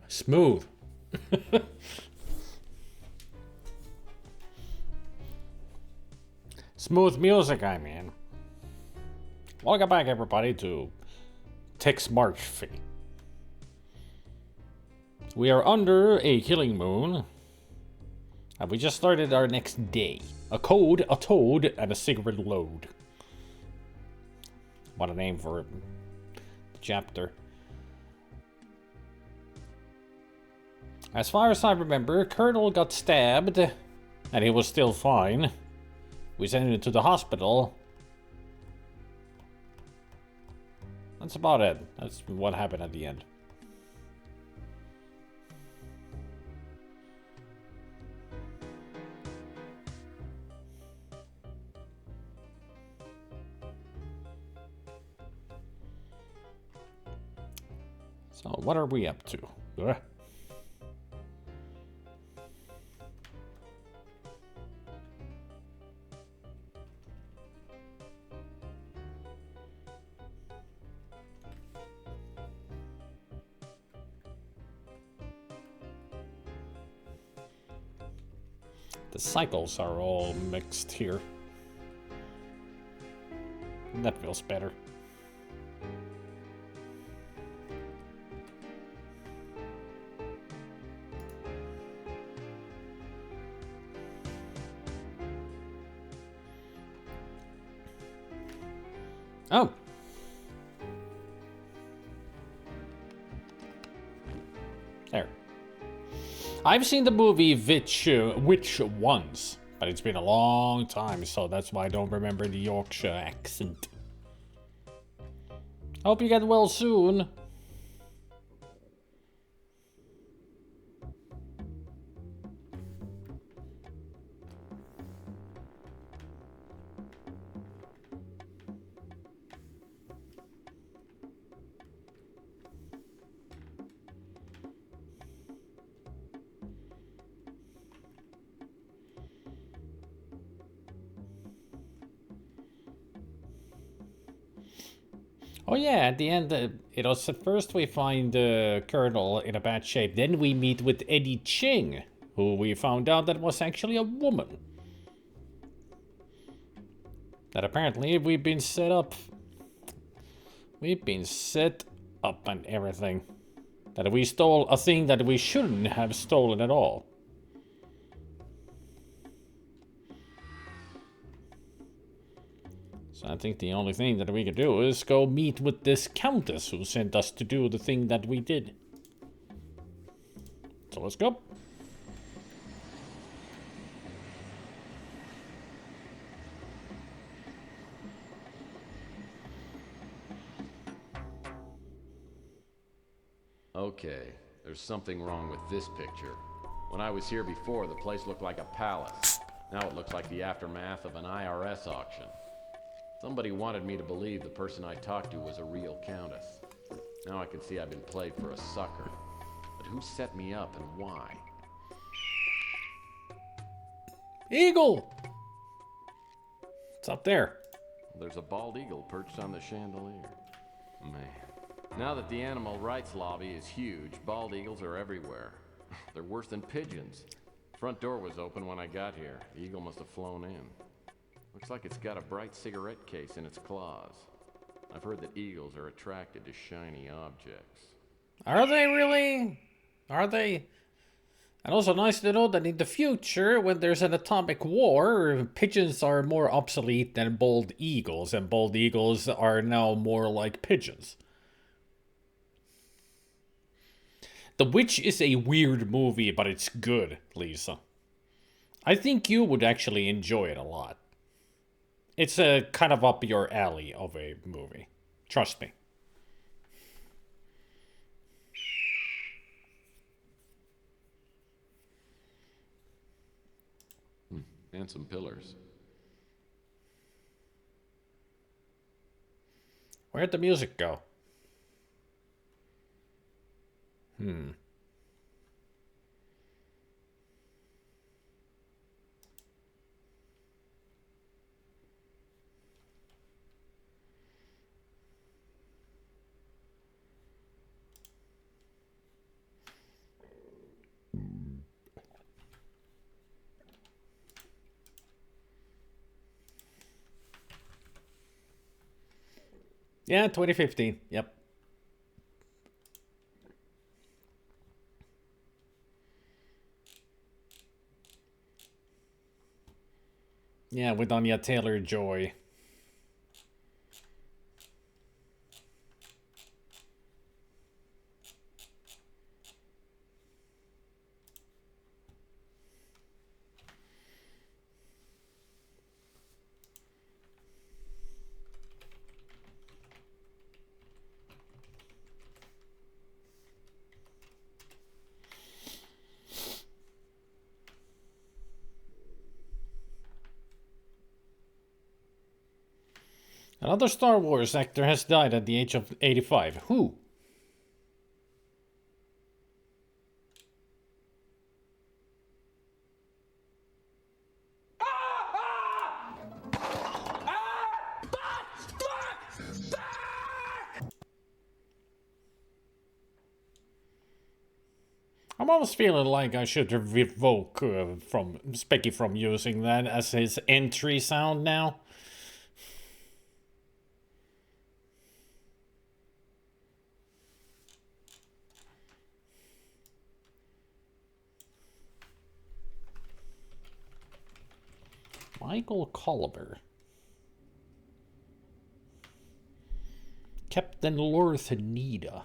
Smooth. Smooth music, I mean. Welcome back, everybody, to Tex March Fee. We are under a killing moon, and we just started our next day. A code, a toad, and a cigarette load. What a name for a chapter. As far as I remember, Colonel got stabbed, and he was still fine. We sent him to the hospital. That's about it. That's what happened at the end. So, what are we up to? The cycles are all mixed here. That feels better. Oh. There. I've seen the movie Witch once, but it's been a long time, so that's why I don't remember the Yorkshire accent. Hope you get well soon. Oh yeah, at the end, it was at first we find the Colonel in a bad shape, then we meet with Eddie Ching, who we found out that was actually a woman. That apparently we've been set up. We've been set up and everything. That we stole a thing that we shouldn't have stolen at all. So I think the only thing that we could do is go meet with this countess who sent us to do the thing that we did. So let's go. Okay, there's something wrong with this picture. When I was here before, the place looked like a palace. Now it looks like the aftermath of an IRS auction. Somebody wanted me to believe the person I talked to was a real countess. Now I can see I've been played for a sucker. But who set me up and why? Eagle! It's up there. There's a bald eagle perched on the chandelier. Man. Now that the animal rights lobby is huge, bald eagles are everywhere. They're worse than pigeons. Front door was open when I got here. The eagle must have flown in. Looks like it's got a bright cigarette case in its claws. I've heard that eagles are attracted to shiny objects. Are they really? Are they? And also nice to know that in the future, when there's an atomic war, pigeons are more obsolete than bald eagles, and bald eagles are now more like pigeons. The Witch is a weird movie, but it's good, Lisa. I think you would actually enjoy it a lot. It's a kind of up your alley of a movie. Trust me. And some pillars. Where'd the music go? Yeah, 2015. Yep. Yeah, with Anya Taylor-Joy. Another Star Wars actor has died at the age of 85. Who? I'm almost feeling like I should revoke from Specky from using that as his entry sound now. Michael Colliver. Captain Lorthanida.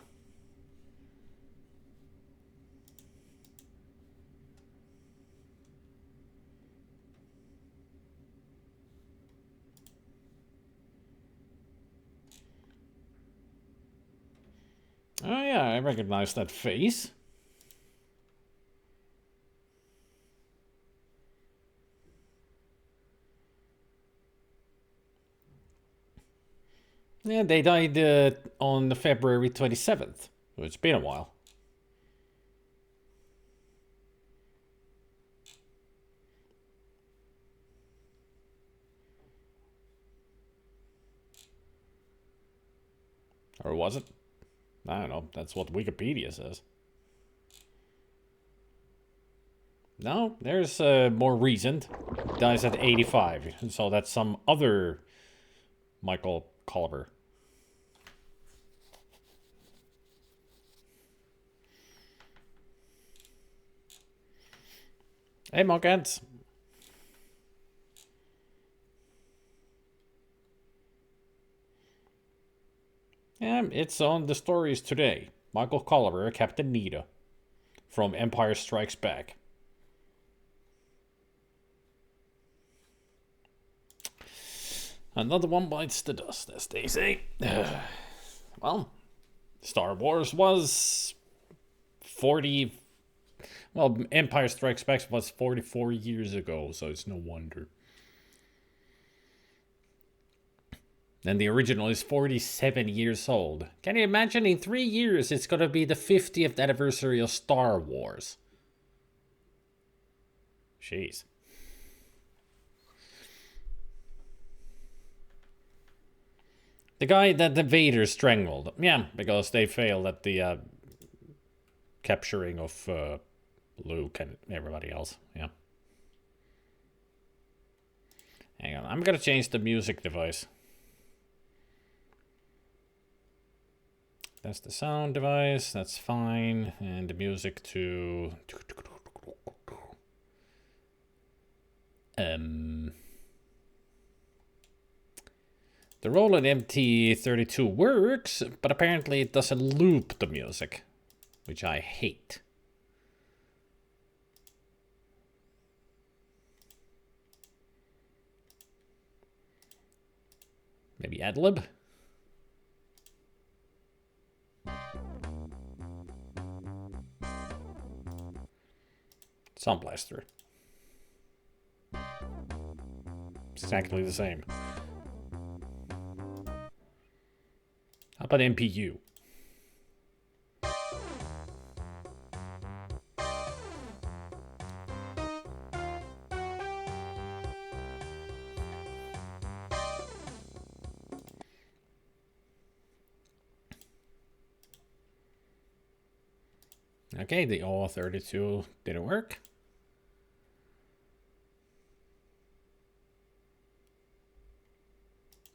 Oh yeah, I recognize that face. Yeah, they died on February 27th. So it's been a while. Or was it? I don't know. That's what Wikipedia says. No, there's more recent. Dies at 85. So that's some other Michael Colliver. Hey, Monkheads. Yeah, it's on the stories today. Michael Colliver, Captain Nita, from Empire Strikes Back. Another one bites the dust, as they say. Well, Star Wars was 40... Well, Empire Strikes Back was 44 years ago, so it's no wonder. And the original is 47 years old. Can you imagine in 3 years it's gonna be the 50th anniversary of Star Wars? Jeez. The guy that the Vader strangled. Yeah, because they failed at the capturing of Luke and everybody else. Yeah. Hang on, I'm gonna change the music device. That's the sound device, that's fine. And the music to... The Roland MT32 works, but apparently it doesn't loop the music, which I hate. Maybe Adlib? Sound Blaster. It's exactly the same. How about MPU? Okay, the O32 didn't work.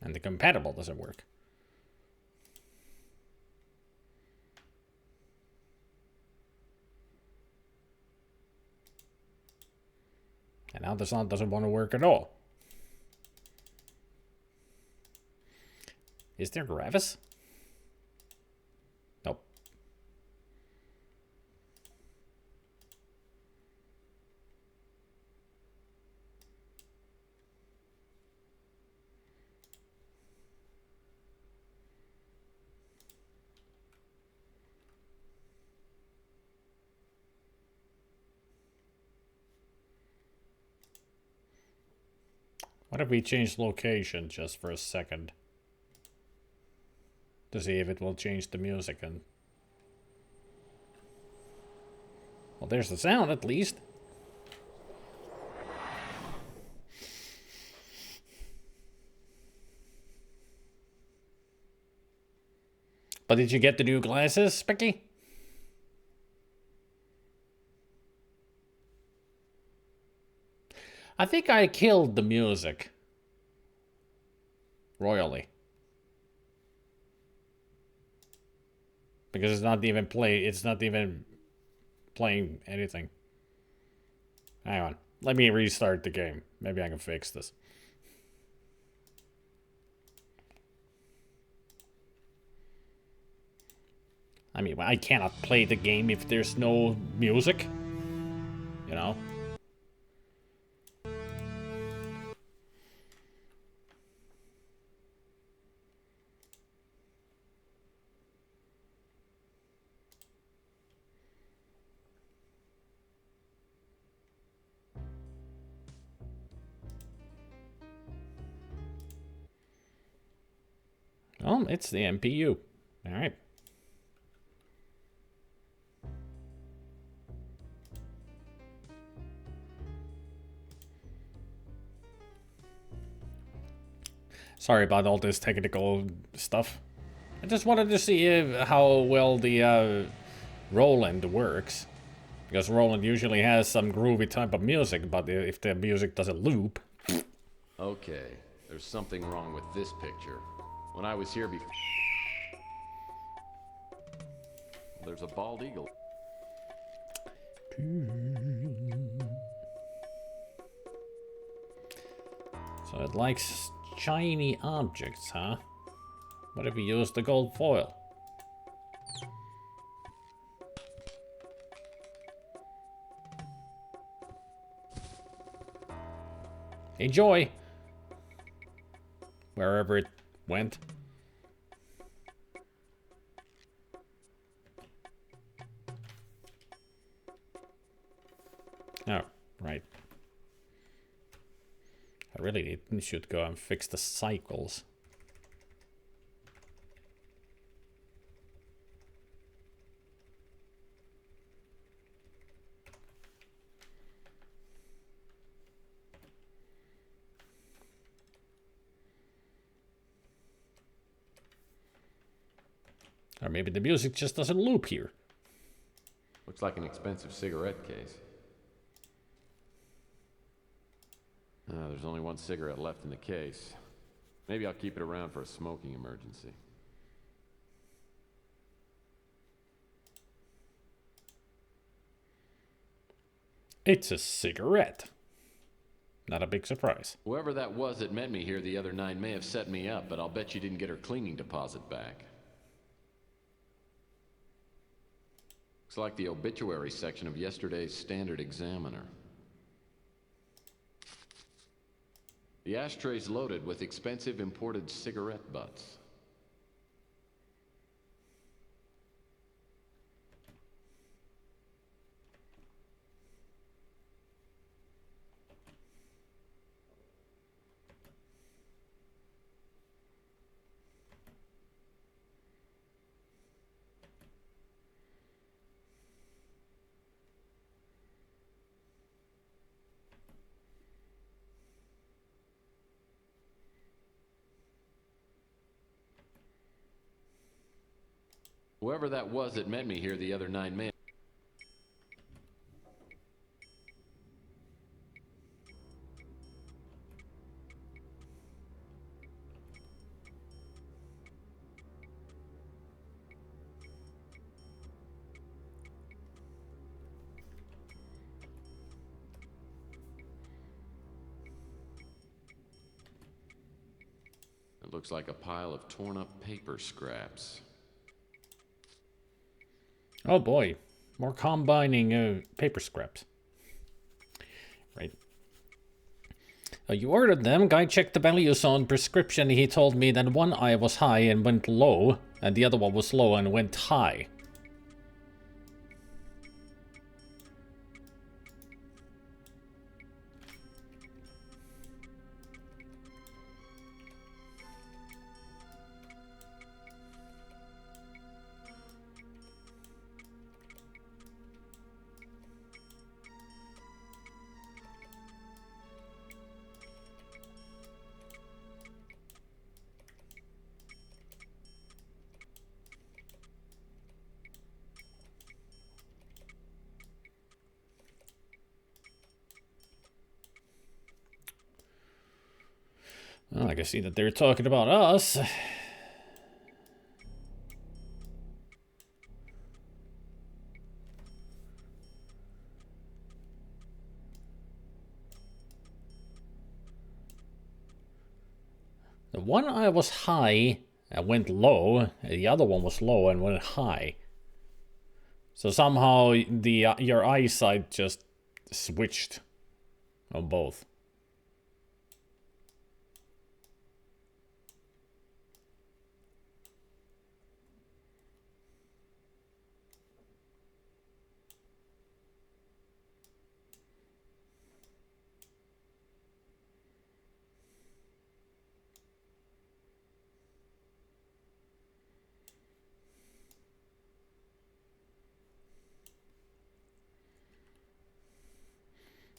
And the compatible doesn't work. And now the sound doesn't want to work at all. Is there Gravis? Nope. What if we change location just for a second? To see if it will change the music and... Well, there's the sound at least. But did you get the new glasses, Specky? I think I killed the music. Royally. Because it's not even playing anything. Hang on. Let me restart the game. Maybe I can fix this. I mean, I cannot play the game if there's no music. You know? Oh, it's the MPU. All right. Sorry about all this technical stuff. I just wanted to see how well the Roland works. Because Roland usually has some groovy type of music, but if the music doesn't loop... Okay, there's something wrong with this picture. When I was here before... There's a bald eagle. So it likes shiny objects, huh? What if we use the gold foil? Enjoy! Wherever it went. Oh, right. I really should go and fix the cycles. Or maybe the music just doesn't loop here. Looks like an expensive cigarette case. There's only one cigarette left in the case. Maybe I'll keep it around for a smoking emergency. It's a cigarette. Not a big surprise. Whoever that was that met me here the other night may have set me up, but I'll bet you didn't get her cleaning deposit back. Looks like the obituary section of yesterday's Standard Examiner. The ashtray's loaded with expensive imported cigarette butts. Whoever that was that met me here the other night may... Looks like a pile of torn up paper scraps. Oh boy, more combining paper scraps. Right. You ordered them. Guy checked the values on prescription. He told me that one eye was high and went low, and the other one was low and went high. Well, I can see that they're talking about us. The one eye was high and went low, and the other one was low and went high. So somehow your eyesight just switched on both.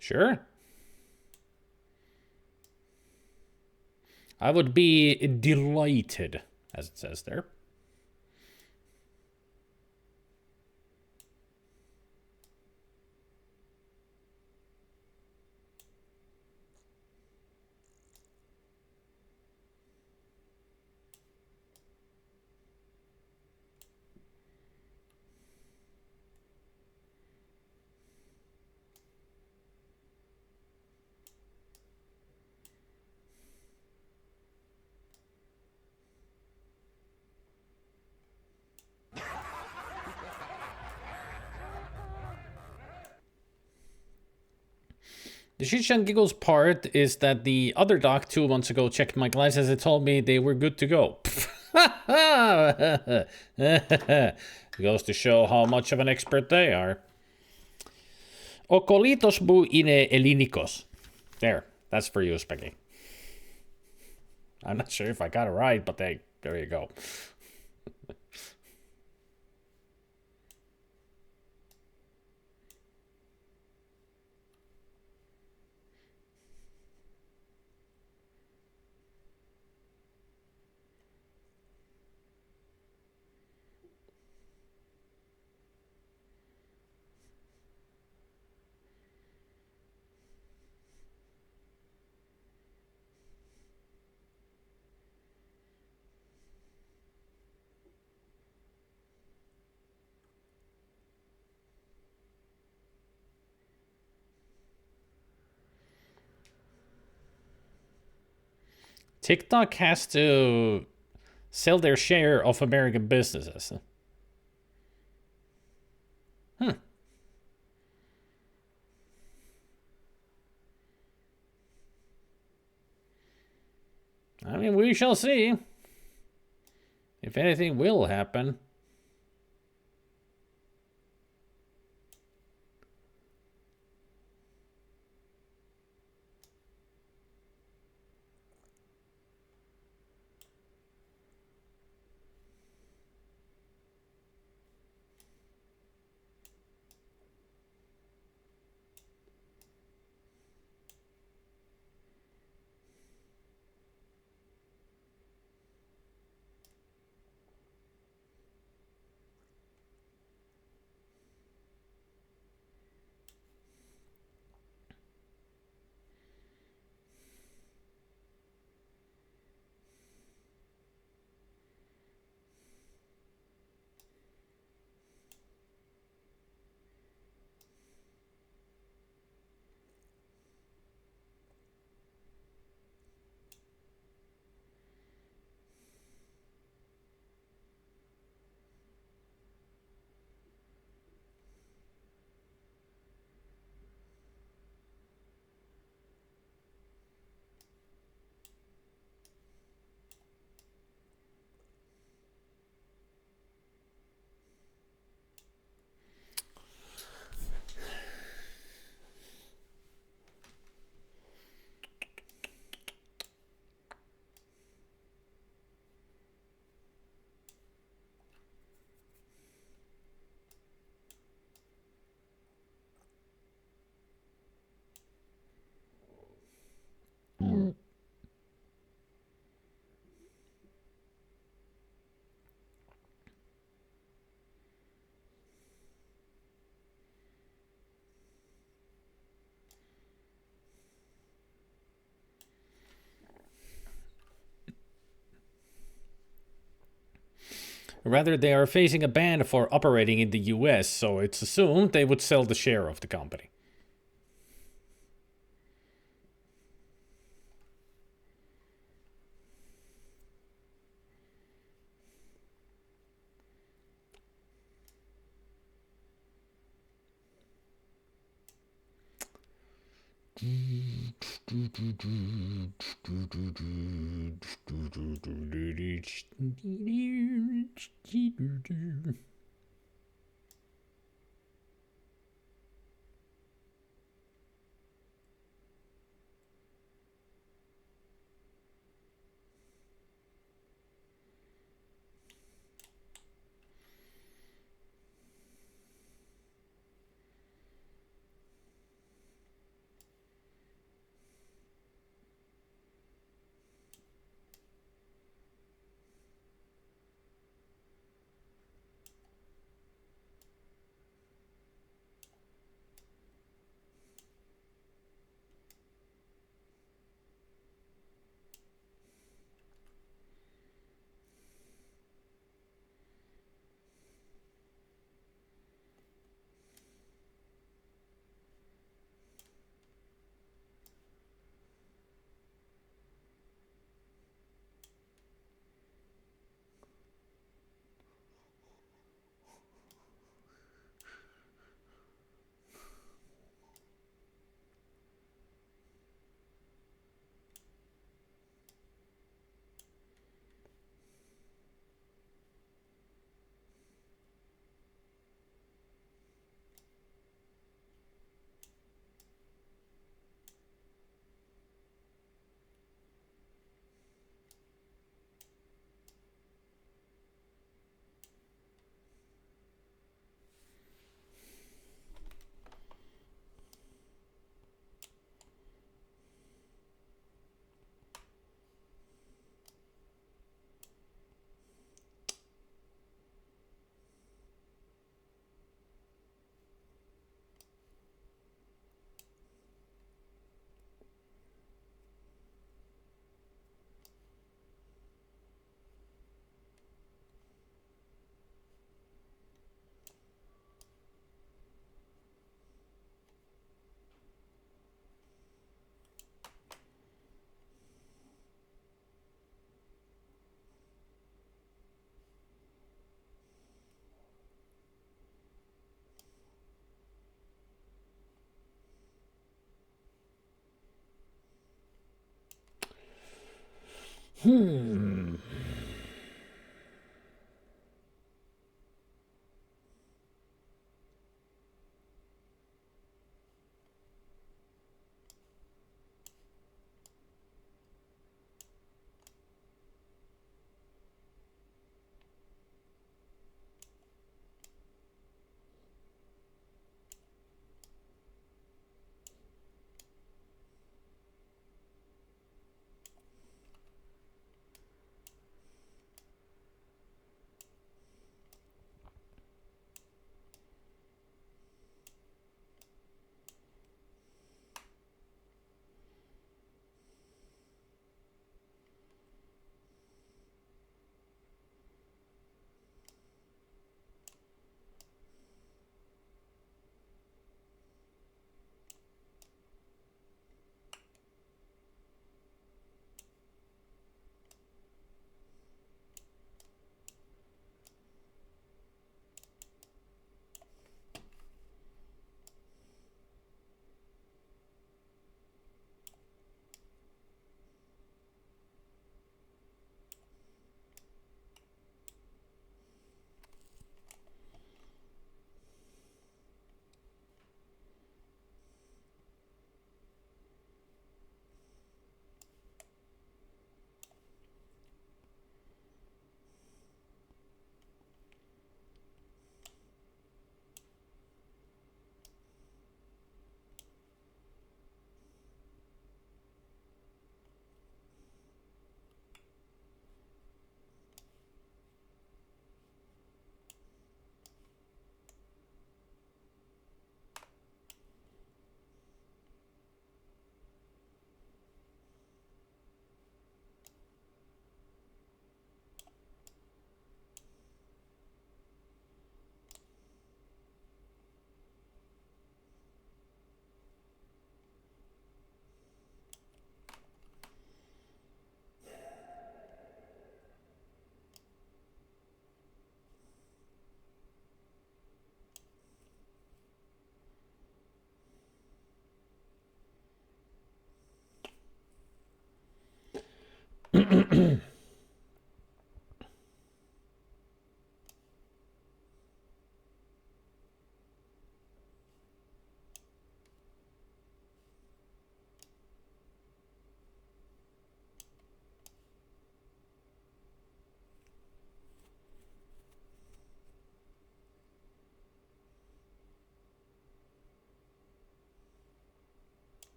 Sure. I would be delighted, as it says there. The shit and giggles part is that the other doc 2 months ago checked my glasses and told me they were good to go. Goes to show how much of an expert they are. Okolitos bu ine elinikos. There, that's for you, Specky. I'm not sure if I got it right, but there you go. TikTok has to sell their share of American businesses. I mean, we shall see. If anything will happen. Rather, they are facing a ban for operating in the US, so it's assumed they would sell the share of the company.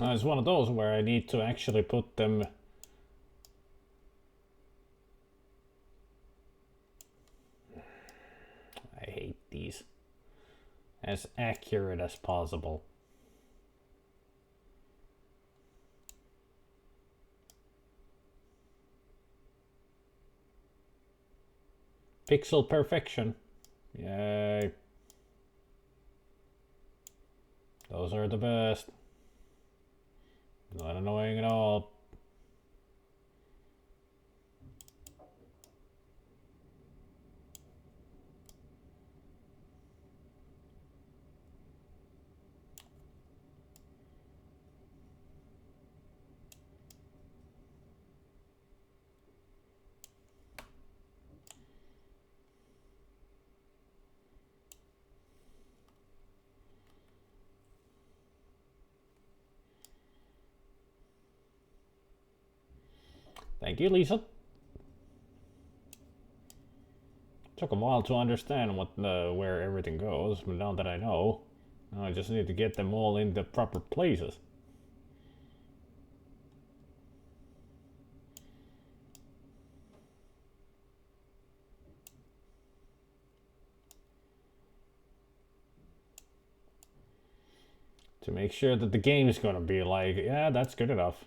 It's one of those where I need to actually put them... I hate these. As accurate as possible. Pixel perfection. Yay. Those are the best. Not annoying at all. Thank you, Lisa. Took a while to understand where everything goes, but now that I know, now I just need to get them all in the proper places. To make sure that the game is gonna be like, yeah, that's good enough.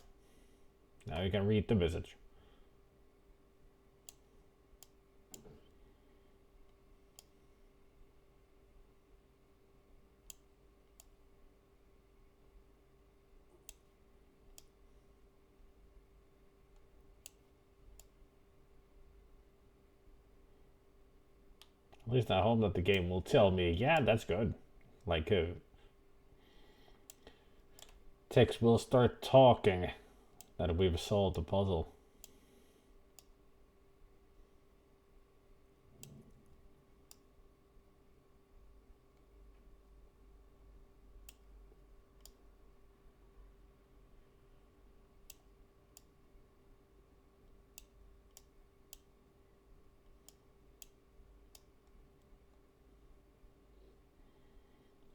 Now you can read the message. At least I hope that the game will tell me, yeah, that's good. Like, text will start talking that we've solved the puzzle.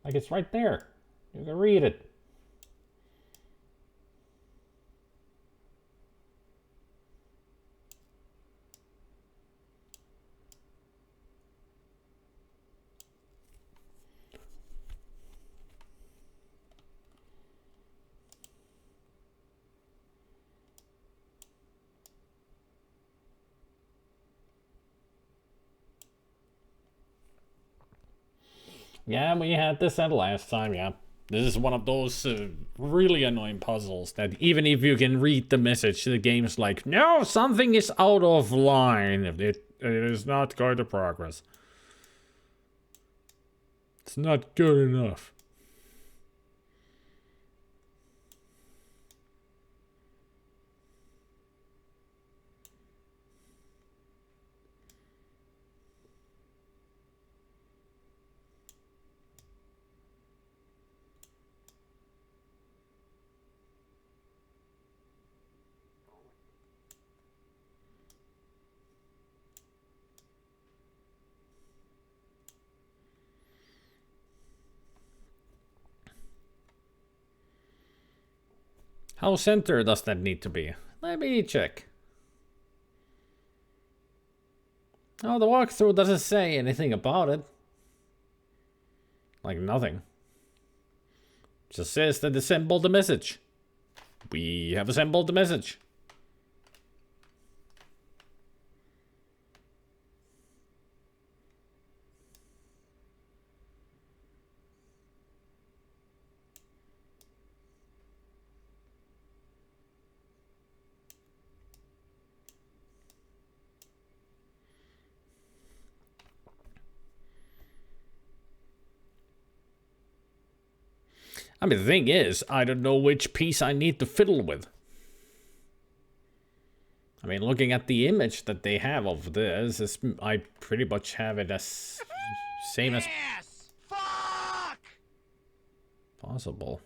Like, it's right there. You can read it. Yeah, we had this at last time, yeah. This is one of those really annoying puzzles that even if you can read the message, the game's like, no, something is out of line. It is not going to progress. It's not good enough. How center does that need to be? Let me check. Oh, the walkthrough doesn't say anything about it. Like nothing. Just says that assemble the message. We have assembled the message. I mean, the thing is, I don't know which piece I need to fiddle with. I mean, looking at the image that they have of this, I pretty much have it as same as possible.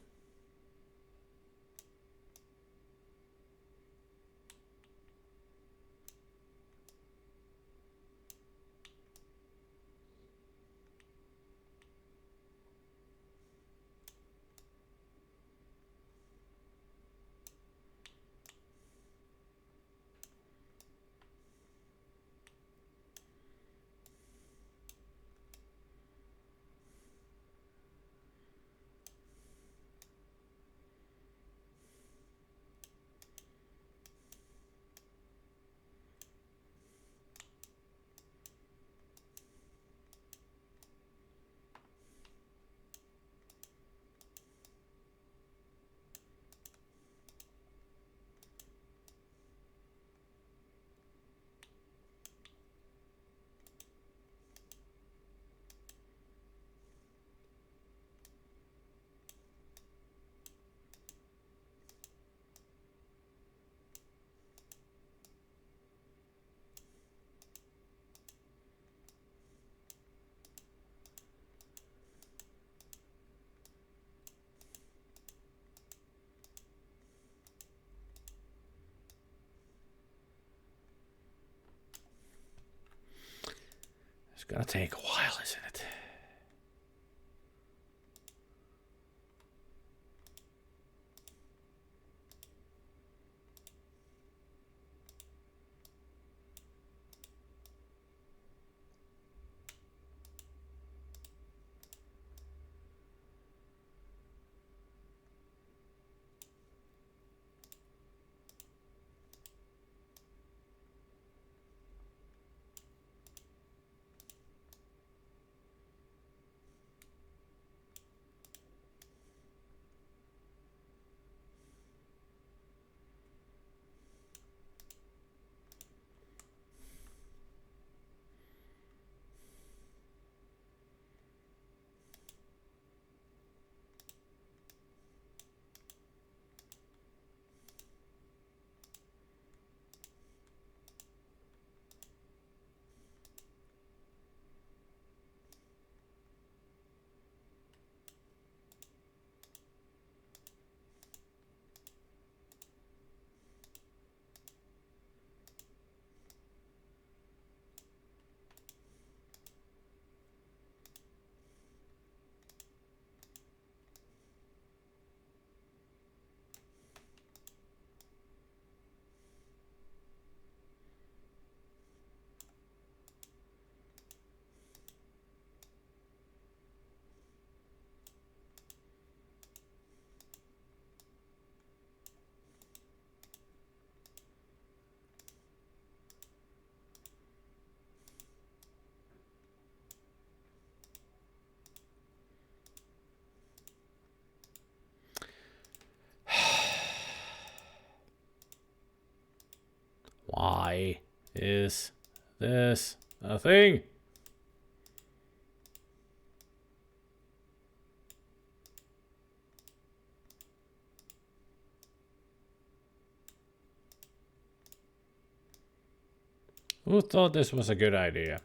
It's gonna take a while, isn't it? Why is this a thing? Who thought this was a good idea?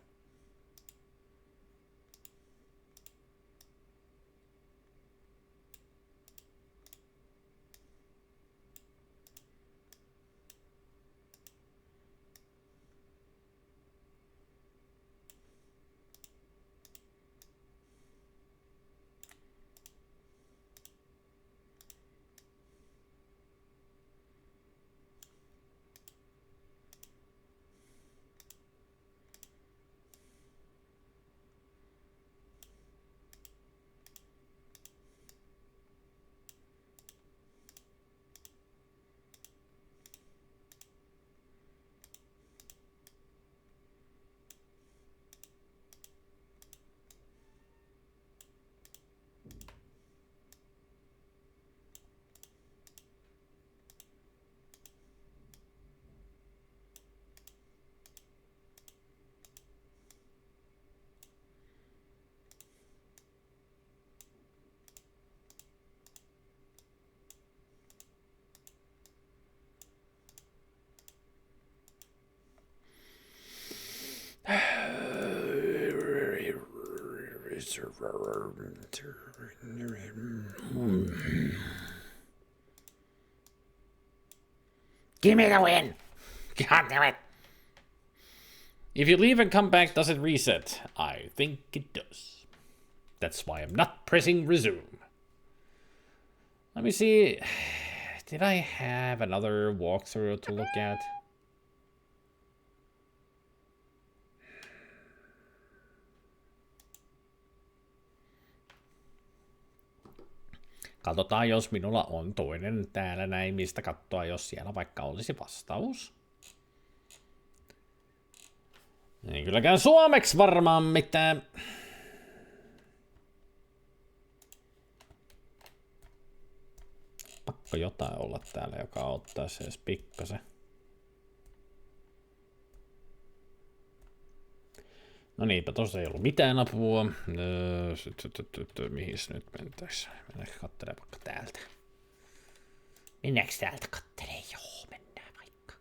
Give me the win! God damn it! If you leave and come back, does it reset? I think it does. That's why I'm not pressing resume. Let me see. Did I have another walkthrough to look at? Katsotaan, jos minulla on toinen täällä näin, mistä katsoa, jos siellä vaikka olisi vastaus. Ei kylläkään suomeksi varmaan mitään. Pakko jotain olla täällä, joka auttaisi edes pikkasen. No niinpä, tossa ei ollut mitään apua. Mihin nyt mentäis? Mennäänkö kattelee vaikka täältä? Mennäänkö täältä kattelee? Joo, mennään vaikka.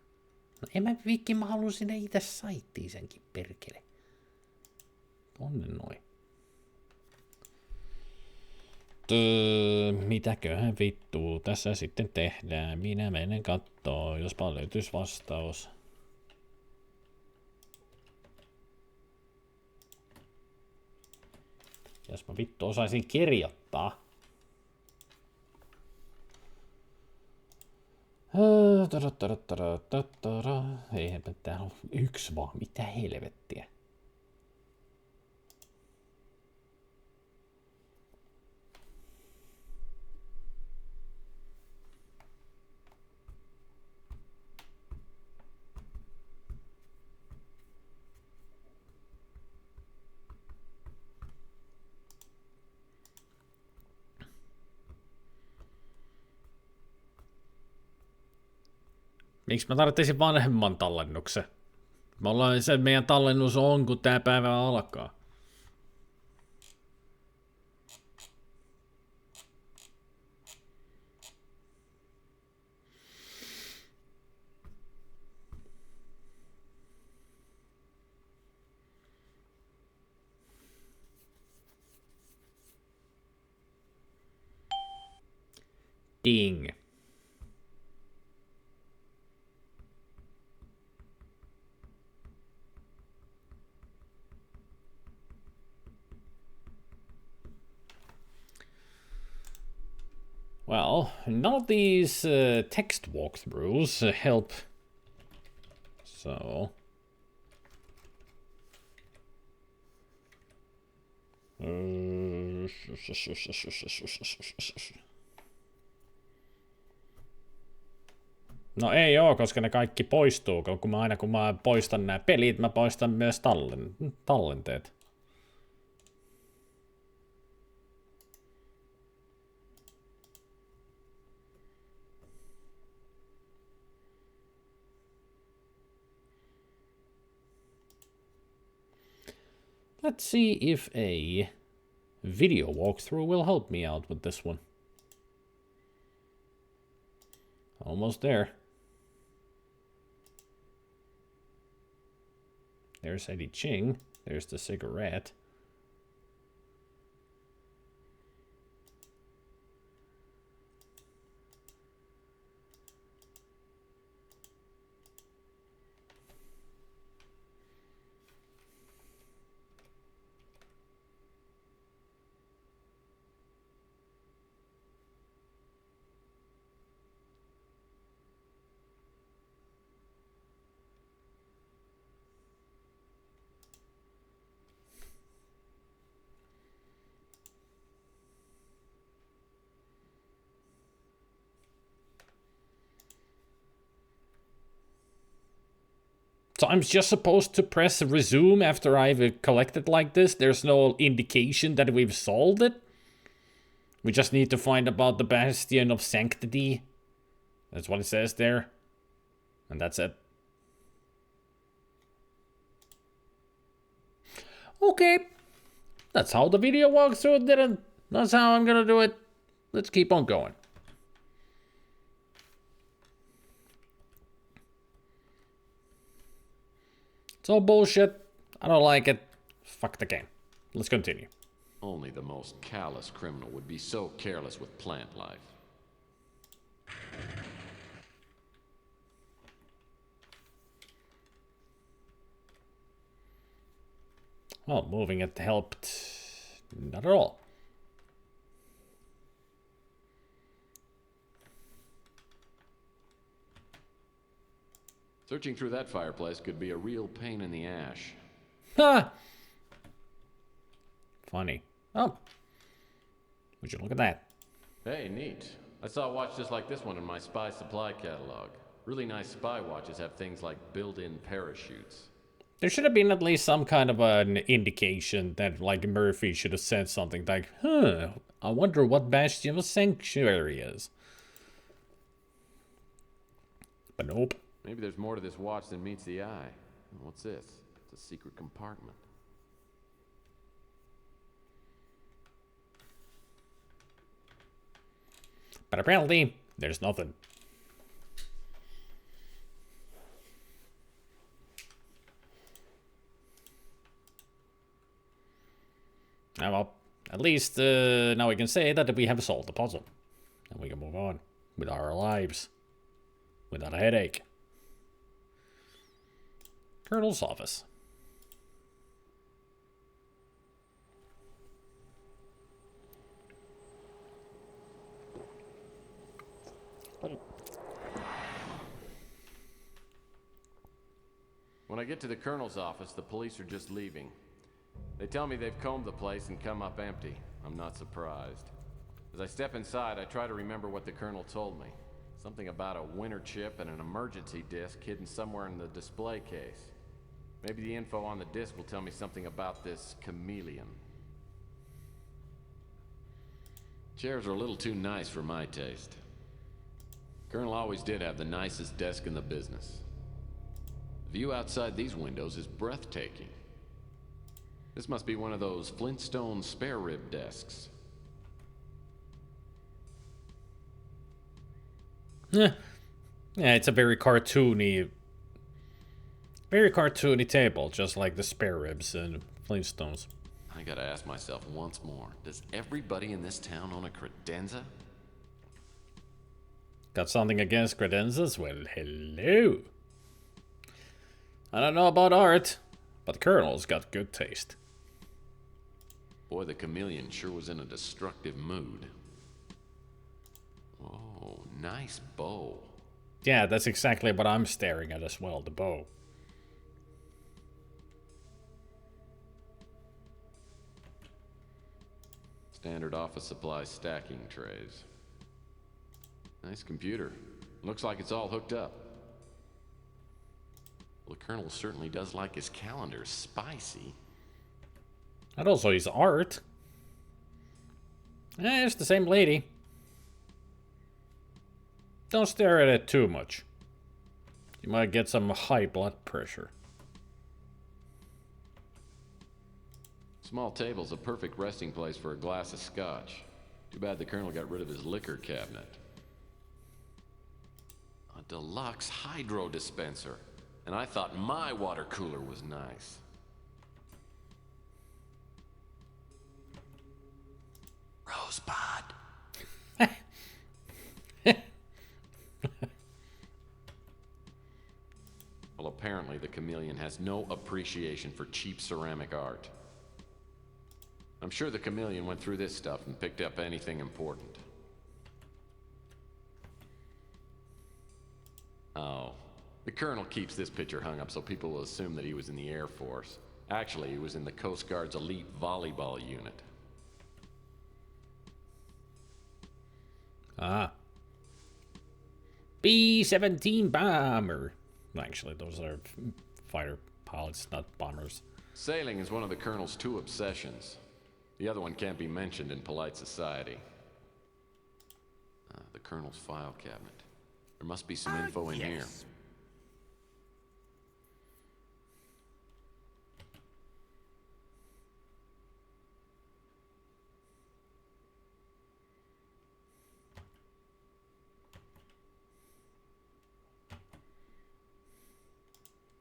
No en mä viikki, mä haluun sinne itse saittiin senkin perkele. Tonne noin. Mitäköhän vittua tässä sitten tehdään? Minä menen kattoo, jospa löytyis vastaus. Jos mä vittu osaisin kirjoittaa. Eihän täällä ole yksi vaan, mitä helvettiä. Miksi mä tarvitsisin vanhemman tallennuksen? Me ollaan se, meidän tallennus on, kun tää päivä alkaa. Ding. Well, none of these text walkthroughs help. So. No ei oo, koska ne kaikki poistuu, kun mä poistan nämä pelit, mä poistan myös tallenteet. Let's see if a video walkthrough will help me out with this one. Almost there. There's Eddie Ching. There's the cigarette. So I'm just supposed to press resume after I've collected like this? There's no indication that we've solved it? We just need to find about the Bastion of Sanctity. That's what it says there. And that's it. Okay. That's how the video walkthrough did it. That's how I'm gonna do it. Let's keep on going. It's all bullshit. I don't like it. Fuck the game. Let's continue. Only the most callous criminal would be so careless with plant life. Well, moving it helped. Not at all. Searching through that fireplace could be a real pain in the ash. Ha! Funny. Oh. Would you look at that? Hey, neat. I saw a watch just like this one in my spy supply catalog. Really nice spy watches have things like built-in parachutes. There should have been at least some kind of an indication that, like, Murphy should have said something like, I wonder what Bastion of Sanctuary is. But nope. Maybe there's more to this watch than meets the eye. What's this? It's a secret compartment. But apparently, there's nothing. Ah, well, at least now we can say that we have solved the puzzle. And we can move on with our lives. Without a headache. Colonel's office. When I get to the Colonel's office, the police are just leaving. They tell me they've combed the place and come up empty. I'm not surprised. As I step inside, I try to remember what the Colonel told me. Something about a winter chip and an emergency disc hidden somewhere in the display case. Maybe the info on the disc will tell me something about this chameleon. Chairs are a little too nice for my taste. Colonel always did have the nicest desk in the business. The view outside these windows is breathtaking. This must be one of those Flintstone spare rib desks. Yeah, it's a very cartoony table, just like the spare ribs and Flintstones. I gotta ask myself once more, does everybody in this town own a credenza? Got something against credenzas? Well, hello. I don't know about art, but the Colonel's got good taste. Boy, the chameleon sure was in a destructive mood. Oh, nice bow. Yeah, that's exactly what I'm staring at as well, the bow. Standard office supply stacking trays. Nice computer. Looks like it's all hooked up. Well, the Colonel certainly does like his calendar spicy. And also his art. It's the same lady. Don't stare at it too much. You might get some high blood pressure. Small table's a perfect resting place for a glass of scotch. Too bad the Colonel got rid of his liquor cabinet. A deluxe hydro dispenser. And I thought my water cooler was nice. Rosebud. Well, apparently the chameleon has no appreciation for cheap ceramic art. I'm sure the chameleon went through this stuff and picked up anything important. Oh. The Colonel keeps this picture hung up so people will assume that he was in the Air Force. Actually, he was in the Coast Guard's elite volleyball unit. Ah. B-17 bomber. Actually, those are fighter pilots, not bombers. Sailing is one of the Colonel's two obsessions. The other one can't be mentioned in polite society. The Colonel's file cabinet. There must be some info in here.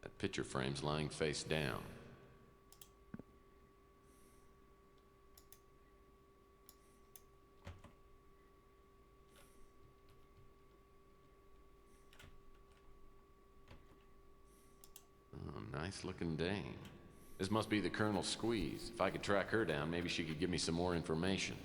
That picture frame's lying face down. Nice looking dame. This must be the Colonel's squeeze. If I could track her down, maybe she could give me some more information.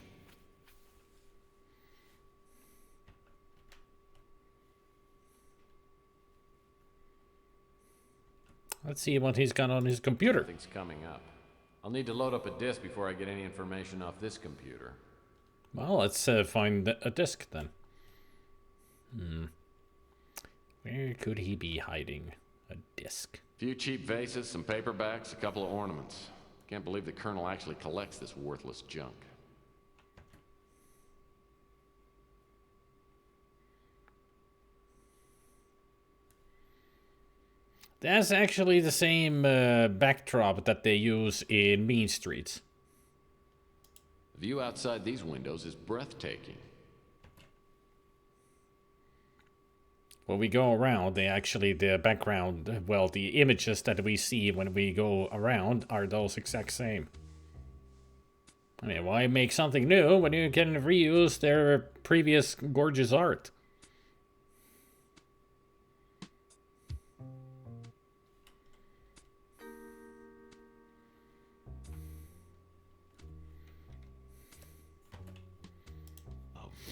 Let's see what he's got on his computer. Nothing's coming up. I'll need to load up a disk before I get any information off this computer. Well, let's find a disk then. Where could he be hiding a disk? A few cheap vases, some paperbacks, a couple of ornaments. Can't believe the Colonel actually collects this worthless junk. That's actually the same backdrop that they use in Mean Streets. The view outside these windows is breathtaking. When we go around, the background, well, the images that we see when we go around are those exact same. I mean, why make something new when you can reuse their previous gorgeous art?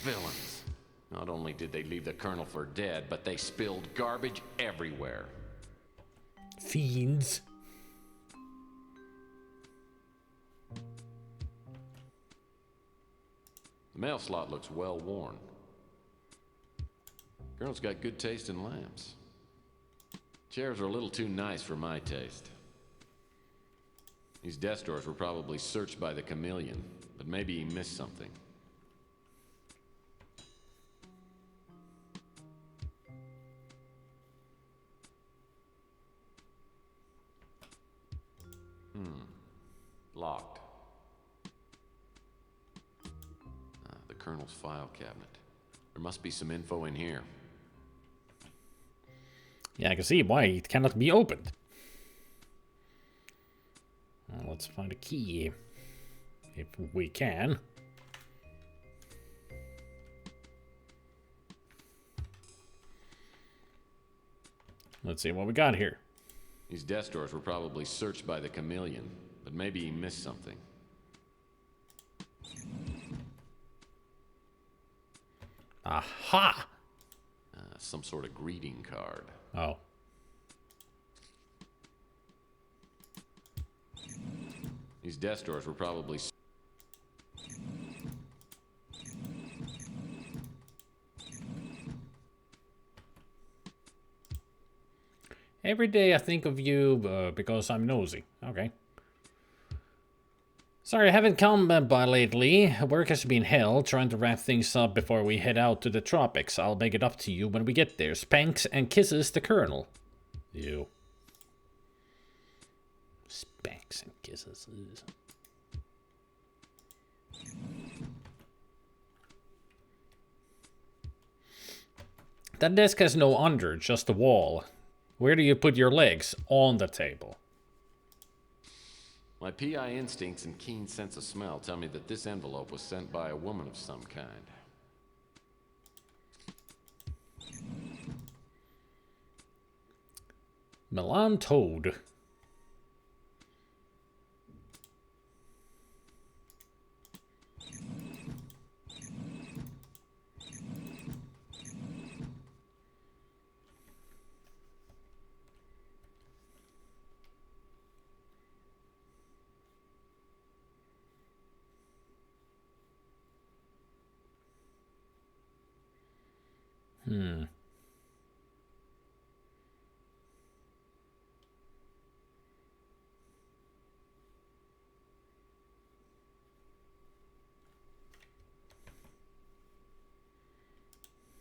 Villains. Not only did they leave the Colonel for dead, but they spilled garbage everywhere. Fiends. The mail slot looks well worn. Colonel's got good taste in lamps. Chairs are a little too nice for my taste. These desk drawers were probably searched by the chameleon, but maybe he missed something. Locked. The Colonel's file cabinet. There must be some info in here. Yeah, I can see why it cannot be opened. Well, let's find a key. If we can. Let's see what we got here. These desk drawers were probably searched by the chameleon, but maybe he missed something. Aha! Some sort of greeting card. Oh. These desk drawers were probably... Every day I think of you because I'm nosy. Okay. Sorry, I haven't come by lately. Work has been hell, trying to wrap things up before we head out to the tropics. I'll make it up to you when we get there. Spanks and kisses the Colonel. You. Spanks and kisses. That desk has no under, just a wall. Where do you put your legs? On the table. My PI instincts and keen sense of smell tell me that this envelope was sent by a woman of some kind. Milan Toad.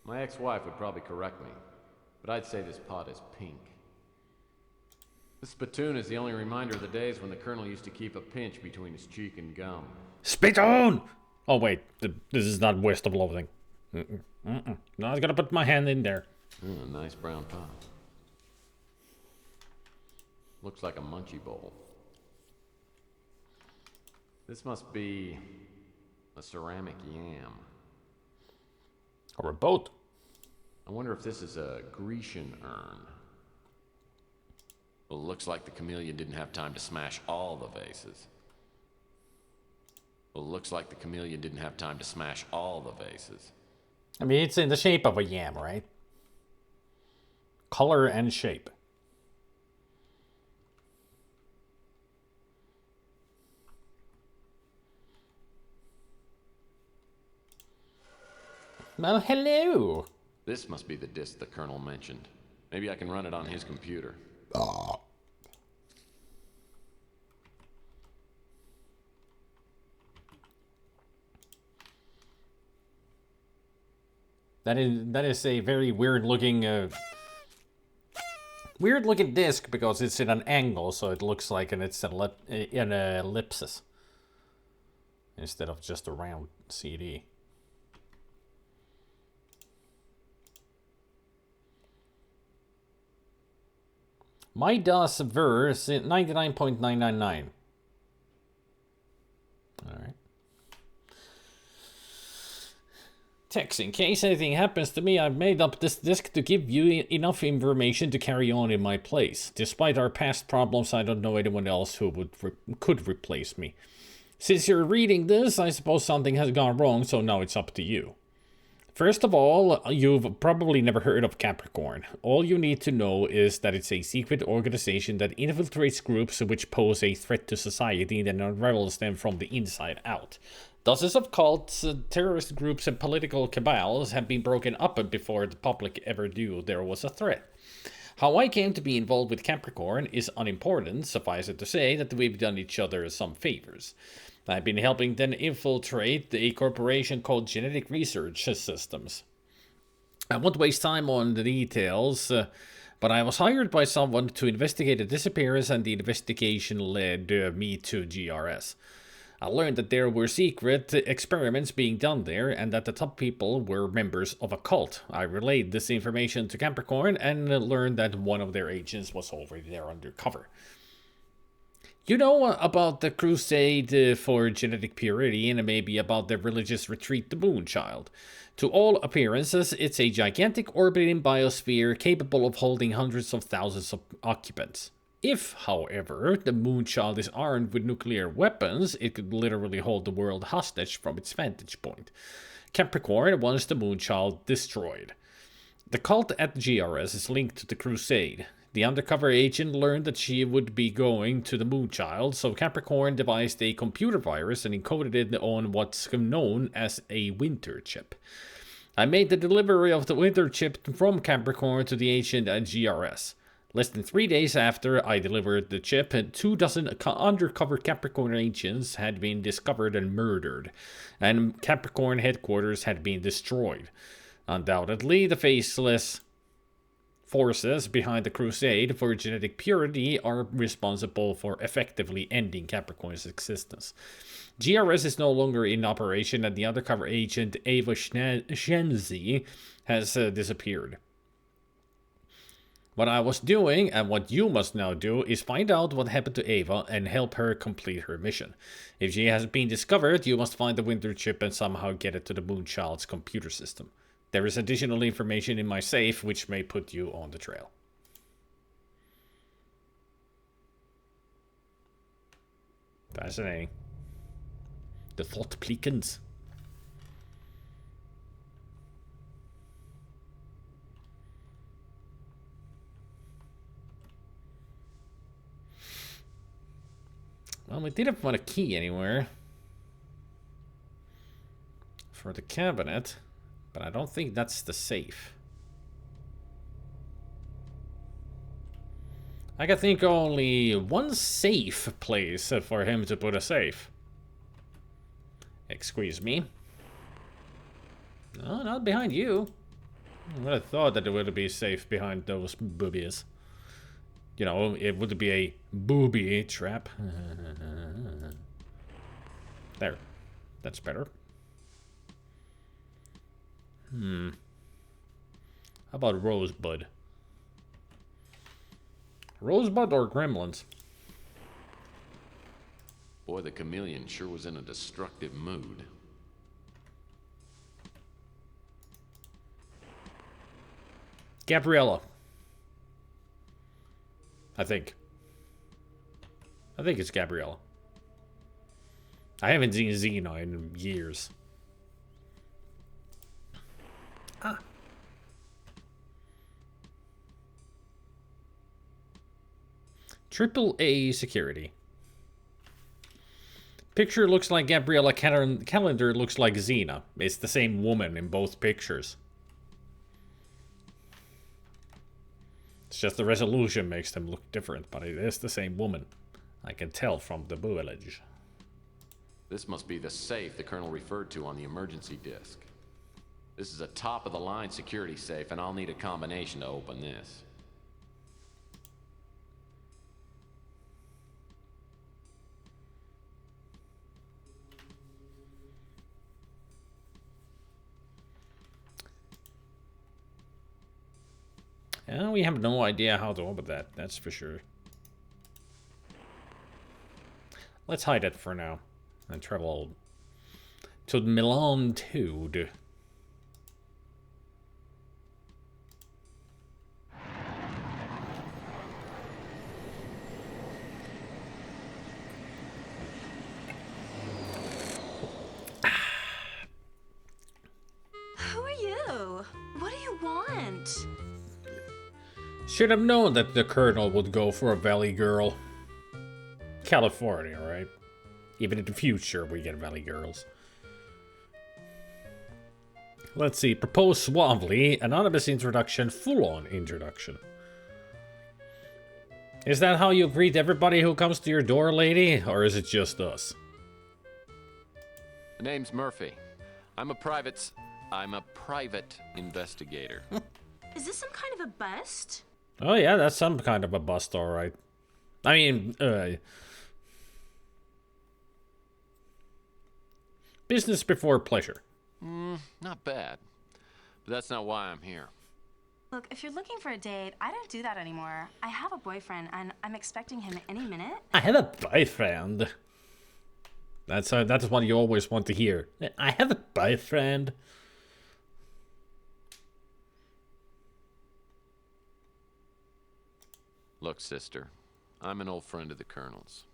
My ex-wife would probably correct me, but I'd say this pot is pink. This spittoon is the only reminder of the days when the Colonel used to keep a pinch between his cheek and gum. Spittoon! Oh wait, this is not West of Loathing. No, I gotta put my hand in there. Nice brown pot. Looks like a munchie bowl. This must be a ceramic yam. Or a boat. I wonder if this is a Grecian urn. Well, looks like the chameleon didn't have time to smash all the vases. Well, looks like the chameleon didn't have time to smash all the vases. I mean, it's in the shape of a yam, right? Color and shape. Well, hello. This must be the disk the Colonel mentioned. Maybe I can run it on his computer. That is a very weird looking disc because it's in an angle, so it looks like it's an ellipsis instead of just a round CD. My DOS verse 99.999. Alright. Text, in case anything happens to me, I've made up this disk to give you enough information to carry on in my place. Despite our past problems, I don't know anyone else who could replace me. Since you're reading this, I suppose something has gone wrong, so now it's up to you. First of all, you've probably never heard of Capricorn. All you need to know is that it's a secret organization that infiltrates groups which pose a threat to society and unravels them from the inside out. Dozens of cults, terrorist groups, and political cabals have been broken up before the public ever knew there was a threat. How I came to be involved with Capricorn is unimportant, suffice it to say that we've done each other some favors. I've been helping them infiltrate a corporation called Genetic Research Systems. I won't waste time on the details, but I was hired by someone to investigate the disappearance, and the investigation led me to GRS. I learned that there were secret experiments being done there and that the top people were members of a cult. I relayed this information to Capricorn and learned that one of their agents was already there undercover. You know about the crusade for genetic purity and maybe about the religious retreat, the Moonchild. To all appearances, it's a gigantic orbiting biosphere capable of holding hundreds of thousands of occupants. If, however, the Moonchild is armed with nuclear weapons, it could literally hold the world hostage from its vantage point. Capricorn wants the Moonchild destroyed. The cult at GRS is linked to the crusade. The undercover agent learned that she would be going to the Moonchild, so Capricorn devised a computer virus and encoded it on what's known as a winter chip. I made the delivery of the winter chip from Capricorn to the agent at GRS. Less than 3 days after I delivered the chip, 24 undercover Capricorn agents had been discovered and murdered, and Capricorn headquarters had been destroyed. Undoubtedly, the faceless forces behind the crusade for genetic purity are responsible for effectively ending Capricorn's existence. GRS is no longer in operation, and the undercover agent Ava Shenzi has disappeared. What I was doing, and what you must now do, is find out what happened to Ava and help her complete her mission. If she has been discovered, you must find the winter chip and somehow get it to the Moonchild's computer system. There is additional information in my safe which may put you on the trail. Fascinating. The thought plickens. Well, we didn't find a key anywhere for the cabinet. But I don't think that's the safe. I can think only one safe place for him to put a safe. Excuse me. No, not behind you. I would have thought that it would be safe behind those boobies. You know, it would be a booby trap. There. That's better. How about Rosebud? Rosebud or Gremlins? Boy, the chameleon sure was in a destructive mood. Gabriella. I think. I think it's Gabriella. I haven't seen Xena in years. Ah. AAA security. Picture looks like Gabriella, calendar looks like Xena. It's the same woman in both pictures. It's just the resolution makes them look different, but it is the same woman. I can tell from the boolage. This must be the safe the Colonel referred to on the emergency disc. This is a top-of-the-line security safe, and I'll need a combination to open this. Yeah, we have no idea how to open that, that's for sure. Let's hide it for now and travel to Milan Toad. Who are you? What do you want? Should have known that the Colonel would go for a Valley Girl. California, right? Even in the future, we get Valley Girls. Let's see. Propose suavely. Anonymous introduction. Full-on introduction. Is that how you greet everybody who comes to your door, lady? Or is it just us? The name's Murphy. I'm a private investigator. Is this some kind of a bust? Oh yeah, that's some kind of a bust, alright. I mean, business before pleasure. Not bad. But that's not why I'm here. Look, if you're looking for a date, I don't do that anymore. I have a boyfriend, and I'm expecting him any minute. I have a boyfriend. That's what you always want to hear. I have a boyfriend. Look, sister, I'm an old friend of the Colonel's.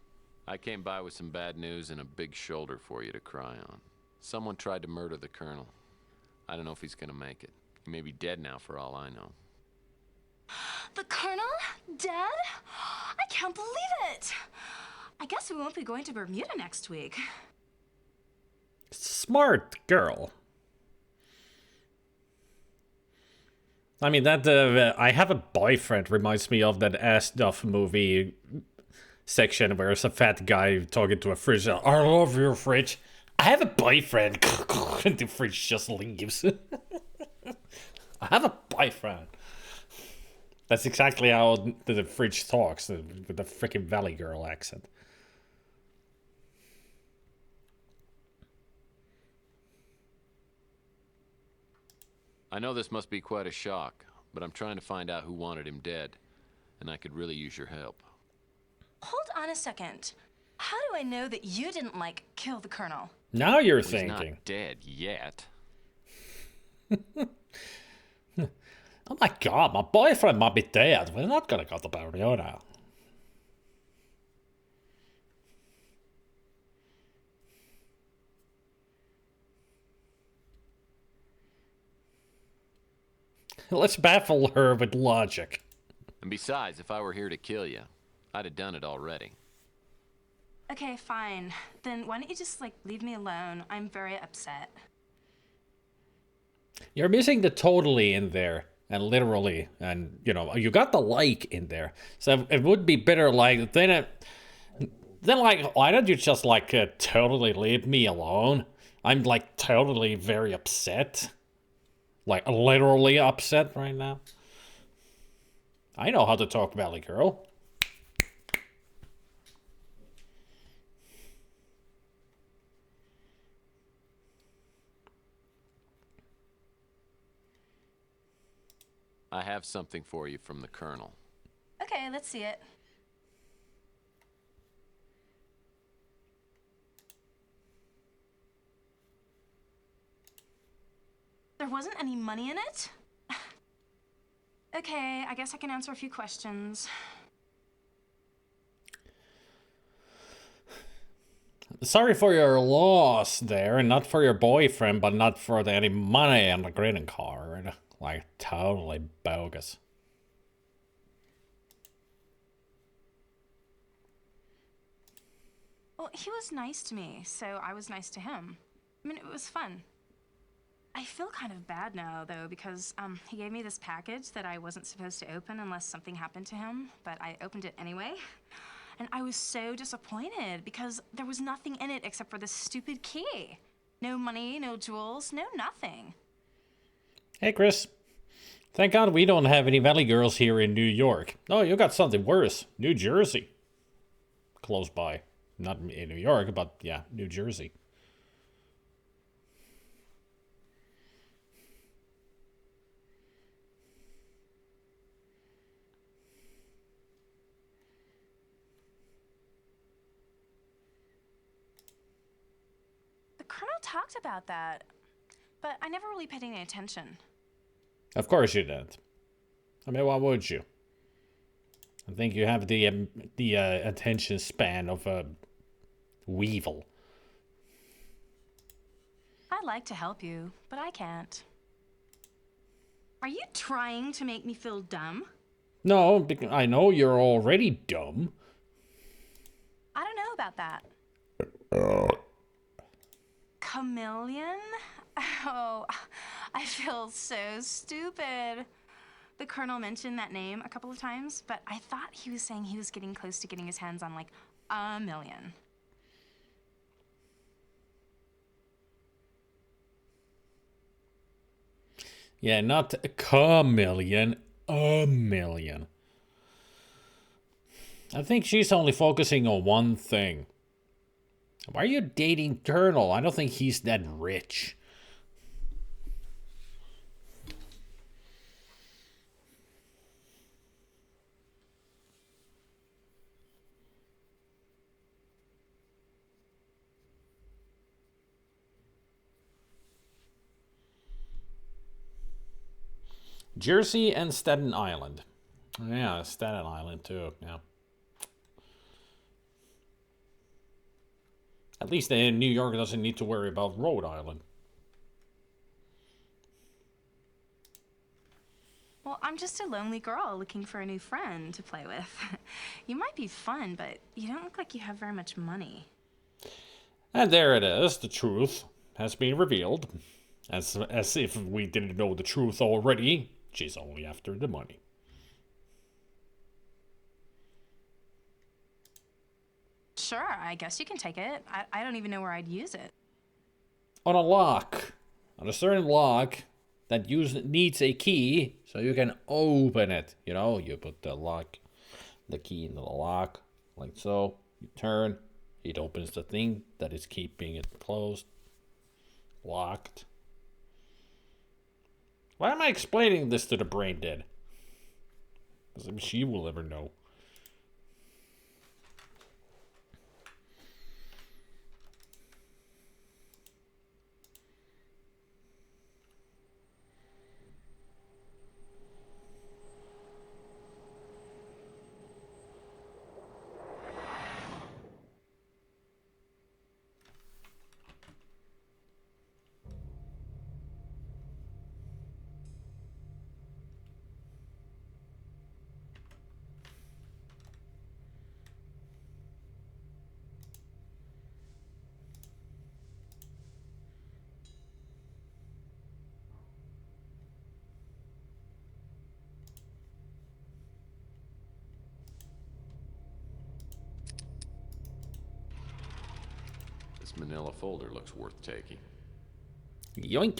I came by with some bad news and a big shoulder for you to cry on. Someone tried to murder the Colonel. I don't know if he's gonna make it. He may be dead now for all I know. The Colonel? Dead? I can't believe it! I guess we won't be going to Bermuda next week. Smart girl. I mean, that I have a boyfriend reminds me of that Ass Duff movie section where it's a fat guy talking to a fridge. I love your fridge. I have a boyfriend. And the fridge just leaves. I have a boyfriend. That's exactly how the fridge talks with the freaking Valley Girl accent. I know this must be quite a shock, but I'm trying to find out who wanted him dead, and I could really use your help. Hold on a second. How do I know that you didn't, kill the Colonel? Now you're Well, thinking. he's not dead yet. Oh my god, my boyfriend might be dead. We're not gonna go to Bermuda. Let's baffle her with logic. And besides, if I were here to kill you, I'd have done it already. Okay, fine. Then why don't you just, leave me alone? I'm very upset. You're missing the totally in there. And literally. And, you got the like in there. So it would be better, why don't you just, totally leave me alone? I'm, totally very upset. Literally upset right now. I know how to talk, Valley Girl. I have something for you from the Colonel. Okay, let's see it. There wasn't any money in it? Okay, I guess I can answer a few questions. sorry for your loss there, and not for your boyfriend, but not for any money on the greeting card. Like, totally bogus. Well, he was nice to me, so I was nice to him. I mean, it was fun. I feel kind of bad now, though, because he gave me this package that I wasn't supposed to open unless something happened to him, but I opened it anyway. And I was so disappointed because there was nothing in it except for this stupid key. No money, no jewels, no nothing. Hey, Chris. Thank God we don't have any Valley Girls here in New York. Oh, you got something worse. New Jersey. Close by. Not in New York, but yeah, New Jersey. The Colonel talked about that, but I never really paid any attention. Of course you didn't. I mean, why would you? I think you have the attention span of a weevil. I'd like to help you, but I can't. Are you trying to make me feel dumb? No, because I know you're already dumb. I don't know about that. Chameleon? Oh, I feel so stupid. The Colonel mentioned that name a couple of times, but I thought he was saying he was getting close to getting his hands on like a million. Yeah, not a chameleon, a million. I think she's only focusing on one thing. Why are you dating Colonel? I don't think he's that rich. Jersey and Staten Island. Yeah, Staten Island too, yeah. At least New York doesn't need to worry about Rhode Island. Well, I'm just a lonely girl looking for a new friend to play with. You might be fun, but you don't look like you have very much money. And there it is, the truth has been revealed. As if we didn't know the truth already, she's only after the money. Sure, I guess you can take it. I don't even know where I'd use it. On a lock. On a certain lock that needs a key so you can open it. You know, you put the key into the lock, like so. You turn, it opens the thing that is keeping it closed. Locked. Why am I explaining this to the brain dead? Because she will never know. This manila folder looks worth taking. Yoink.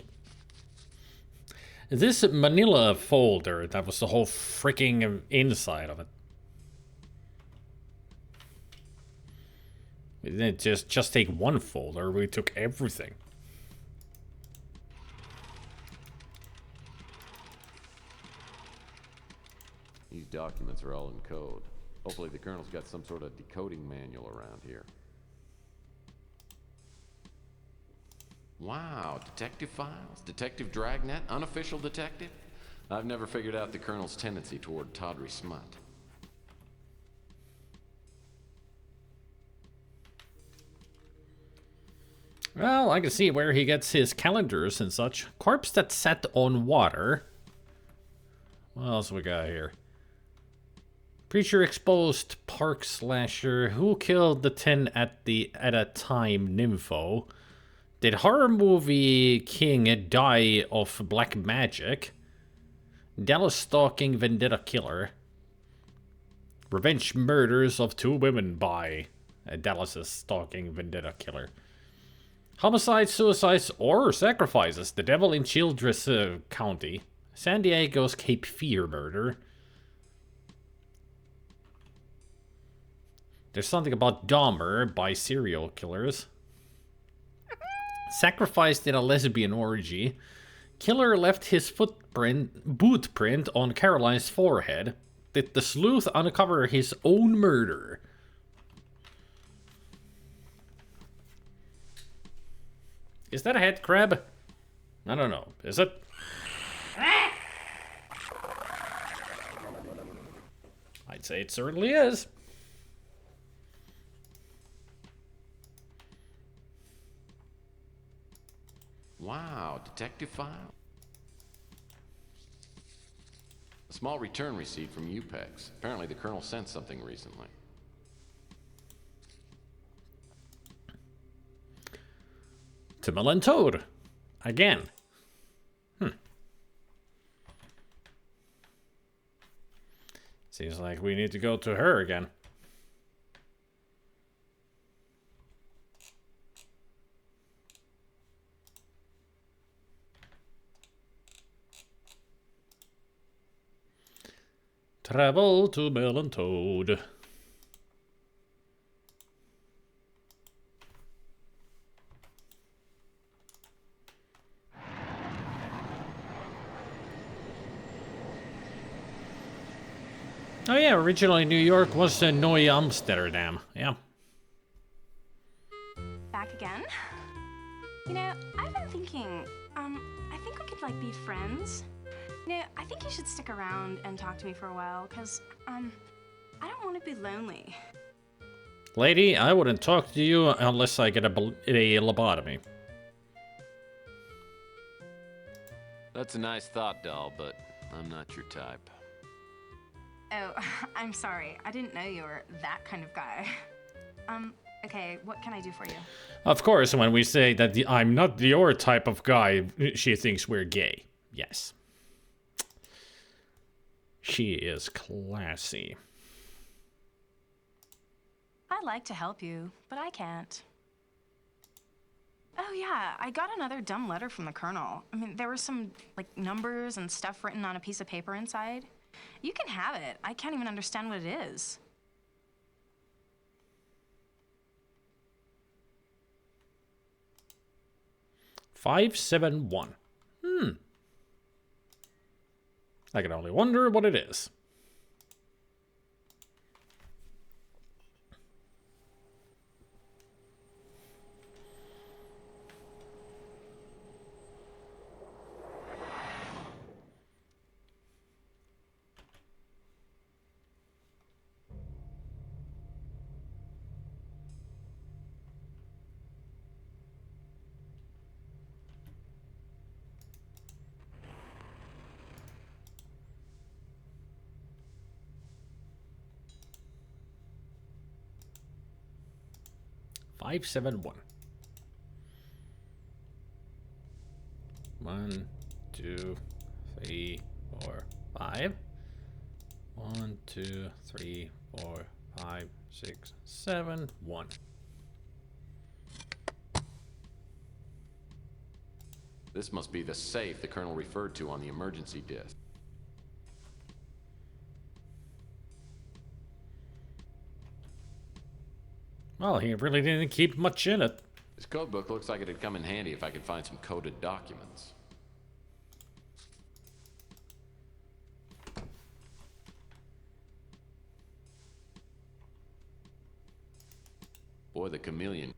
This manila folder, that was the whole freaking inside of it. We didn't just take one folder, we took everything. These documents are all in code. Hopefully the Colonel's got some sort of decoding manual around here. Wow, detective files? Detective Dragnet? Unofficial detective? I've never figured out the Colonel's tendency toward tawdry smut. Well, I can see where he gets his calendars and such. Corpse that's set on water. What else we got here? Preacher exposed park slasher. Who killed the 10 at a time nympho? Did horror movie king die of black magic? Dallas stalking vendetta killer. Revenge murders of 2 women by Dallas' stalking vendetta killer. Homicides, suicides, or sacrifices. The devil in Childress County. San Diego's Cape Fear murder. There's something about Dahmer by serial killers. Sacrificed in a lesbian orgy. Killer left his boot print on Caroline's forehead. Did the sleuth uncover his own murder? Is that a head crab? I don't know. Is it? I'd say it certainly is. Wow, detective file. A small return receipt from UPEX. Apparently the Colonel sent something recently. Timel and Toad. Again. Seems like we need to go to her again. Travel to Mel and Toad. Oh yeah, originally New York was Neu Amsterdam. Yeah. Back again? You know, I've been thinking, I think we could, like, be friends. You know, I think you should stick around and talk to me for a while, because, I don't want to be lonely. Lady, I wouldn't talk to you unless I get a lobotomy. That's a nice thought, doll, but I'm not your type. Oh, I'm sorry. I didn't know you were that kind of guy. Okay, what can I do for you? Of course, when we say that I'm not your type of guy, she thinks we're gay. Yes. She is classy. I'd like to help you, but I can't. Oh yeah, I got another dumb letter from the Colonel. I mean, there were some, like, numbers and stuff written on a piece of paper inside. You can have it. I can't even understand what it is. $571. I can only wonder what it is. $571. 1, 2, 3, 4, 5. 1, 2, 3, 4, 5, 6, 7, 1. This must be the safe the Colonel referred to on the emergency disc. Well, he really didn't keep much in it. This code book looks like it'd come in handy if I could find some coded documents. Boy, the chameleon.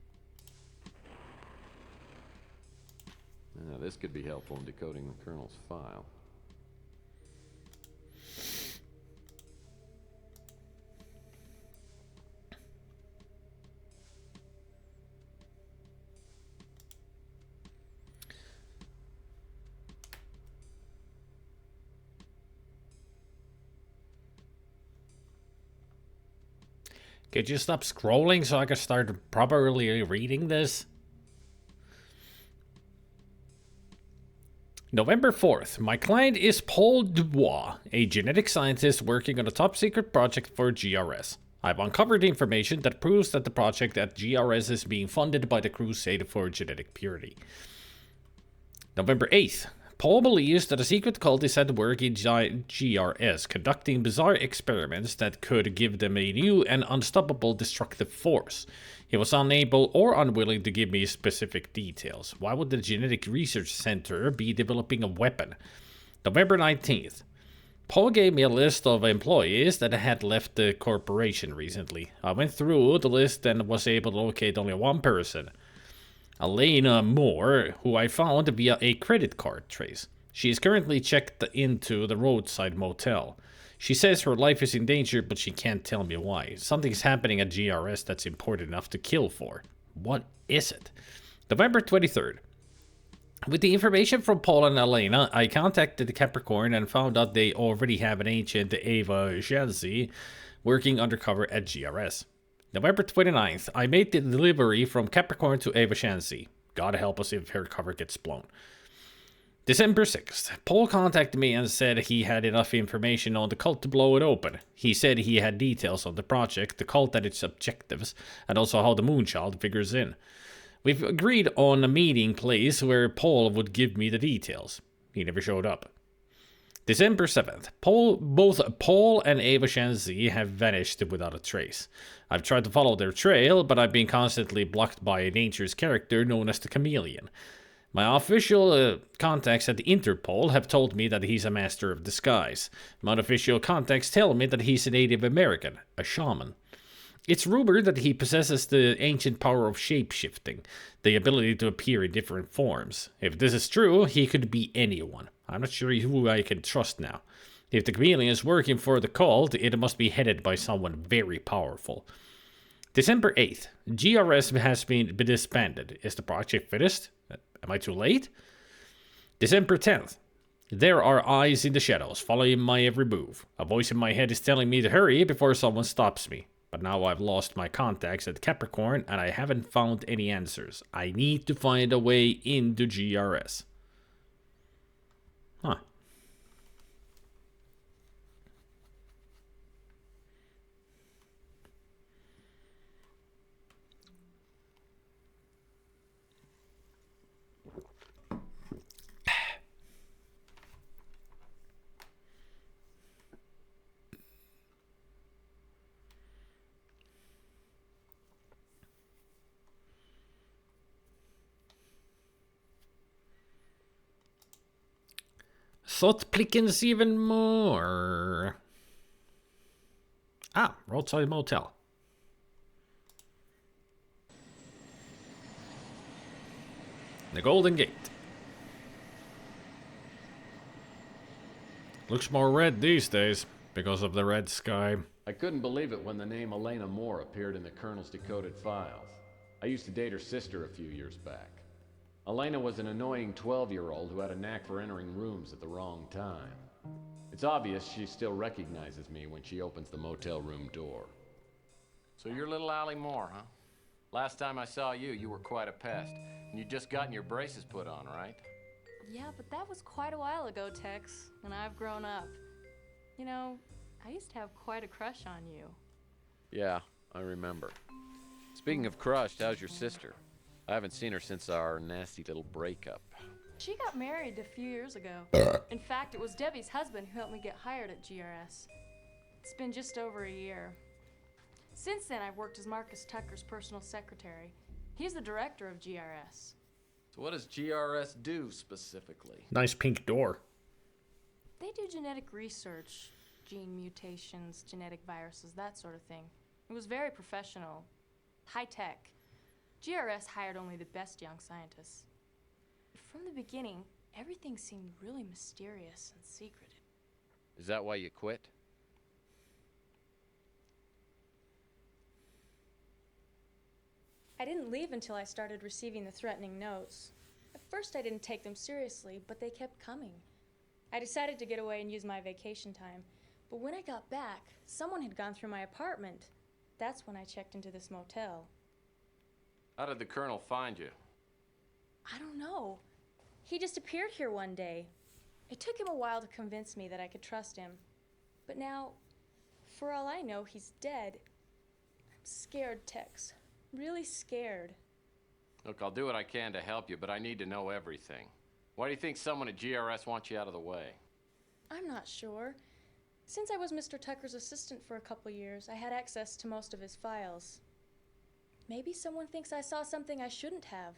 Now, this could be helpful in decoding the Colonel's file. Could you stop scrolling so I can start properly reading this? November 4th. My client is Paul Dubois, a genetic scientist working on a top secret project for GRS. I've uncovered information that proves that the project at GRS is being funded by the Crusade for Genetic Purity. November 8th. Paul believes that a secret cult is at work in GRS, conducting bizarre experiments that could give them a new and unstoppable destructive force. He was unable or unwilling to give me specific details. Why would the Genetic Research Center be developing a weapon? November 19th. Paul gave me a list of employees that had left the corporation recently. I went through the list and was able to locate only one person. Elena Moore, who I found via a credit card trace. She is currently checked into the roadside motel. She says her life is in danger, but she can't tell me why. Something's happening at GRS that's important enough to kill for. What is it? November 23rd. With the information from Paul and Elena, I contacted the Capricorn and found out they already have an agent, Ava Shanzi, working undercover at GRS. November 29th, I made the delivery from Capricorn to Ava Shanzi. God help us if her cover gets blown. December 6th, Paul contacted me and said he had enough information on the cult to blow it open. He said he had details on the project, the cult and its objectives, and also how the Moonchild figures in. We've agreed on a meeting place where Paul would give me the details. He never showed up. December 7th, both Paul and Ava Shanzi have vanished without a trace. I've tried to follow their trail, but I've been constantly blocked by a dangerous character known as the Chameleon. My official contacts at the Interpol have told me that he's a master of disguise. My unofficial contacts tell me that he's a Native American, a shaman. It's rumored that he possesses the ancient power of shape-shifting, the ability to appear in different forms. If this is true, he could be anyone. I'm not sure who I can trust now. If the Chameleon is working for the cult, it must be headed by someone very powerful. December 8th. GRS has been disbanded. Is the project finished? Am I too late? December 10th. There are eyes in the shadows, following my every move. A voice in my head is telling me to hurry before someone stops me. But now I've lost my contacts at Capricorn and I haven't found any answers. I need to find a way into GRS. Huh. Thought Plickens even more. Ah, roadside motel. The Golden Gate. Looks more red these days because of the red sky. I couldn't believe it when the name Elena Moore appeared in the Colonel's decoded files. I used to date her sister a few years back. Elena was an annoying 12-year-old who had a knack for entering rooms at the wrong time. It's obvious she still recognizes me when she opens the motel room door. So you're little Allie Moore, huh? Last time I saw you, you were quite a pest. And you'd just gotten your braces put on, right? Yeah, but that was quite a while ago, Tex, and I've grown up. You know, I used to have quite a crush on you. Yeah, I remember. Speaking of crushed, how's your sister? I haven't seen her since our nasty little breakup. She got married a few years ago. In fact, it was Debbie's husband who helped me get hired at GRS. It's been just over a year. Since then, I've worked as Marcus Tucker's personal secretary. He's the director of GRS. So what does GRS do specifically? Nice pink door. They do genetic research, gene mutations, genetic viruses, that sort of thing. It was very professional, high-tech. GRS hired only the best young scientists. From the beginning, everything seemed really mysterious and secretive. Is that why you quit? I didn't leave until I started receiving the threatening notes. At first I didn't take them seriously, but they kept coming. I decided to get away and use my vacation time, but when I got back, someone had gone through my apartment. That's when I checked into this motel. How did the Colonel find you? I don't know. He just appeared here one day. It took him a while to convince me that I could trust him. But now, for all I know, he's dead. I'm scared, Tex. Really scared. Look, I'll do what I can to help you, but I need to know everything. Why do you think someone at GRS wants you out of the way? I'm not sure. Since I was Mr. Tucker's assistant for a couple years, I had access to most of his files. Maybe someone thinks I saw something I shouldn't have.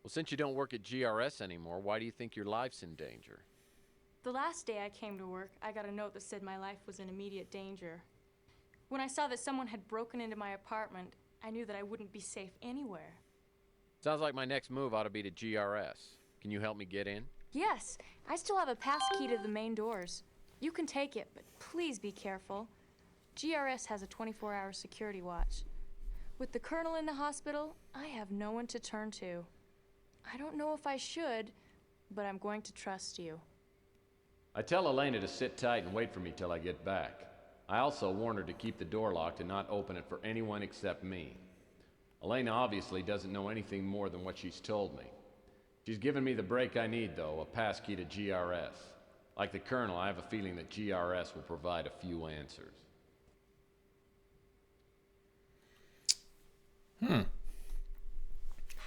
Well, since you don't work at GRS anymore, why do you think your life's in danger? The last day I came to work, I got a note that said my life was in immediate danger. When I saw that someone had broken into my apartment, I knew that I wouldn't be safe anywhere. Sounds like my next move ought to be to GRS. Can you help me get in? Yes, I still have a pass key to the main doors. You can take it, but please be careful. GRS has a 24-hour security watch. With the Colonel in the hospital, I have no one to turn to. I don't know if I should, but I'm going to trust you. I tell Elena to sit tight and wait for me till I get back. I also warn her to keep the door locked and not open it for anyone except me. Elena obviously doesn't know anything more than what she's told me. She's given me the break I need, though, a pass key to GRS. Like the Colonel, I have a feeling that GRS will provide a few answers.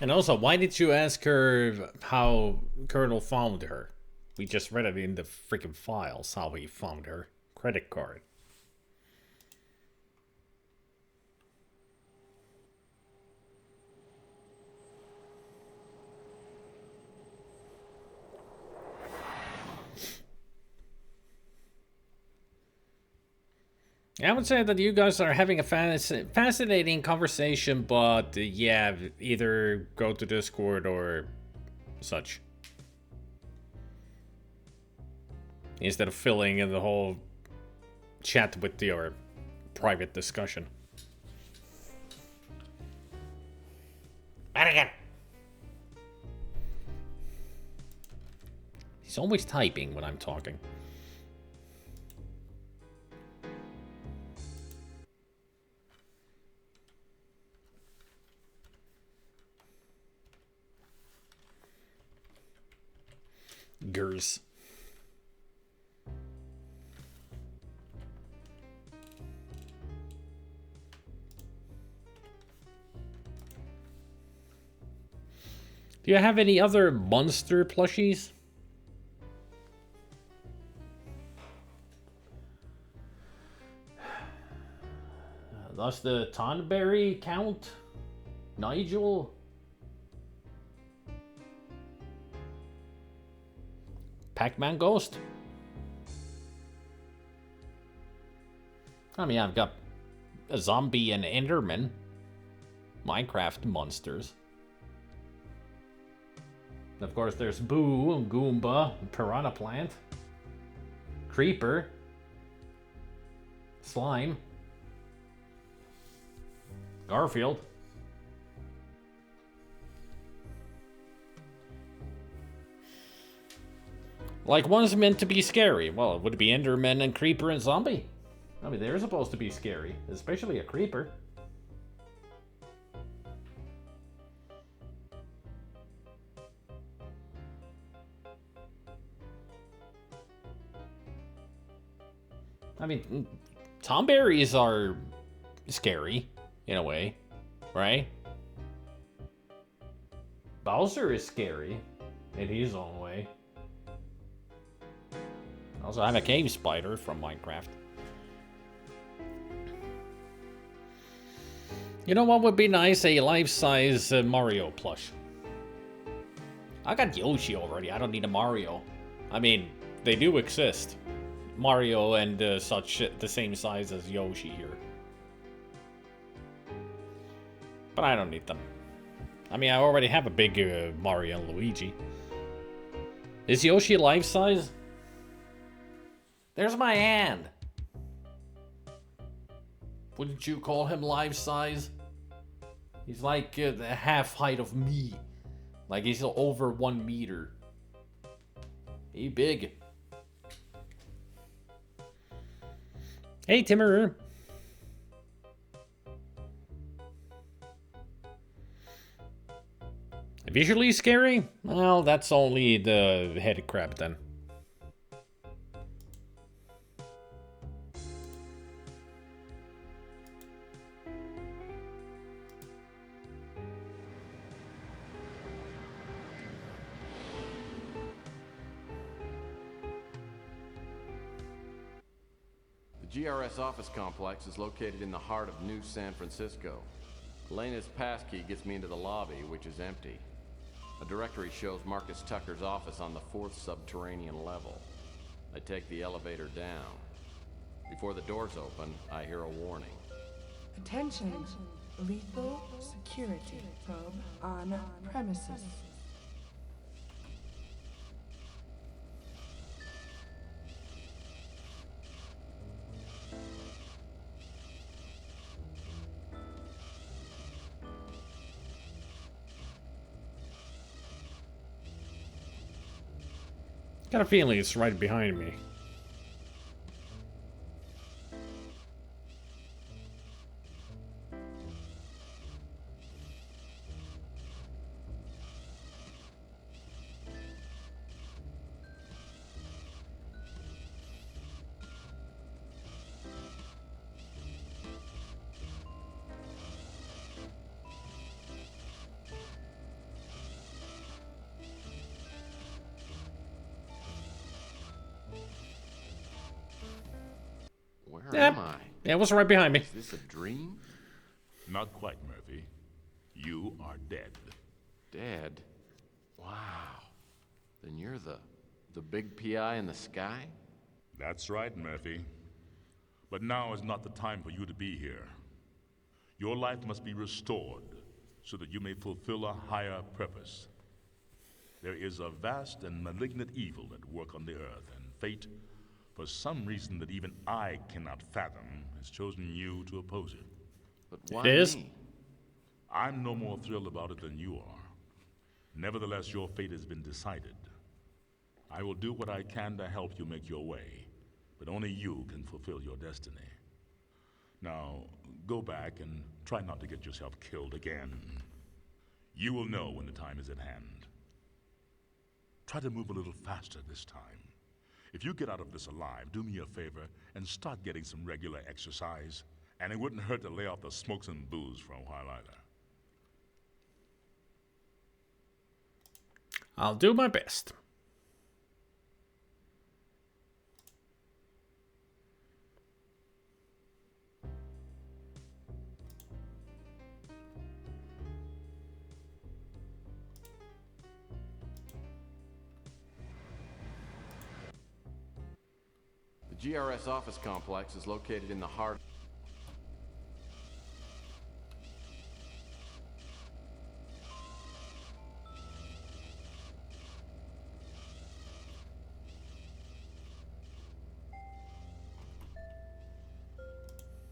And also, why did you ask her how Colonel found her? We just read it in the freaking files, how he found her credit card. I would say that you guys are having a fascinating conversation, but yeah, either go to Discord or such. Instead of filling in the whole chat with your private discussion. Again. He's always typing when I'm talking. Gers. Do you have any other monster plushies? Does the Tonberry count? Nigel? Pac-Man Ghost? I mean, I've got a zombie and Enderman. Minecraft monsters. Of course, there's Boo, Goomba, Piranha Plant, Creeper, Slime, Garfield. Like, one's meant to be scary. Well, would it be Enderman and Creeper and Zombie? I mean, they're supposed to be scary, especially a Creeper. I mean, Tomberries are scary, in a way, right? Bowser is scary, in his own way. Also, I'm a cave spider from Minecraft. You know what would be nice? A life-size Mario plush. I got Yoshi already. I don't need a Mario. I mean, they do exist. Mario and such the same size as Yoshi here. But I don't need them. I mean, I already have a big Mario and Luigi. Is Yoshi life-size? There's my hand. Wouldn't you call him life-size? He's like the half height of me. Like he's over 1 meter. He big. Hey, Timur. Visually scary? Well, that's only the head crab then. The GRS office complex is located in the heart of New San Francisco. Elena's passkey gets me into the lobby, which is empty. A directory shows Marcus Tucker's office on the 4th subterranean level. I take the elevator down. Before the doors open, I hear a warning. Attention. Lethal security probe on premises. Got a feeling it's right behind me. Where am I? Yeah, it was right behind me. Is this a dream? Not quite, Murphy. You are dead. Dead? Wow. Then you're the big PI in the sky? That's right, Murphy. But now is not the time for you to be here. Your life must be restored so that you may fulfill a higher purpose. There is a vast and malignant evil at work on the earth, and fate, for some reason that even I cannot fathom, has chosen you to oppose it. But why It is? me? I'm no more thrilled about it than you are. Nevertheless, your fate has been decided. I will do what I can to help you make your way, but only you can fulfill your destiny. Now, go back and try not to get yourself killed again. You will know when the time is at hand. Try to move a little faster this time. If you get out of this alive, do me a favor and start getting some regular exercise. And it wouldn't hurt to lay off the smokes and booze for a while either. I'll do my best. The GRS office complex is located in the heart.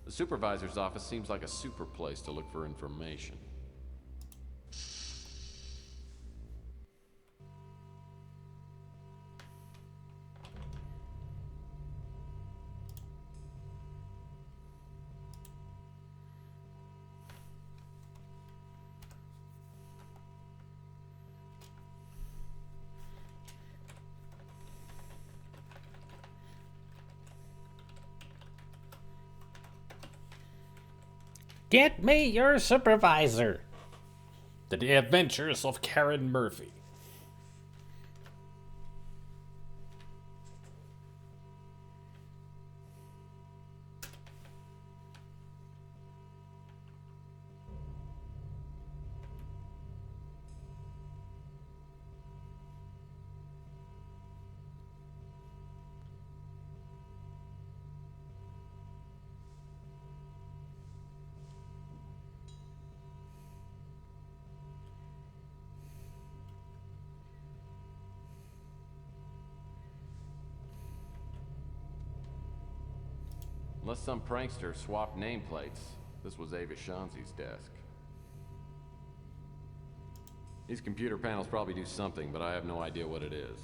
The supervisor's office seems like a super place to look for information. Get me your supervisor. The Adventures of Karen Murphy. Unless some prankster swapped nameplates, this was Ava Shanzi's desk. These computer panels probably do something, but I have no idea what it is.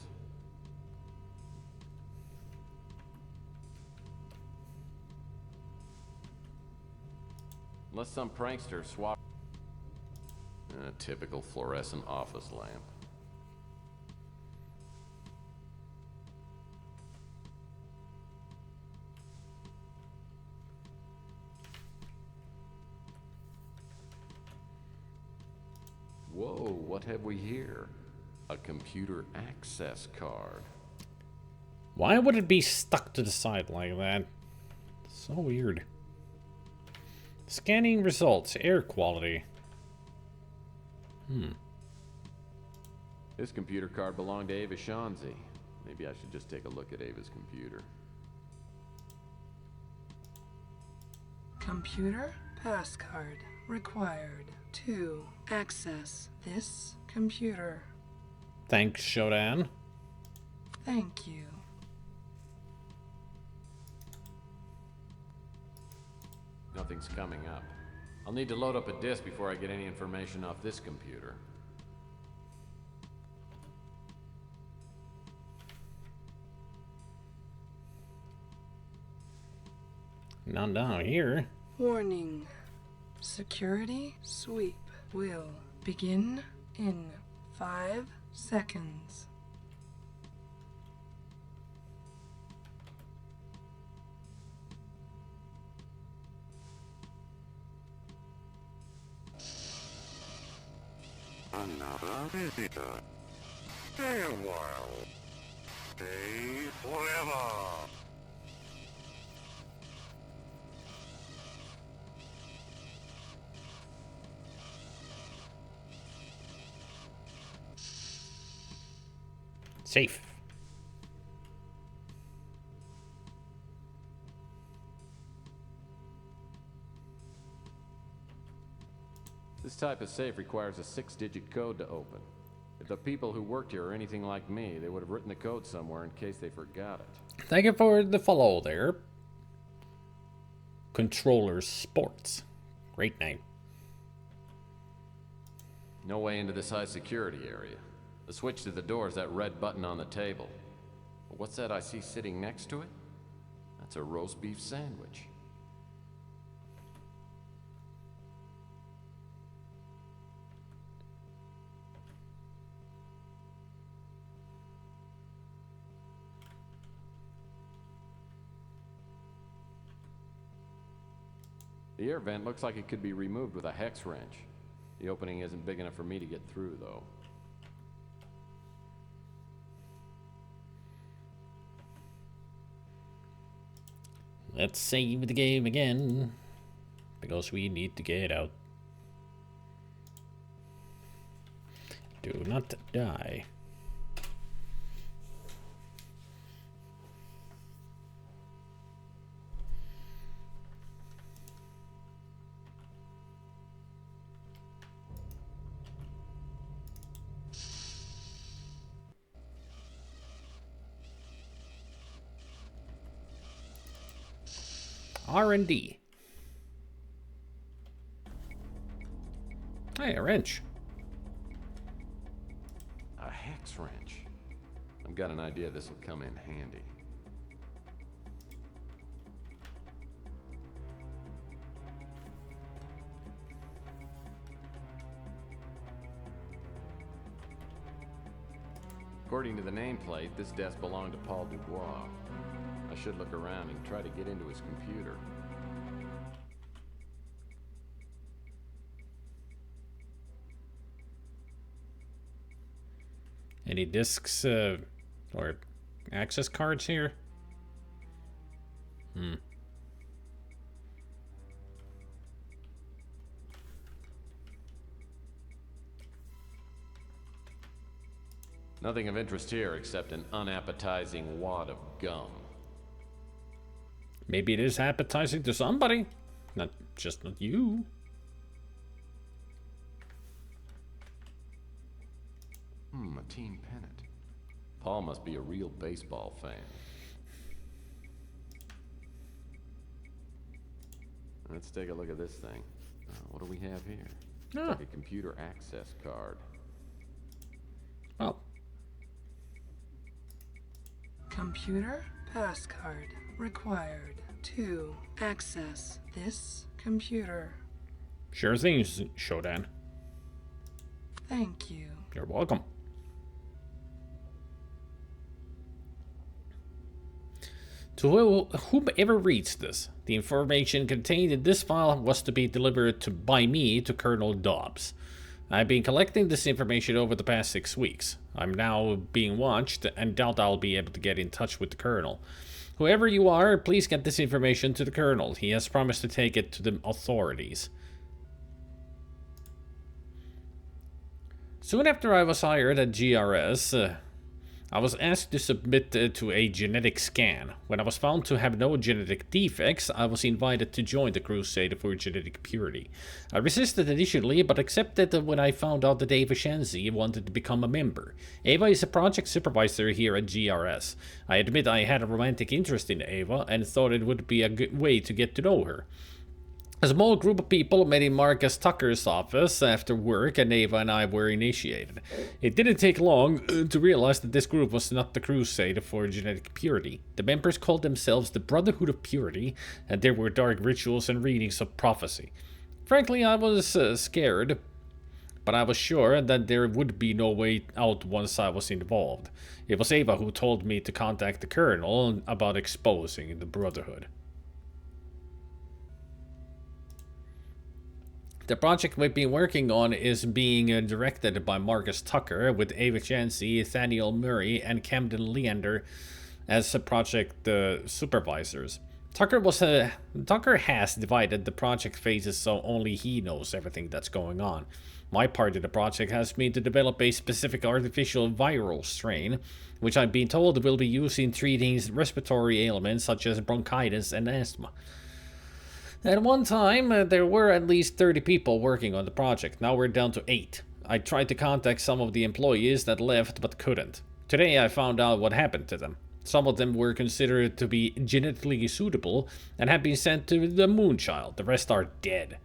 Unless some prankster swapped a typical fluorescent office lamp. Whoa, what have we here? A computer access card. Why would it be stuck to the side like that? So weird. Scanning results, air quality. This computer card belonged to Ava Shanzi. Maybe I should just take a look at Ava's computer. Computer passcard required to access this computer. Thanks, Shodan. Thank you. Nothing's coming up. I'll need to load up a disk before I get any information off this computer. Not down here. Warning. Security sweep will begin in 5 seconds. Another visitor. Stay a while. Stay forever. Safe. This type of safe requires a 6-digit code to open. If the people who worked here are anything like me, they would have written the code somewhere in case they forgot it. Thank you for the follow there. Controller Sports. Great name. No way into this high security area. The switch to the door is that red button on the table. But what's that I see sitting next to it? That's a roast beef sandwich. The air vent looks like it could be removed with a hex wrench. The opening isn't big enough for me to get through, though. Let's save the game again. Because we need to get out. Do not die. R&D. Hey, a wrench. A hex wrench. I've got an idea this will come in handy. According to the nameplate, this desk belonged to Paul Dubois. I should look around and try to get into his computer. Any discs or access cards here? Nothing of interest here except an unappetizing wad of gum. Maybe it is appetizing to somebody. Not you. A team pennant. Paul must be a real baseball fan. Let's take a look at this thing. What do we have here? It's like a computer access card. Oh. Computer passcard required to access this computer. Sure thing, Shodan. Thank you. You're welcome. To whomever reads this, the information contained in this file was to be delivered by me to Colonel Dobbs. I've been collecting this information over the past 6 weeks. I'm now being watched and doubt I'll be able to get in touch with the Colonel. Whoever you are, please get this information to the Colonel. He has promised to take it to the authorities. Soon after I was hired at GRS, I was asked to submit to a genetic scan. When I was found to have no genetic defects, I was invited to join the crusade for genetic purity. I resisted initially, but accepted when I found out that Ava Shenzi wanted to become a member. Ava is a project supervisor here at GRS. I admit I had a romantic interest in Ava and thought it would be a good way to get to know her. A small group of people met in Marcus Tucker's office after work, and Ava and I were initiated. It didn't take long to realize that this group was not the Crusade for Genetic Purity. The members called themselves the Brotherhood of Purity, and there were dark rituals and readings of prophecy. Frankly, I was scared, but I was sure that there would be no way out once I was involved. It was Ava who told me to contact the Colonel about exposing the Brotherhood. The project we've been working on is being directed by Marcus Tucker, with Ava Chancy, Nathaniel Murray, and Camden Leander as project supervisors. Tucker has divided the project phases so only he knows everything that's going on. My part of the project has been to develop a specific artificial viral strain, which I've been told will be used in treating respiratory ailments such as bronchitis and asthma. At one time, there were at least 30 people working on the project. Now we're down to 8. I tried to contact some of the employees that left, but couldn't. Today I found out what happened to them. Some of them were considered to be genetically suitable and have been sent to the Moonchild. The rest are dead.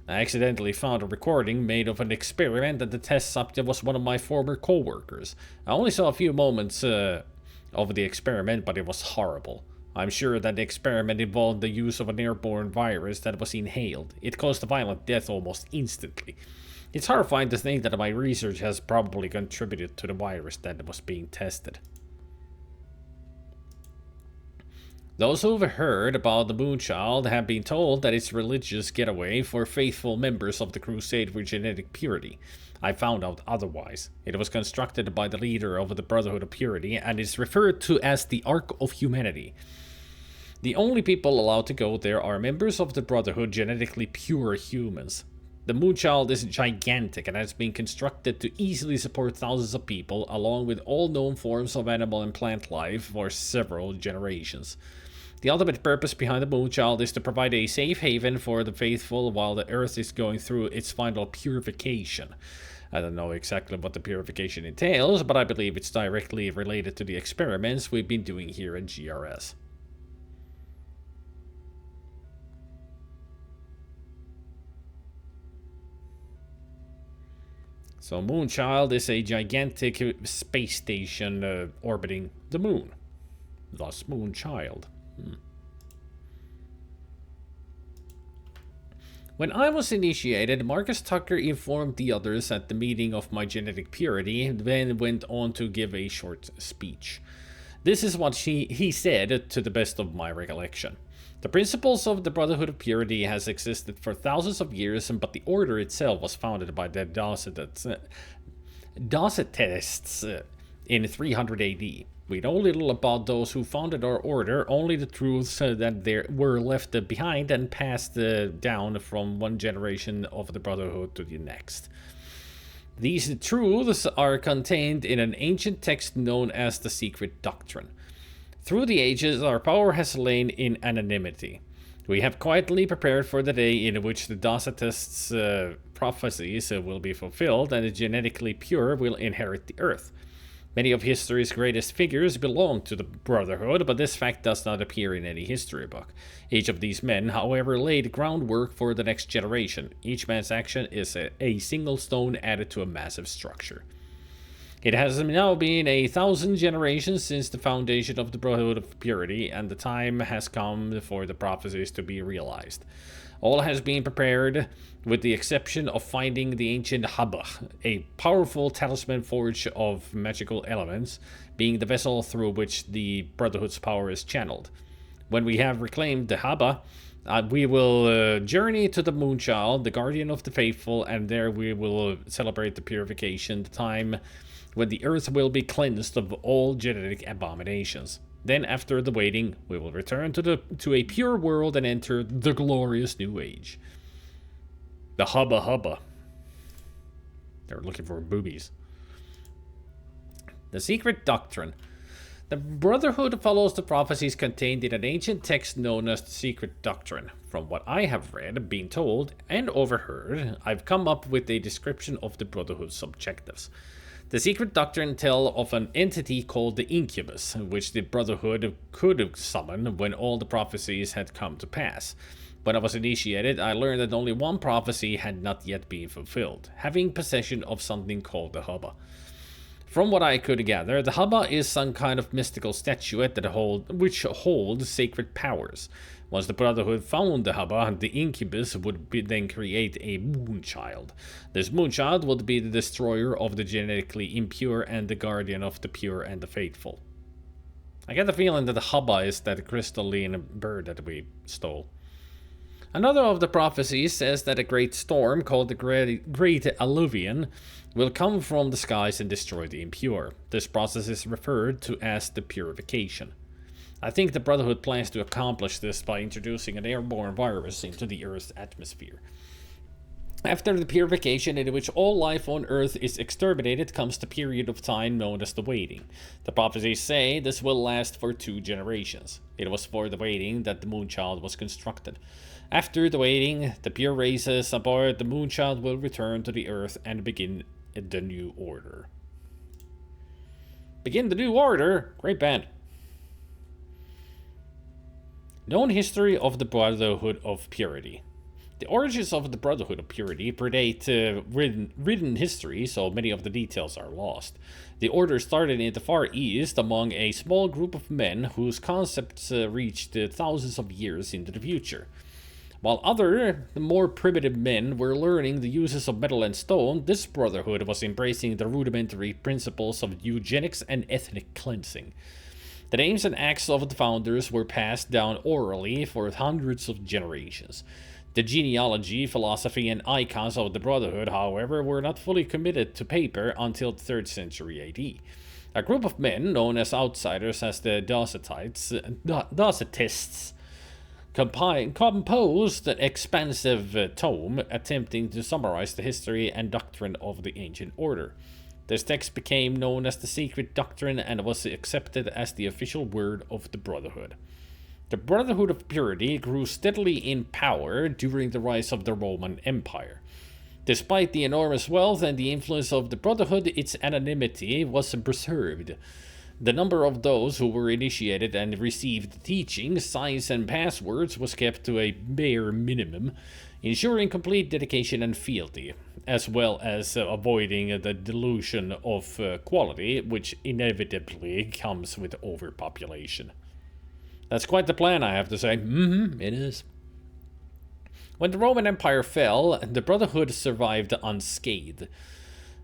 I accidentally found a recording made of an experiment, and the test subject was one of my former co-workers. I only saw a few moments of the experiment, but it was horrible. I'm sure that the experiment involved the use of an airborne virus that was inhaled. It caused a violent death almost instantly. It's horrifying to think that my research has probably contributed to the virus that was being tested. Those who've heard about the Moonchild have been told that it's a religious getaway for faithful members of the Crusade for Genetic Purity. I found out otherwise. It was constructed by the leader of the Brotherhood of Purity and is referred to as the Ark of Humanity. The only people allowed to go there are members of the Brotherhood, genetically pure humans. The Moonchild is gigantic and has been constructed to easily support thousands of people, along with all known forms of animal and plant life for several generations. The ultimate purpose behind the Moonchild is to provide a safe haven for the faithful while the Earth is going through its final purification. I don't know exactly what the purification entails, but I believe it's directly related to the experiments we've been doing here at GRS. So Moonchild is a gigantic space station orbiting the moon. Thus Moonchild. When I was initiated, Marcus Tucker informed the others at the meeting of my genetic purity, and then went on to give a short speech. This is what he said, to the best of my recollection. The principles of the Brotherhood of Purity has existed for thousands of years, but the order itself was founded by the Docetists in 300 AD. We know little about those who founded our order, only the truths that there were left behind and passed down from one generation of the Brotherhood to the next. These truths are contained in an ancient text known as the Secret Doctrine. Through the ages, our power has lain in anonymity. We have quietly prepared for the day in which the Docetists' prophecies will be fulfilled and the genetically pure will inherit the earth. Many of history's greatest figures belong to the Brotherhood, but this fact does not appear in any history book. Each of these men, however, laid groundwork for the next generation. Each man's action is a single stone added to a massive structure. It has now been 1,000 generations since the foundation of the Brotherhood of Purity, and the time has come for the prophecies to be realized. All has been prepared, with the exception of finding the ancient Haba, a powerful talisman forged of magical elements, being the vessel through which the Brotherhood's power is channeled. When we have reclaimed the Haba, we will journey to the Moonchild, the guardian of the faithful, and there we will celebrate the purification, the time when the earth will be cleansed of all genetic abominations. Then, after the waiting, we will return to a pure world and enter the glorious new age. The Hubba Hubba. They're looking for boobies. The Secret Doctrine. The Brotherhood follows the prophecies contained in an ancient text known as the Secret Doctrine. From what I have read, been told, and overheard, I've come up with a description of the Brotherhood's objectives. The Secret Doctrine tells of an entity called the Incubus, which the Brotherhood could summon when all the prophecies had come to pass. When I was initiated, I learned that only one prophecy had not yet been fulfilled, having possession of something called the Hubba. From what I could gather, the Hubba is some kind of mystical statuette which holds sacred powers. Once the Brotherhood found the Hubba, the Incubus would then create a Moonchild. This Moonchild would be the destroyer of the genetically impure and the guardian of the pure and the faithful. I get the feeling that the Hubba is that crystalline bird that we stole. Another of the prophecies says that a great storm called the Great Alluvion will come from the skies and destroy the impure. This process is referred to as the purification. I think the Brotherhood plans to accomplish this by introducing an airborne virus into the Earth's atmosphere. After the purification, in which all life on Earth is exterminated, comes the period of time known as the waiting. The prophecies say this will last for 2 generations. It was for the waiting that the Moonchild was constructed. After the waiting, the pure races aboard the Moonchild will return to the Earth and begin the New Order. Begin the New Order? Great band. Known history of the Brotherhood of Purity. The origins of the Brotherhood of Purity predate written history, so many of the details are lost. The order started in the Far East among a small group of men whose concepts reached thousands of years into the future. While other, more primitive men were learning the uses of metal and stone, this Brotherhood was embracing the rudimentary principles of eugenics and ethnic cleansing. The names and acts of the founders were passed down orally for hundreds of generations. The genealogy, philosophy, and icons of the Brotherhood, however, were not fully committed to paper until the 3rd century AD. A group of men, known as outsiders as the Docetists, composed an expansive tome attempting to summarize the history and doctrine of the ancient order. This text became known as the Secret Doctrine and was accepted as the official word of the Brotherhood. The Brotherhood of Purity grew steadily in power during the rise of the Roman Empire. Despite the enormous wealth and the influence of the Brotherhood, its anonymity was preserved. The number of those who were initiated and received teaching, signs, and passwords was kept to a bare minimum, ensuring complete dedication and fealty, as well as avoiding the delusion of quality, which inevitably comes with overpopulation. That's quite the plan, I have to say. It is. When the Roman Empire fell, the Brotherhood survived unscathed.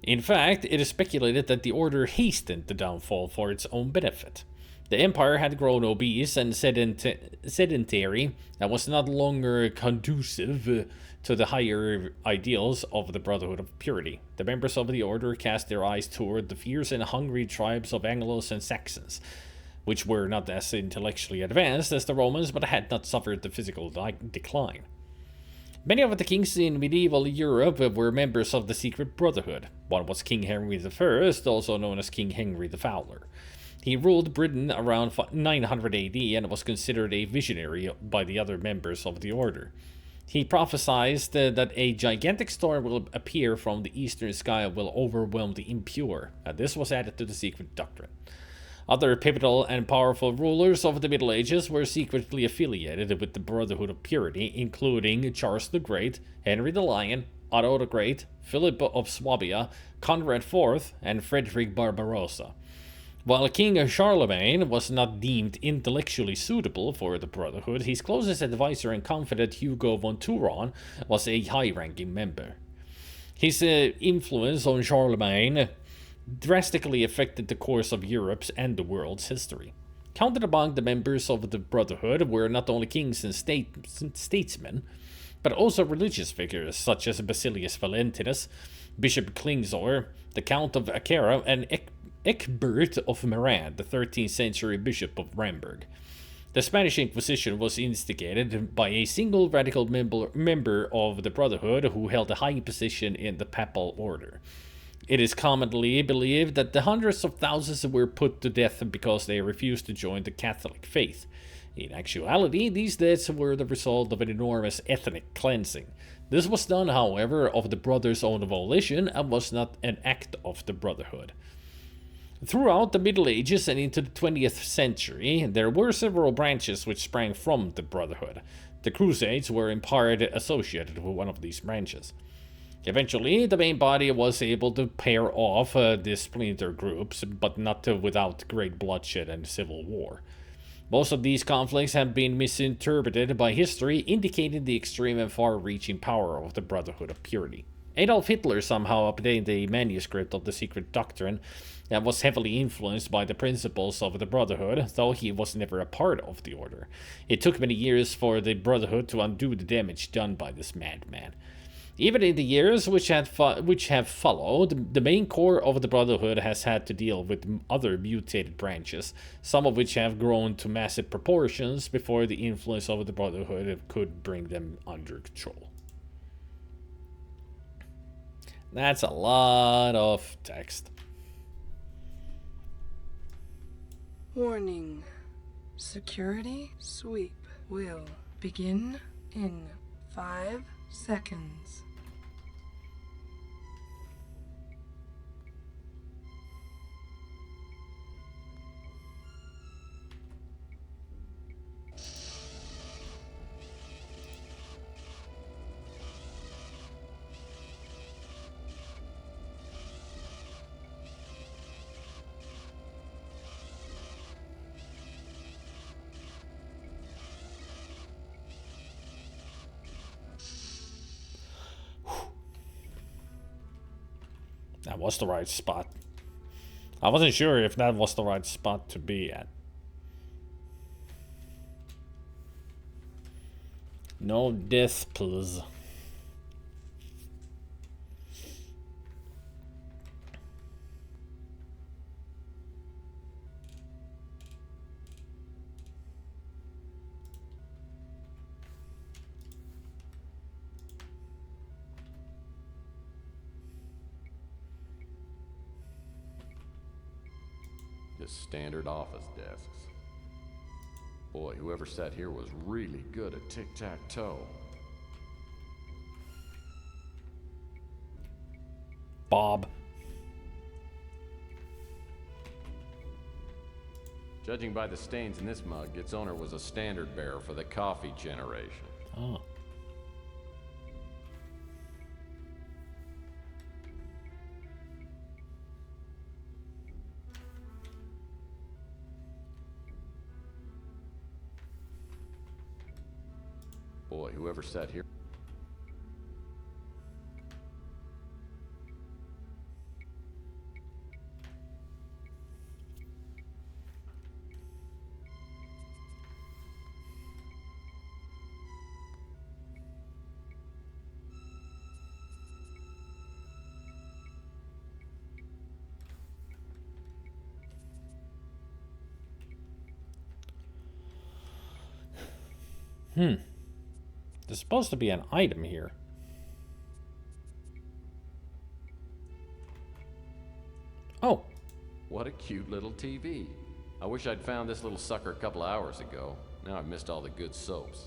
In fact, it is speculated that the Order hastened the downfall for its own benefit. The Empire had grown obese and sedentary and was not longer conducive to the higher ideals of the Brotherhood of Purity. The members of the Order cast their eyes toward the fierce and hungry tribes of Anglos and Saxons, which were not as intellectually advanced as the Romans but had not suffered the physical decline. Many of the kings in medieval Europe were members of the Secret Brotherhood. One was King Henry I, also known as King Henry the Fowler. He ruled Britain around 900 AD and was considered a visionary by the other members of the order. He prophesied that a gigantic storm will appear from the eastern sky and will overwhelm the impure, and this was added to the Secret Doctrine. Other pivotal and powerful rulers of the Middle Ages were secretly affiliated with the Brotherhood of Purity, including Charles the Great, Henry the Lion, Otto the Great, Philip of Swabia, Conrad IV, and Frederick Barbarossa. While King Charlemagne was not deemed intellectually suitable for the Brotherhood, his closest advisor and confidant Hugo von Turon was a high-ranking member. His influence on Charlemagne drastically affected the course of Europe's and the world's history. Counted among the members of the Brotherhood were not only kings and statesmen, but also religious figures such as Basilius Valentinus, Bishop Klingsor, the Count of Acera, and Ecbert of Meran, the 13th century Bishop of Ramberg. The Spanish Inquisition was instigated by a single radical member of the Brotherhood who held a high position in the papal order. It is commonly believed that the hundreds of thousands were put to death because they refused to join the Catholic faith. In actuality, these deaths were the result of an enormous ethnic cleansing. This was done, however, of the brothers' own volition and was not an act of the Brotherhood. Throughout the Middle Ages and into the 20th century, there were several branches which sprang from the Brotherhood. The Crusades were in part associated with one of these branches. Eventually, the main body was able to pair off the splinter groups, but not without great bloodshed and civil war. Most of these conflicts have been misinterpreted by history, indicating the extreme and far-reaching power of the Brotherhood of Purity. Adolf Hitler somehow obtained a manuscript of the secret doctrine that was heavily influenced by the principles of the Brotherhood, though he was never a part of the order. It took many years for the Brotherhood to undo the damage done by this madman. Even in the years which have followed, the main core of the Brotherhood has had to deal with other mutated branches, some of which have grown to massive proportions before the influence of the Brotherhood could bring them under control. That's a lot of text. Warning. Security sweep will begin in 5 seconds. That was the right spot. I wasn't sure if that was the right spot to be at. No death, please. Just standard office desks. Boy, whoever sat here was really good at tic-tac-toe. Bob. Judging by the stains in this mug, its owner was a standard bearer for the coffee generation. Oh. Boy, whoever sat here... There's supposed to be an item here. Oh. What a cute little TV. I wish I'd found this little sucker a couple of hours ago. Now I've missed all the good soaps.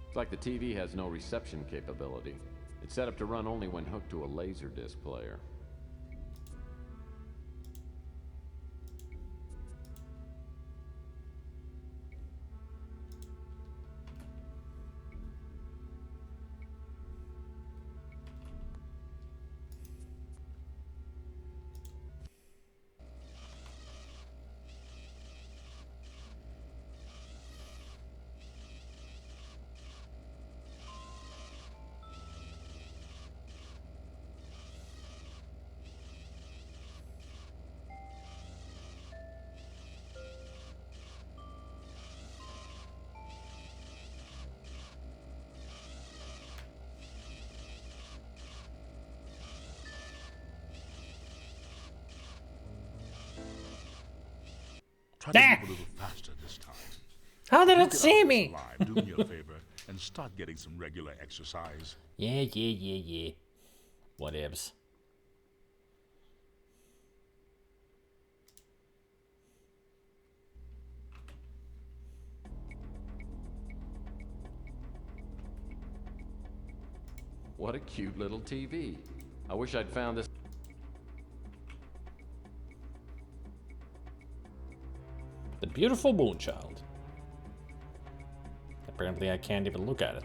It's like the TV has no reception capability. It's set up to run only when hooked to a Laserdisc player. Try to move a little faster this time. How did You it get see out of this me? alive, do me a favor and start getting some regular exercise. Yeah. Whatevs. What a cute little TV. I wish I'd found this. The beautiful Moonchild. Apparently I can't even look at it.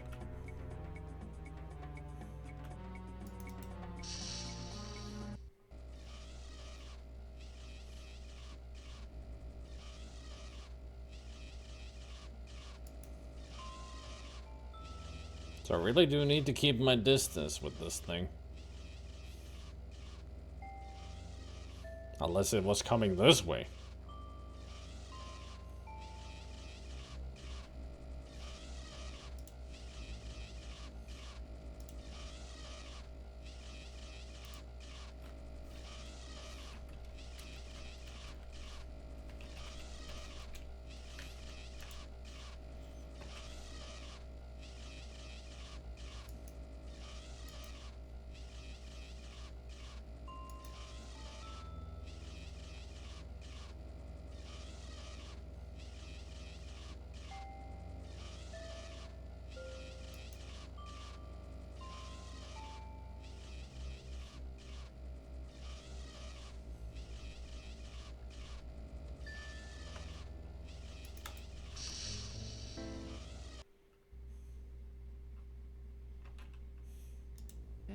So I really do need to keep my distance with this thing. Unless it was coming this way.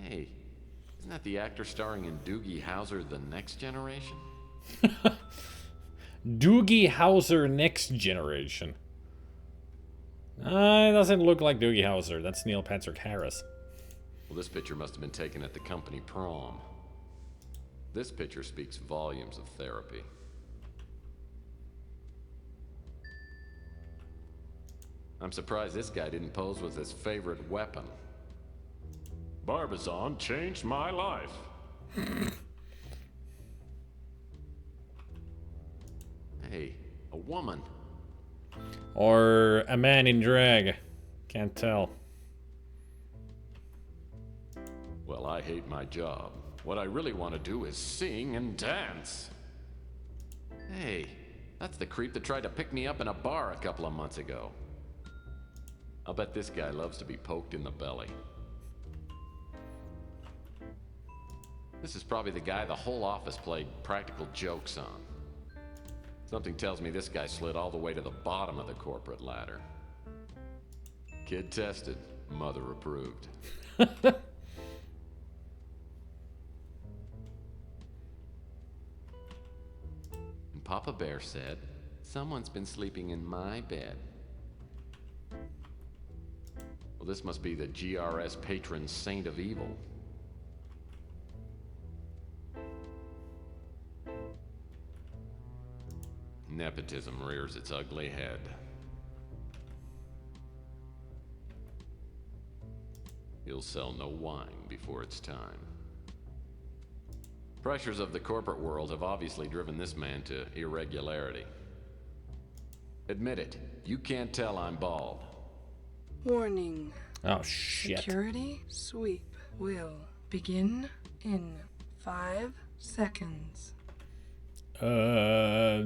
Hey, isn't that the actor starring in Doogie Howser: The Next Generation? Doogie Howser Next Generation. It doesn't look like Doogie Howser. That's Neil Patrick Harris. Well, this picture must have been taken at the company prom. This picture speaks volumes of therapy. I'm surprised this guy didn't pose with his favorite weapon. Barbizon changed my life. Hey, a woman. Or a man in drag. Can't tell. Well, I hate my job. What I really want to do is sing and dance. Hey, that's the creep that tried to pick me up in a bar a couple of months ago. I'll bet this guy loves to be poked in the belly. This is probably the guy the whole office played practical jokes on. Something tells me this guy slid all the way to the bottom of the corporate ladder. Kid tested, mother approved. And Papa Bear said, "Someone's been sleeping in my bed." Well, this must be the GRS patron saint of evil. Nepotism rears its ugly head. He'll sell no wine before it's time. Pressures of the corporate world have obviously driven this man to irregularity. Admit it, you can't tell I'm bald. Warning. Oh, shit. Security sweep will begin in 5 seconds. I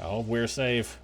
hope we're safe.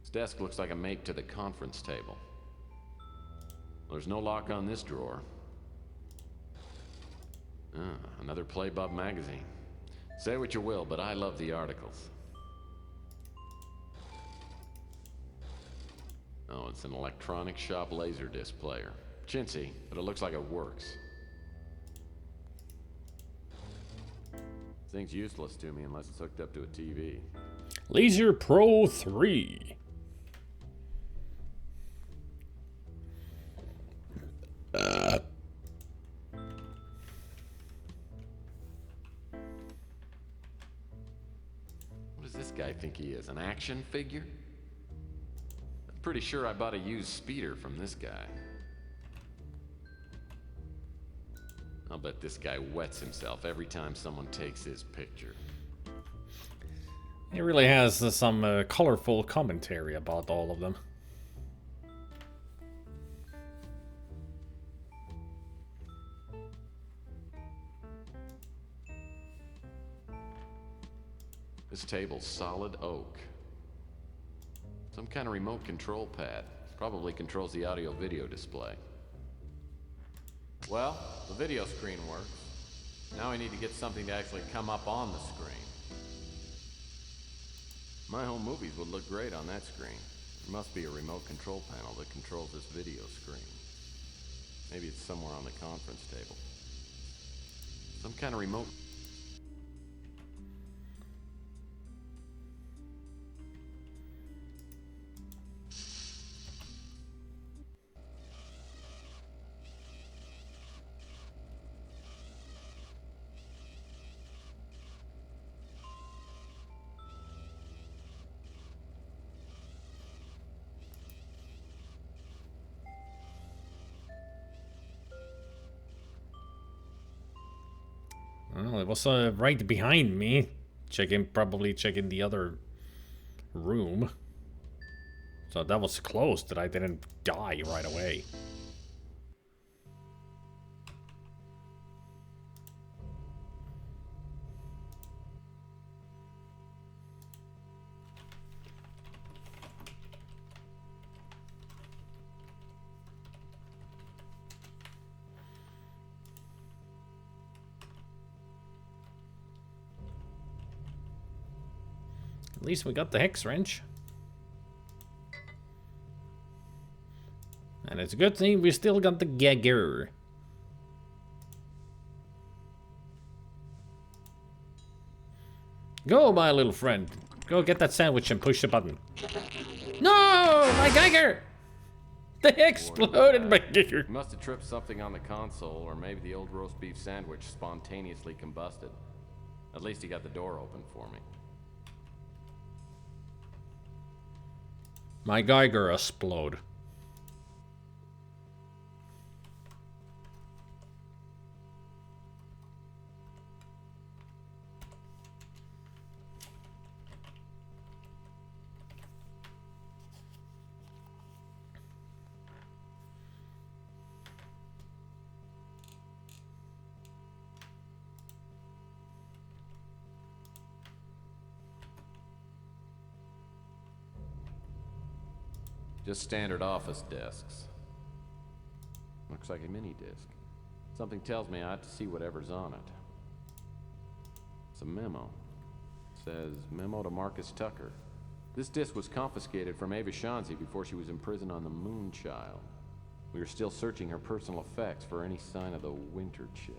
This desk looks like a mate to the conference table. There's no lock on this drawer. Another Playbub magazine. Say what you will, but I love the articles. Oh, it's an electronic shop laserdisc player. Chintzy, but it looks like it works. This thing's useless to me unless it's hooked up to a TV. Laser Pro 3. What does this guy think he is, an action figure? I'm pretty sure I bought a used speeder from this guy. I'll bet this guy wets himself every time someone takes his picture. It really has some colorful commentary about all of them. This table's solid oak. Some kind of remote control pad. Probably controls the audio-video display. Well, the video screen works. Now I need to get something to actually come up on the screen. My home movies would look great on that screen. There must be a remote control panel that controls this video screen. Maybe it's somewhere on the conference table. Some kind of remote... Well, it was right behind me. Probably checking the other room. So that was close that I didn't die right away. At least we got the hex wrench. And it's a good thing we still got the Geiger. Go, my little friend. Go get that sandwich and push the button. No! My Geiger! They exploded my Geiger. He must have tripped something on the console, or maybe the old roast beef sandwich spontaneously combusted. At least he got the door open for me. My Geiger explode. Just standard office desks. Looks like a mini disc. Something tells me I ought to see whatever's on it. It's a memo. It says, memo to Marcus Tucker. This disc was confiscated from Ava Shanzi before she was imprisoned on the Moonchild. We are still searching her personal effects for any sign of the Winter Chip.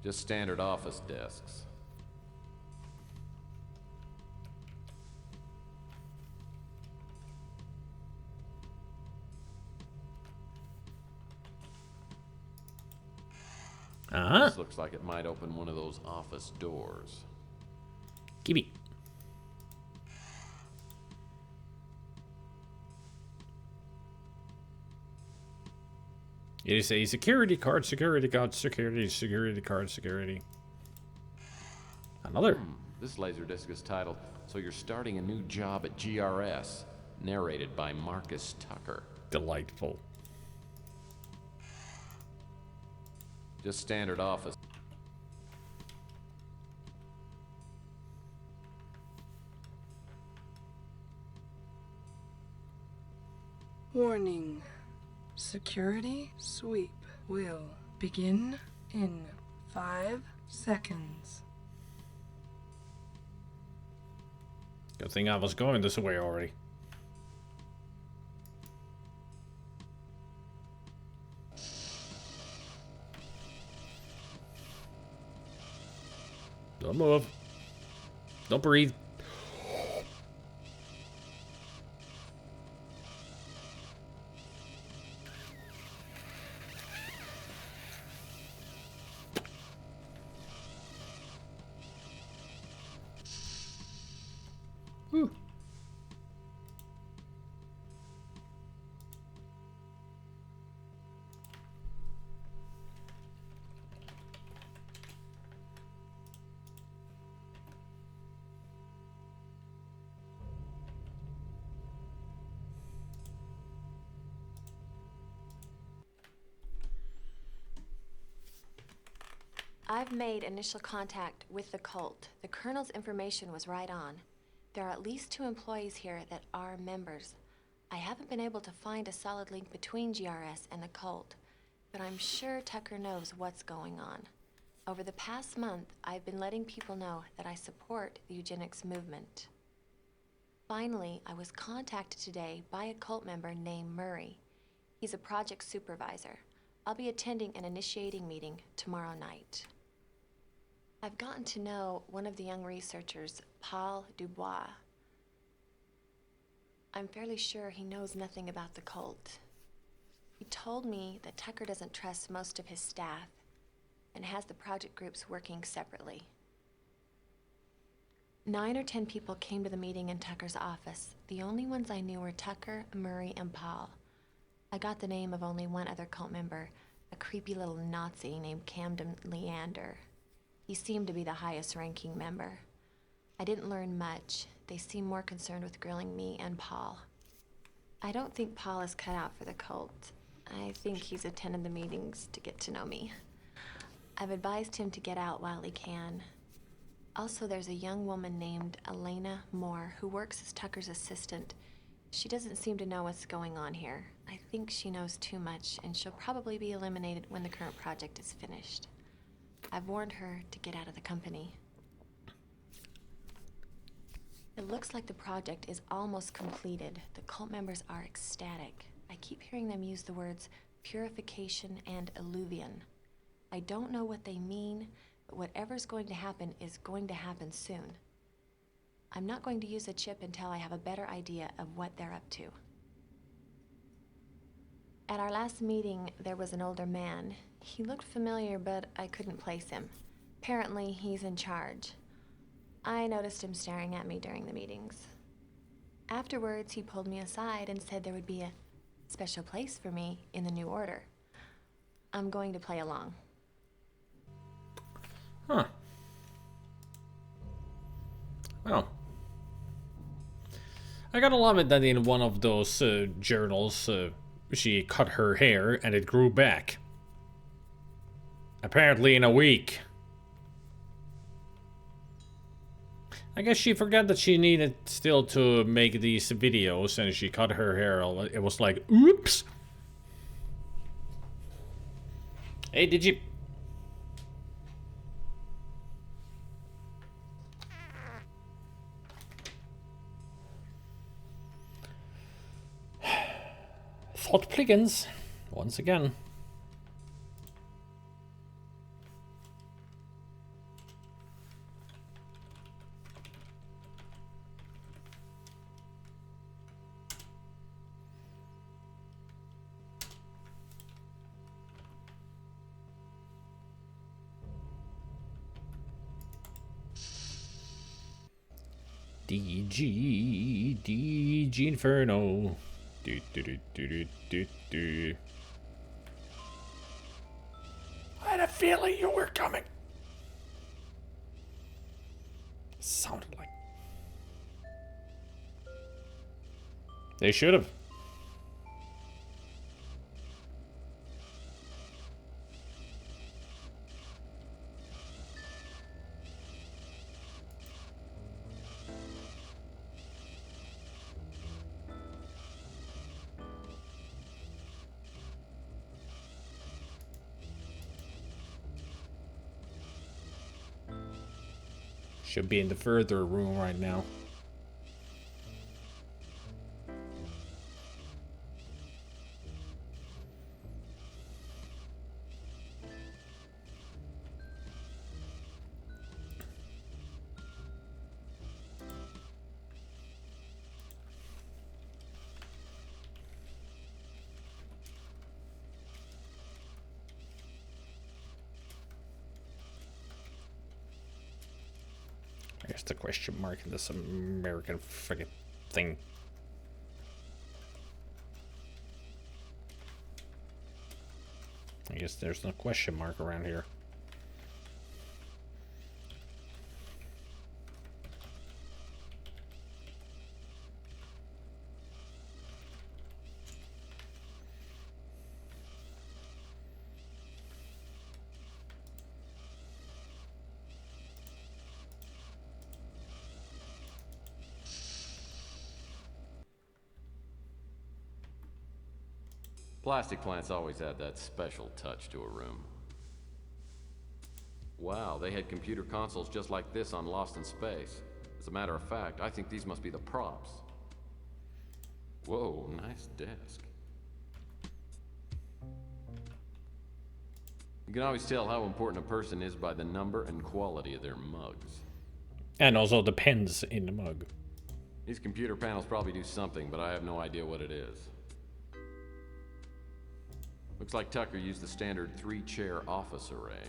Just standard office desks. This looks like it might open one of those office doors. Gimme. It is a security card, security card, security, security card, security. Another. This laserdisc is titled, So You're Starting a New Job at GRS. narrated by Marcus Tucker. Delightful. Just standard office. Warning. Security sweep will begin in 5 seconds. Good thing I was going this way already. Don't move. Don't breathe. Whew. I've made initial contact with the cult. The Colonel's information was right on. There are at least 2 employees here that are members. I haven't been able to find a solid link between GRS and the cult, but I'm sure Tucker knows what's going on. Over the past month, I've been letting people know that I support the eugenics movement. Finally, I was contacted today by a cult member named Murray. He's a project supervisor. I'll be attending an initiating meeting tomorrow night. I've gotten to know one of the young researchers, Paul Dubois. I'm fairly sure he knows nothing about the cult. He told me that Tucker doesn't trust most of his staff and has the project groups working separately. 9 or 10 people came to the meeting in Tucker's office. The only ones I knew were Tucker, Murray, and Paul. I got the name of only one other cult member, a creepy little Nazi named Camden Leander. He seemed to be the highest ranking member. I didn't learn much. They seemed more concerned with grilling me and Paul. I don't think Paul is cut out for the cult. I think he's attended the meetings to get to know me. I've advised him to get out while he can. Also, there's a young woman named Elena Moore who works as Tucker's assistant. She doesn't seem to know what's going on here. I think she knows too much, and she'll probably be eliminated when the current project is finished. I've warned her to get out of the company. It looks like the project is almost completed. The cult members are ecstatic. I keep hearing them use the words purification and illuvion. I don't know what they mean, but whatever's going to happen is going to happen soon. I'm not going to use a chip until I have a better idea of what they're up to. At our last meeting, there was an older man. He looked familiar, but I couldn't place him. Apparently, he's in charge. I noticed him staring at me during the meetings. Afterwards, he pulled me aside and said there would be a special place for me in the new order. I'm going to play along. Huh. Well. I gotta love it that in one of those journals, she cut her hair and it grew back. Apparently in a week. I guess she forgot that she needed still to make these videos and she cut her hair. It was like, oops. Hey, did you... Thought Pliggins, once again. DG Inferno. Do, do, do, do, do, do, do. I had a feeling you were coming. Sounded like. They should have. Should be in the further room right now. There's the question mark in this American friggin' thing. I guess there's no question mark around here. Plastic plants always add that special touch to a room. Wow, they had computer consoles just like this on Lost in Space. As a matter of fact, I think these must be the props. Whoa, nice desk. You can always tell how important a person is by the number and quality of their mugs. And also the pens in the mug. These computer panels probably do something, but I have no idea what it is. Looks like Tucker used the standard 3-chair office array.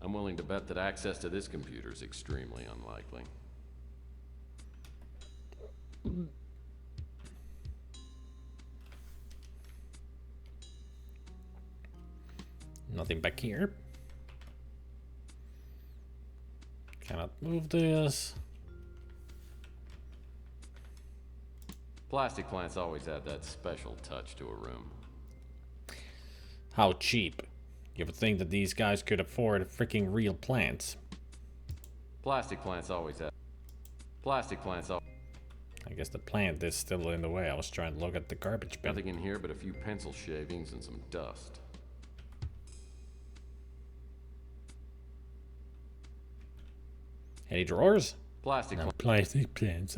I'm willing to bet that access to this computer is extremely unlikely. Nothing back here. Cannot move this. Plastic plants always add that special touch to a room. How cheap. You would think that these guys could afford freaking real plants. Plastic plants always add... Plastic plants always... I guess the plant is still in the way. I was trying to look at the garbage bin. Nothing in here but a few pencil shavings and some dust. Any drawers? Plastic No plastic plants.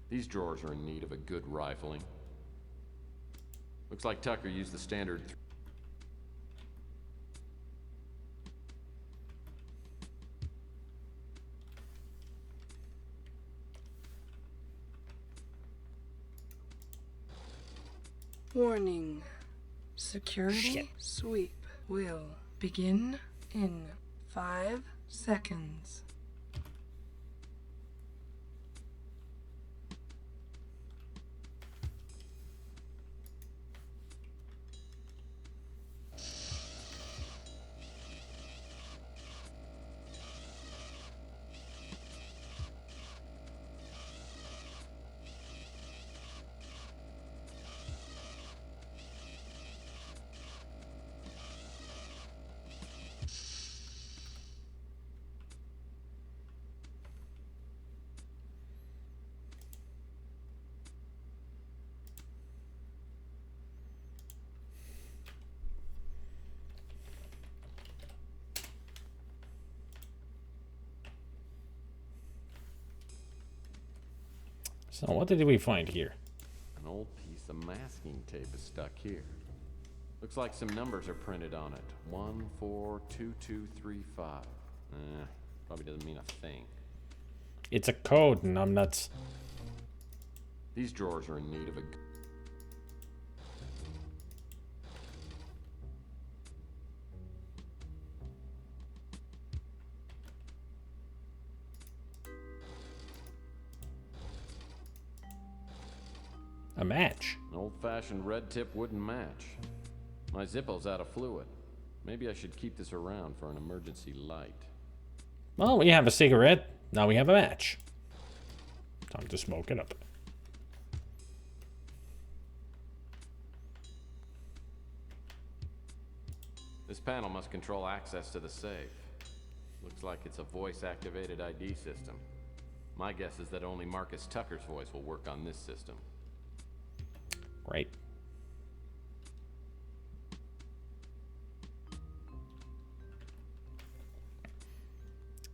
These drawers are in need of a good rifling. Looks like Tucker used the standard... Warning. Security sweep will begin in 5 seconds. So what did we find here? An old piece of masking tape is stuck here. Looks like some numbers are printed on it. 142235. Probably doesn't mean a thing. It's a code, and I'm not... These drawers are in need of a... A match. An old-fashioned red tip wouldn't match. My Zippo's out of fluid. Maybe I should keep this around for an emergency light. Well, we have a cigarette. Now we have a match. Time to smoke it up. This panel must control access to the safe. Looks like it's a voice-activated ID system. My guess is that only Marcus Tucker's voice will work on this system. Great.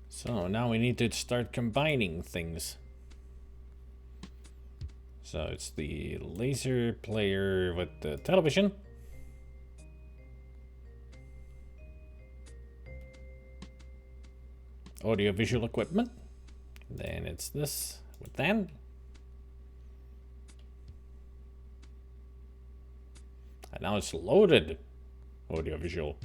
So now we need to start combining things. So it's the laser player with the television. Audio-visual equipment. Then it's this with that. And now it's loaded audio-visual.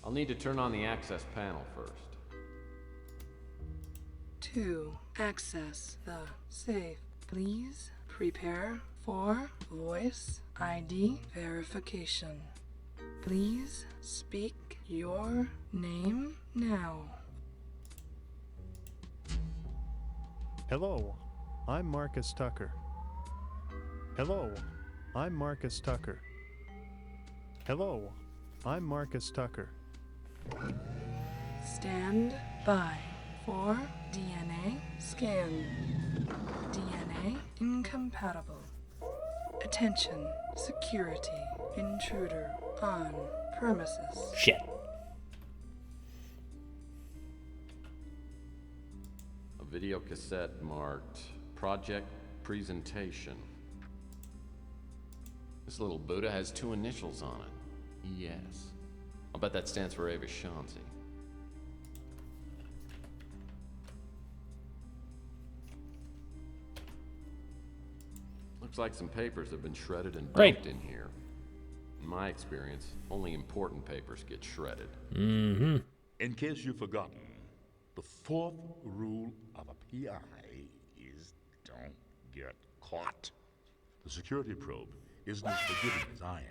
I'll need to turn on the access panel first. 2. Access the safe. Please prepare for voice ID verification. Please speak your name now. Hello, I'm Marcus Tucker. Hello, I'm Marcus Tucker. Hello, I'm Marcus Tucker. Stand by for DNA scan. DNA incompatible. Attention, security, intruder on premises. Shit. A video cassette marked Project Presentation. This little Buddha has 2 initials on it. ES. I'll bet that stands for Ava Shanti. Looks like some papers have been shredded and dumped in here. In my experience, only important papers get shredded. Mm-hmm. In case you've forgotten, the 4th rule of a PI is don't get caught. The security probe isn't as forgiving as I am.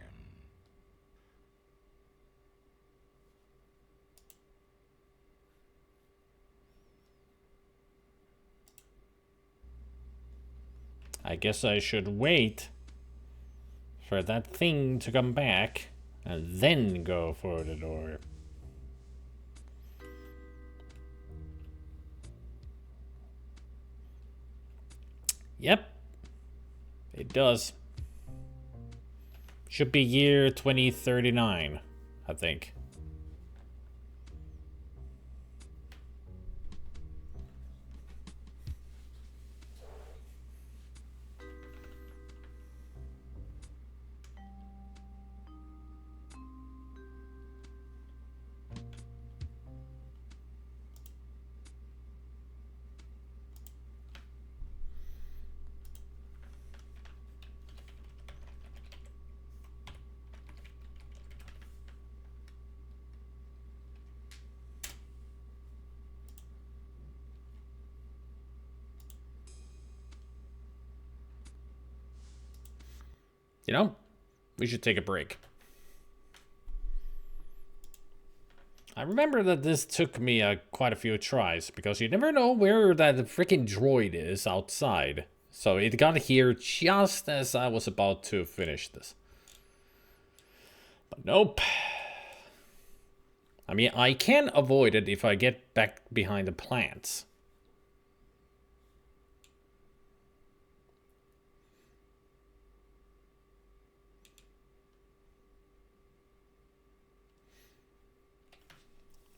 I guess I should wait for that thing to come back and then go for the door. Yep, it does. Should be year 2039, I think. You know, we should take a break. I remember that this took me quite a few tries, because you never know where that freaking droid is outside. So it got here just as I was about to finish this. But nope. I mean, I can avoid it if I get back behind the plants.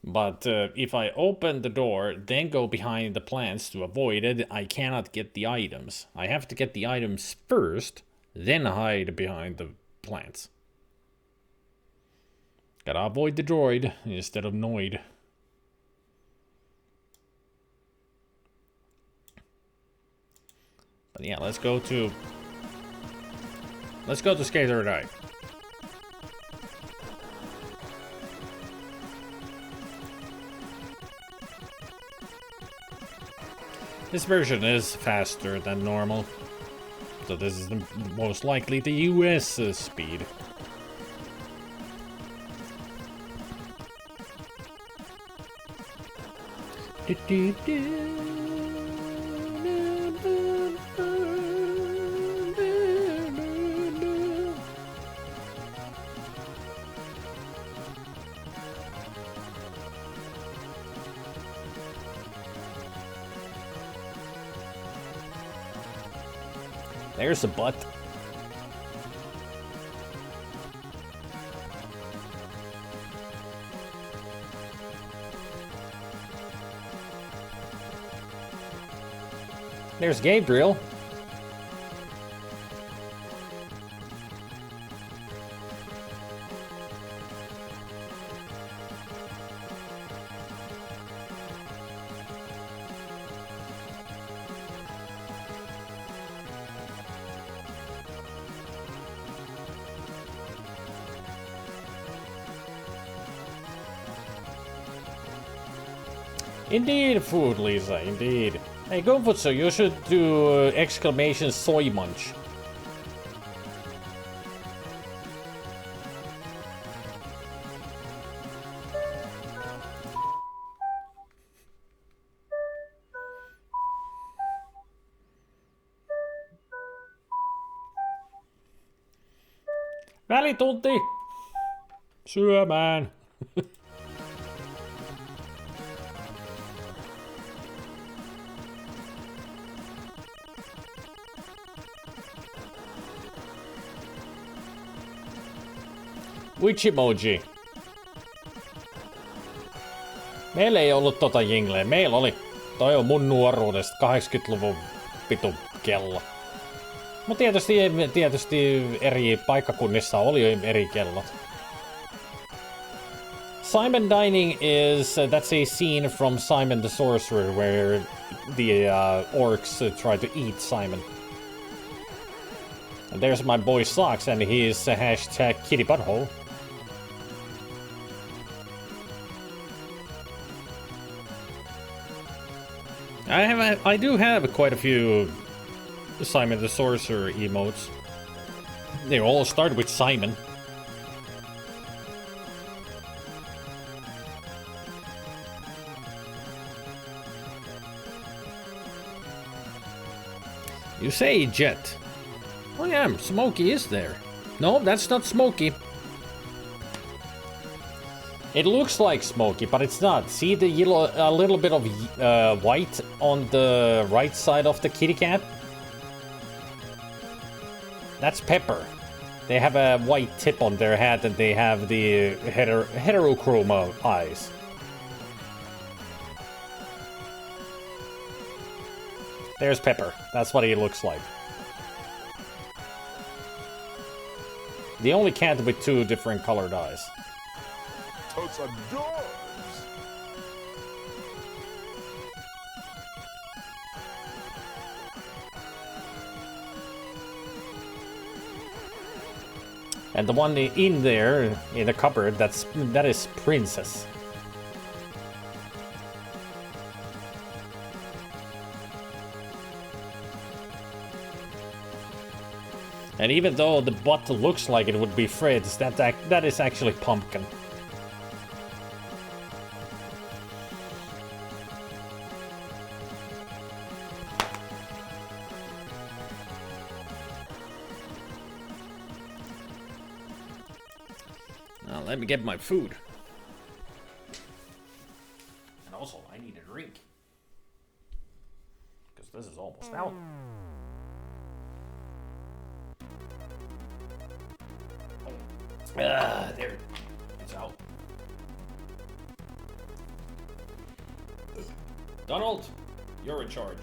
But if I open the door, then go behind the plants to avoid it, I cannot get the items. I have to get the items first, then hide behind the plants. Gotta avoid the droid instead of Noid. But yeah, let's go to Skater Day. This version is faster than normal, so this is the most likely the US speed. There's a butt. There's Gabriel. Indeed, food, Lisa, indeed. Hey, Gonfutsu, you should do exclamation soy munch. Välitunti! Syömään! Which emoji? Meillä ei ollut tota jingleä. Meillä oli. Toi on mun nuoruudesta 80-luvun pitu kello. Mut tietysti eri paikkakunnissa oli eri kellot. Simon Dining is that's a scene from Simon the Sorcerer where the orcs try to eat Simon. And there's my boy Socks and his hashtag kitty butthole. I do have quite a few Simon the Sorcerer emotes. They all start with Simon. You say, Jet. Oh yeah, Smokey is there. No, that's not Smokey. It looks like Smokey, but it's not. See the yellow, a little bit of white on the right side of the kitty cat? That's Pepper. They have a white tip on their head and they have the heterochroma eyes. There's Pepper. That's what he looks like. The only cat with two different colored eyes. Totes adores. And the one in there, in the cupboard, that is Princess. And even though the butt looks like it would be Fred's, that is actually Pumpkin. Now let me get my food. And also, I need a drink. Because this is almost out. There. It's out. Donald, you're in charge.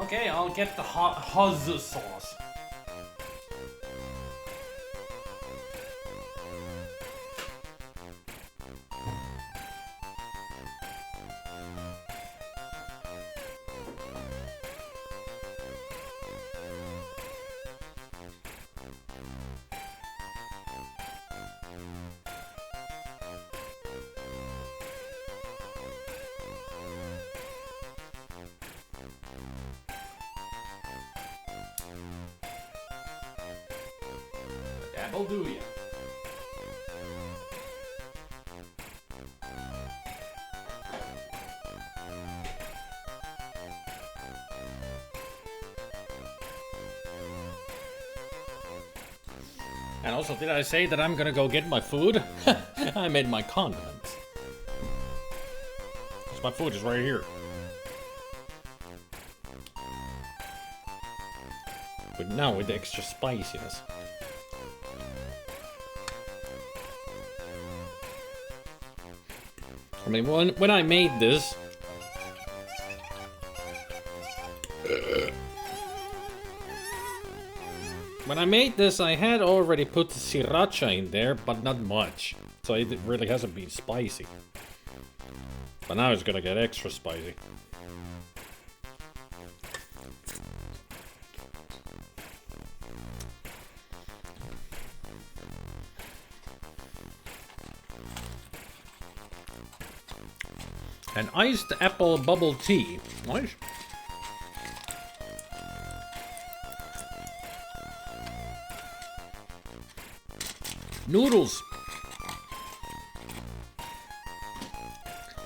Okay, I'll get the huzz sauce. That'll do ya. And also, did I say that I'm gonna go get my food? I made my condiments. 'Cause my food is right here. But now with the extra spiciness. I mean, when I made this... When I made this, I had already put the sriracha in there, but not much. So it really hasn't been spicy. But now it's gonna get extra spicy. An iced apple bubble tea. Nice. Noodles.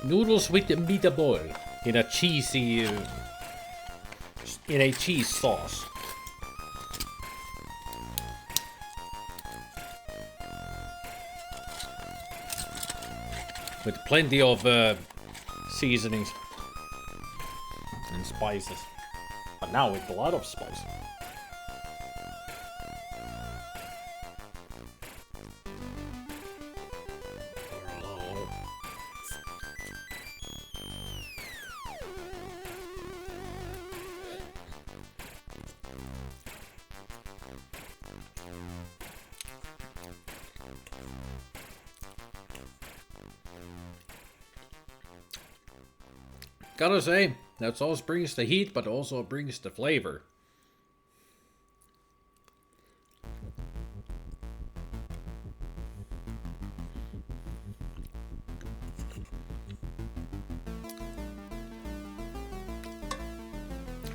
Noodles with meatball in a cheesy, in a cheese sauce. With plenty of seasonings and spices. But now with a lot of spice. Gotta say, that sauce brings the heat, but also brings the flavor.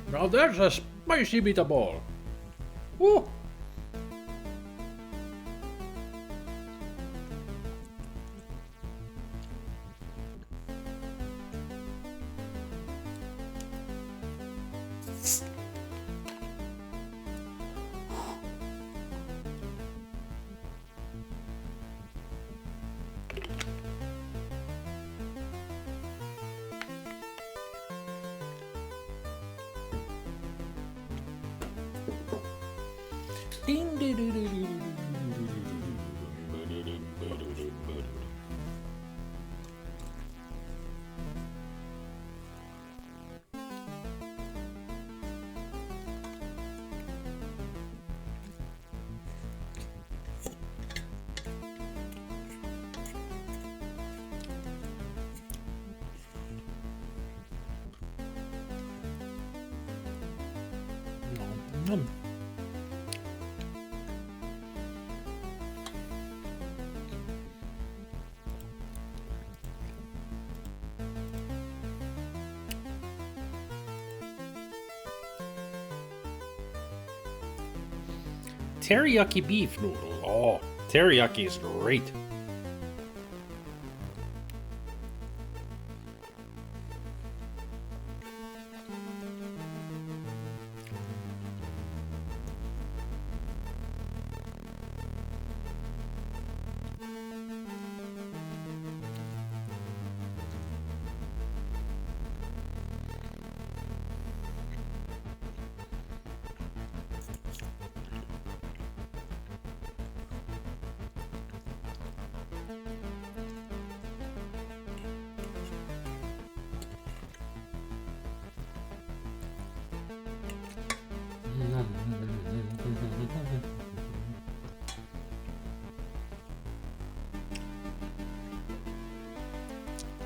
Now there's a spicy meatball. Woo! Teriyaki beef noodle. Oh, teriyaki is great.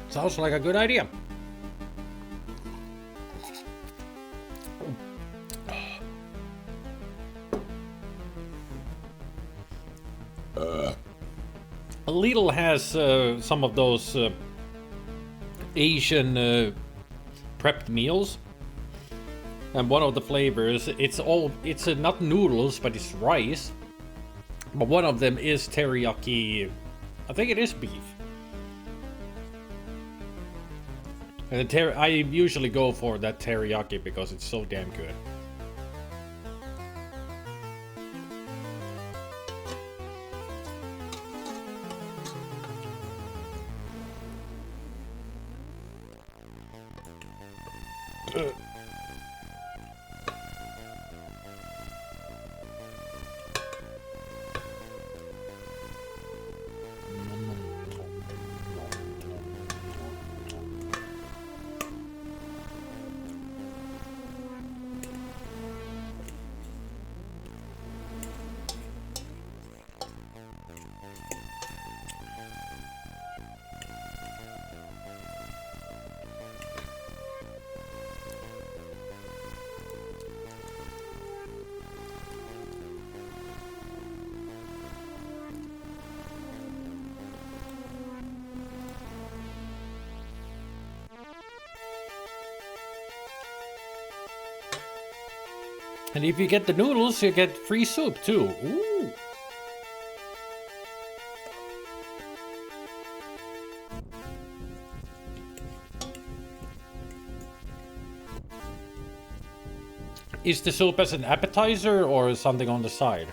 Sounds like a good idea. Lidl has some of those Asian prepped meals, and one of the flavors, it's not noodles, but it's rice. But one of them is teriyaki. I think it is beef. And I usually go for that teriyaki because it's so damn good. And if you get the noodles, you get free soup too. Ooh. Is the soup as an appetizer or something on the side?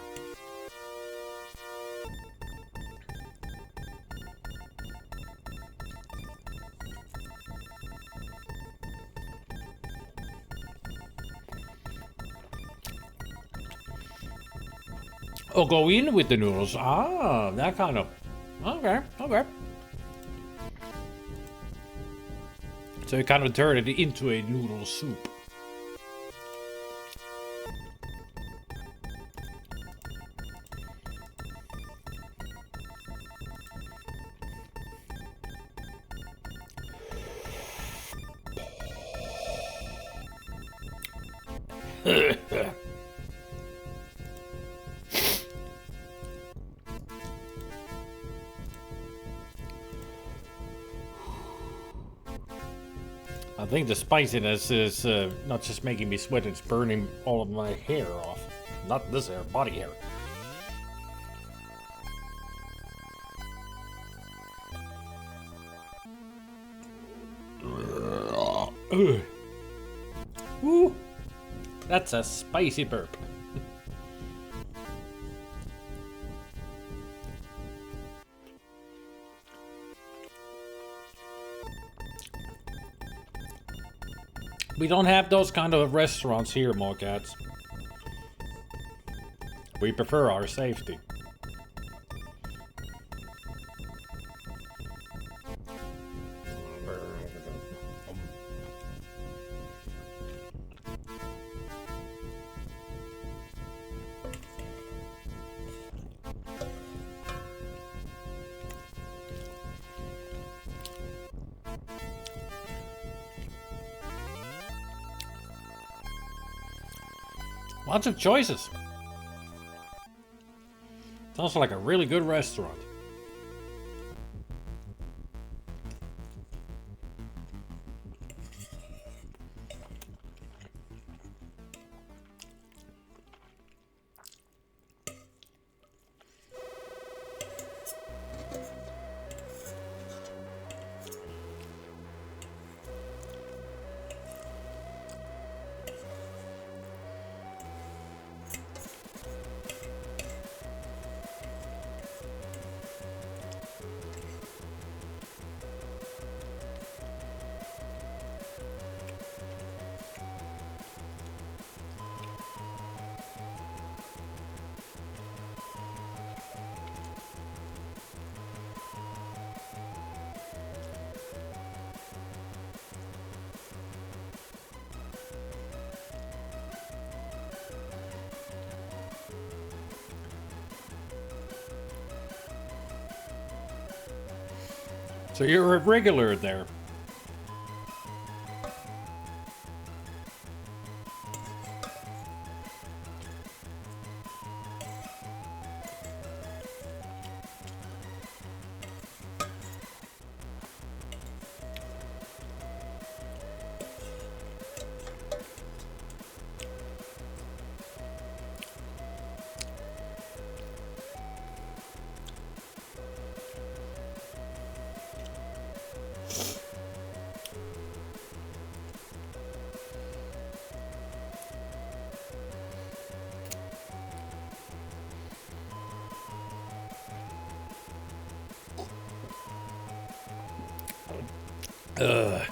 Oh, go in with the noodles. Ah, that kind of... Okay, okay. So you kind of turn it into a noodle soup. I think the spiciness is not just making me sweat, it's burning all of my hair off. Not this hair, body hair. Ooh, that's a spicy burp. We don't have those kind of restaurants here, Mocats. We prefer our safety. Lots of choices. Sounds like a really good restaurant. So you're a regular there. Ugh.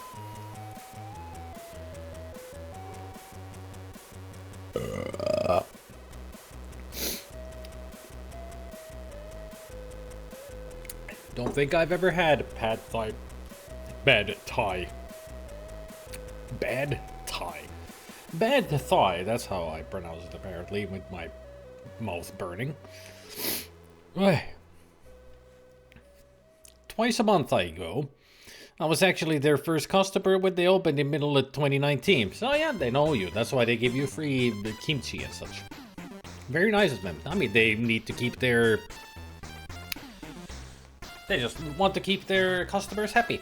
Don't think I've ever had pad thai. Bad Thai. Bad Thai. Bad Thai, that's how I pronounce it apparently, with my mouth burning. Twice a month I go. I was actually their first customer when they opened in middle of 2019. So yeah, they know you. That's why they give you free kimchi and such. Very nice of them. I mean, they need to keep their... They just want to keep their customers happy.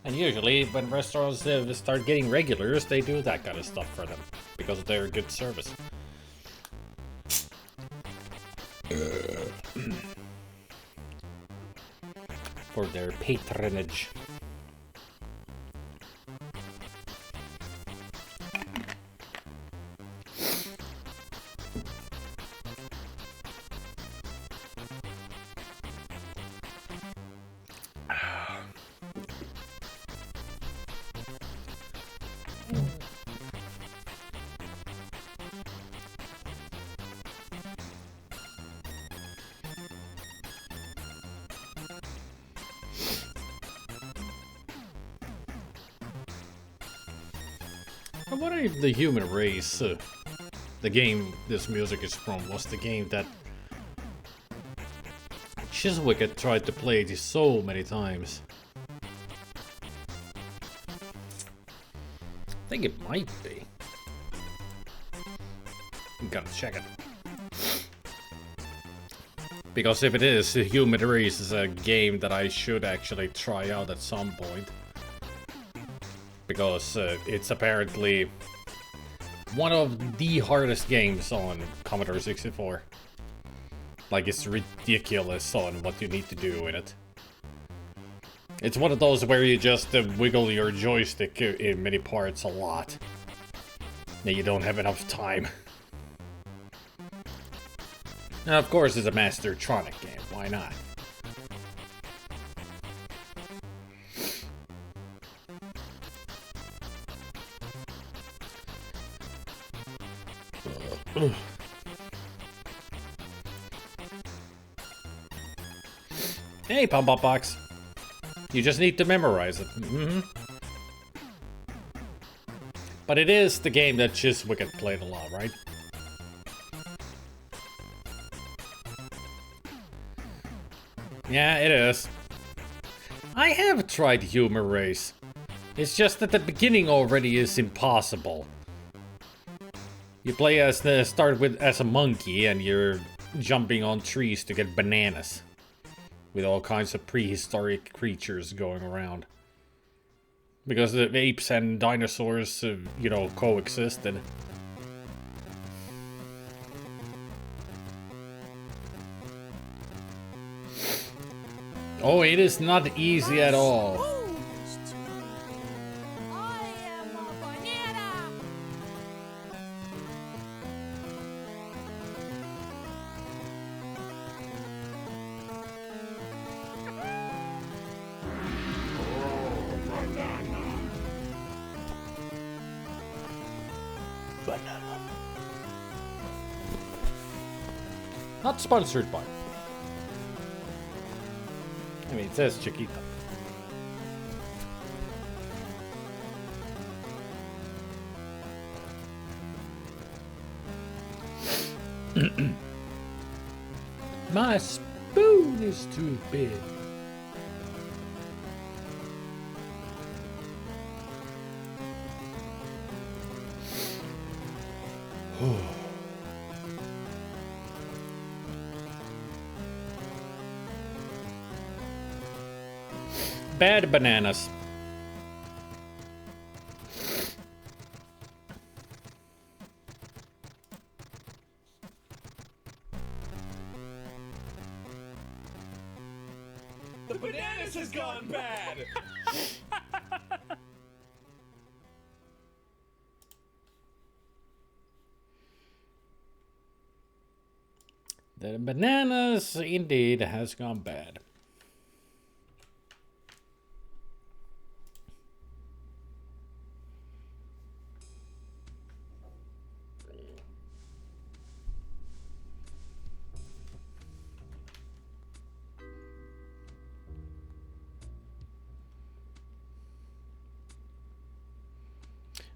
And usually, when restaurants start getting regulars, they do that kind of stuff for them. Because of their good service. For their patronage. I wonder if the human race, the game this music is from, was the game that Chiswick tried to play this so many times. I think it might be. Gotta check it. Because if it is, the human race is a game that I should actually try out at some point. Because it's apparently one of the hardest games on Commodore 64. Like, it's ridiculous on what you need to do in it. It's one of those where you just wiggle your joystick in many parts a lot. And you don't have enough time. And of course it's a Mastertronic game, why not? Hey, Pom Pom Box. You just need to memorize it. But it is the game that Chiswick played a lot, right? Yeah, it is. I have tried Human Race. It's just that the beginning already is impossible. You play as as a monkey and you're jumping on trees to get bananas. With all kinds of prehistoric creatures going around. Because the apes and dinosaurs, you know, coexisted. Oh, it is not easy at all. Not sponsored by. I mean, it says Chiquita. My spoon is too big. bad bananas. The bananas has gone bad! The bananas indeed has gone bad.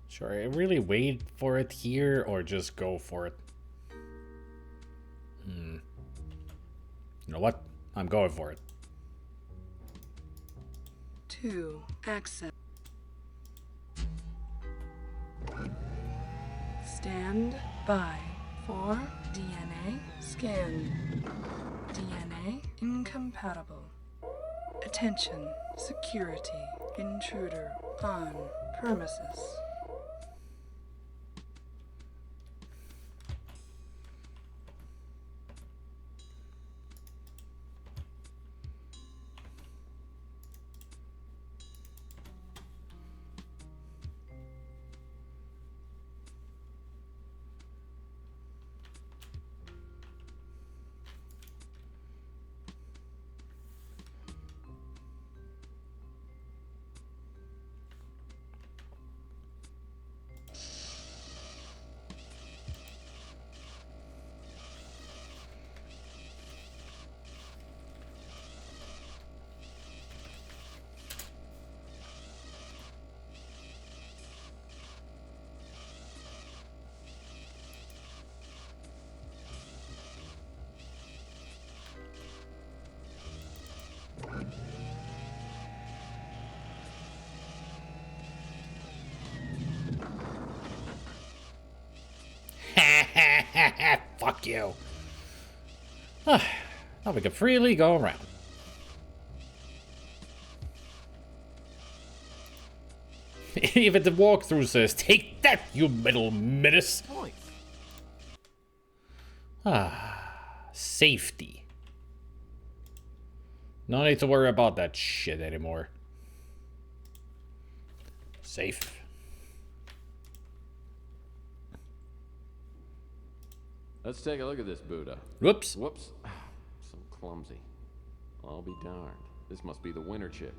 Should I really wait for it here or just go for it? You know what? I'm going for it. 2. Access. Stand by for DNA scan. DNA incompatible. Attention, security, intruder on premises. Fuck you. Now we can freely go around. Even the walkthrough says, "Take that, you middle menace." Safety. No need to worry about that shit anymore. Safe. Let's take a look at this Buddha. Whoops. Whoops. So clumsy. I'll be darned. This must be the winter chip.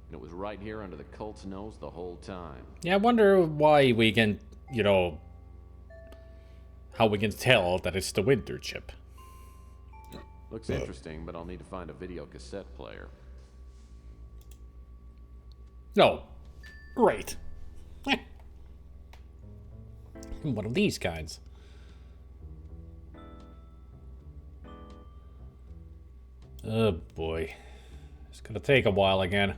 And it was right here under the cult's nose the whole time. Yeah, I wonder why we can, you know, how we can tell that it's the winter chip. Looks interesting, but I'll need to find a video cassette player. No. Great. One of these kinds. Oh boy. It's gonna take a while again.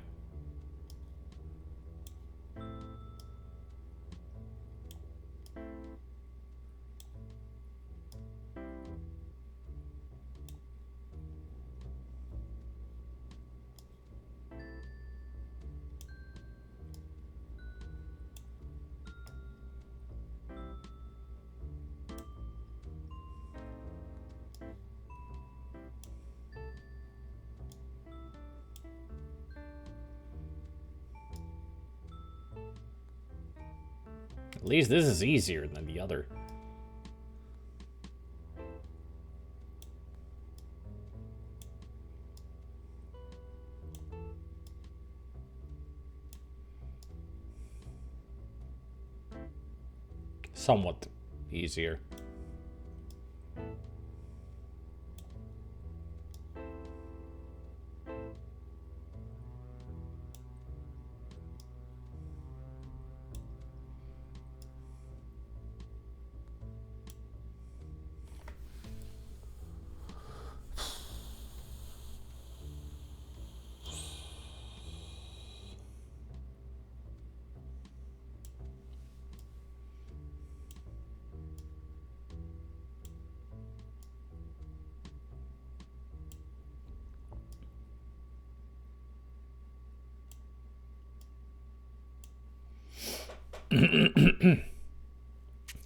At least this is easier than the other. Somewhat easier.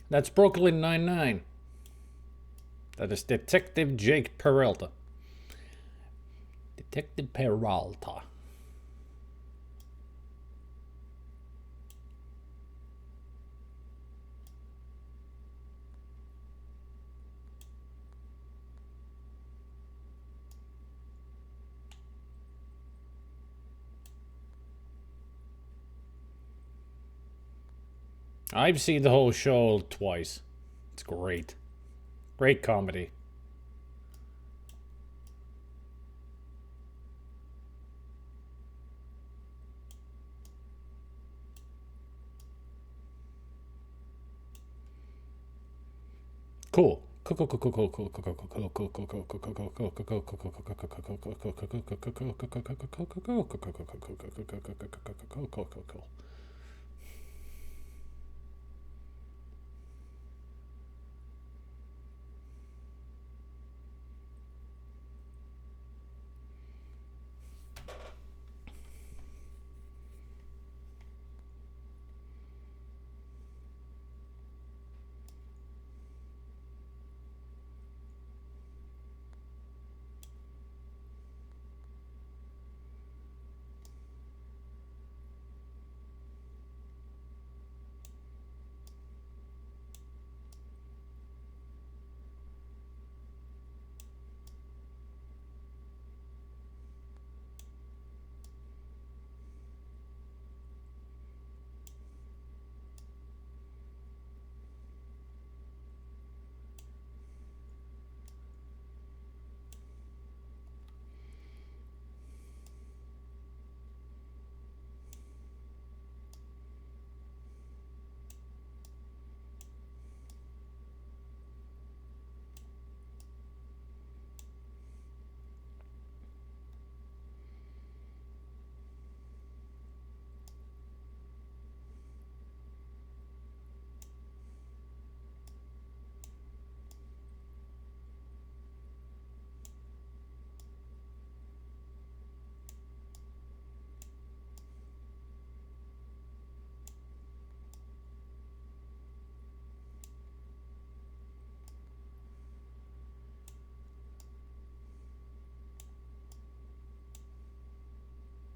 That's Brooklyn Nine-Nine. That is Detective Jake Peralta. Detective Peralta. I've seen the whole show twice. It's great. Great comedy. Cool.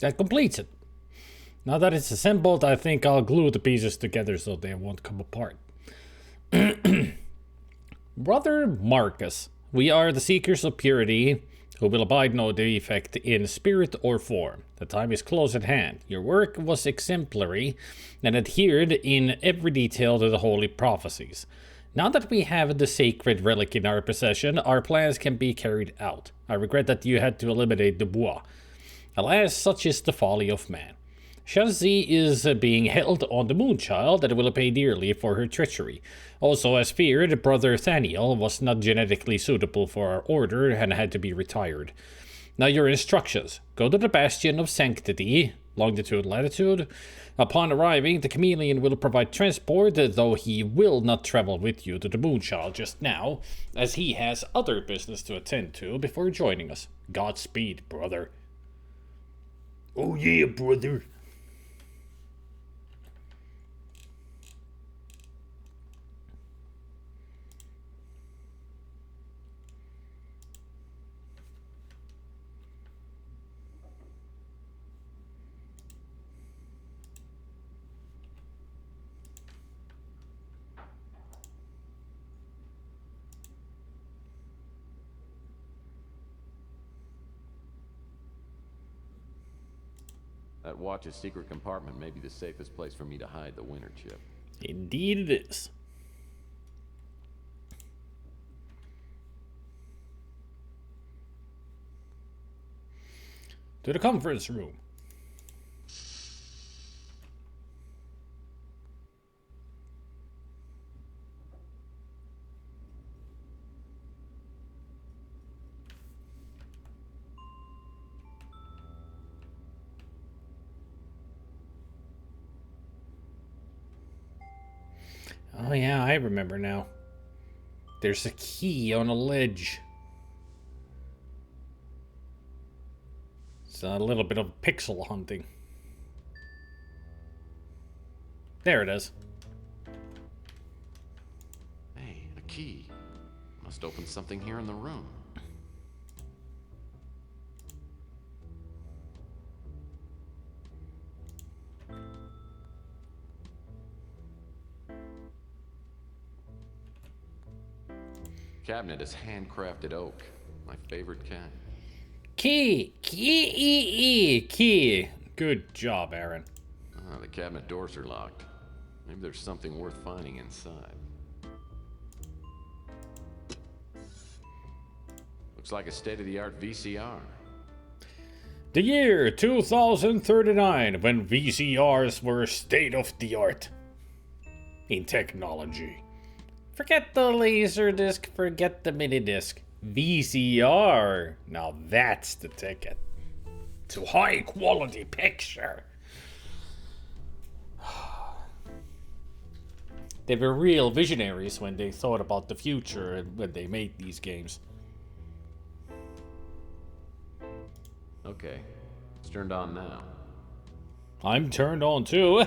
That completes it. Now that it's assembled, I think I'll glue the pieces together so they won't come apart. Brother Marcus, we are the Seekers of Purity, who will abide no defect in spirit or form. The time is close at hand. Your work was exemplary and adhered in every detail to the holy prophecies. Now that we have the sacred relic in our possession, our plans can be carried out. I regret that you had to eliminate Dubois. Alas, such is the folly of man. Shanzi is being held on the Moonchild and will pay dearly for her treachery. Also, as feared, Brother Thaniel was not genetically suitable for our order and had to be retired. Now your instructions. Go to the Bastion of Sanctity, longitude, latitude. Upon arriving, the Chameleon will provide transport, though he will not travel with you to the Moonchild just now, as he has other business to attend to before joining us. Godspeed, brother. Oh yeah, brother. That watch's secret compartment may be the safest place for me to hide the winter chip. Indeed it is. To the conference room. Oh yeah, I remember now. There's a key on a ledge. It's a little bit of pixel hunting. There it is. Hey, a key. Must open something here in the room. Cabinet is handcrafted oak. My favorite kind. Key. Good job, Aaron. Ah, the cabinet doors are locked. Maybe there's something worth finding inside. Looks like a state-of-the-art VCR. The year 2039, when VCRs were state of the art in technology. Forget the laser disc, forget the mini disc. VCR. Now that's the ticket to high quality picture. They were real visionaries when they thought about the future and when they made these games. Okay, it's turned on now. I'm turned on too.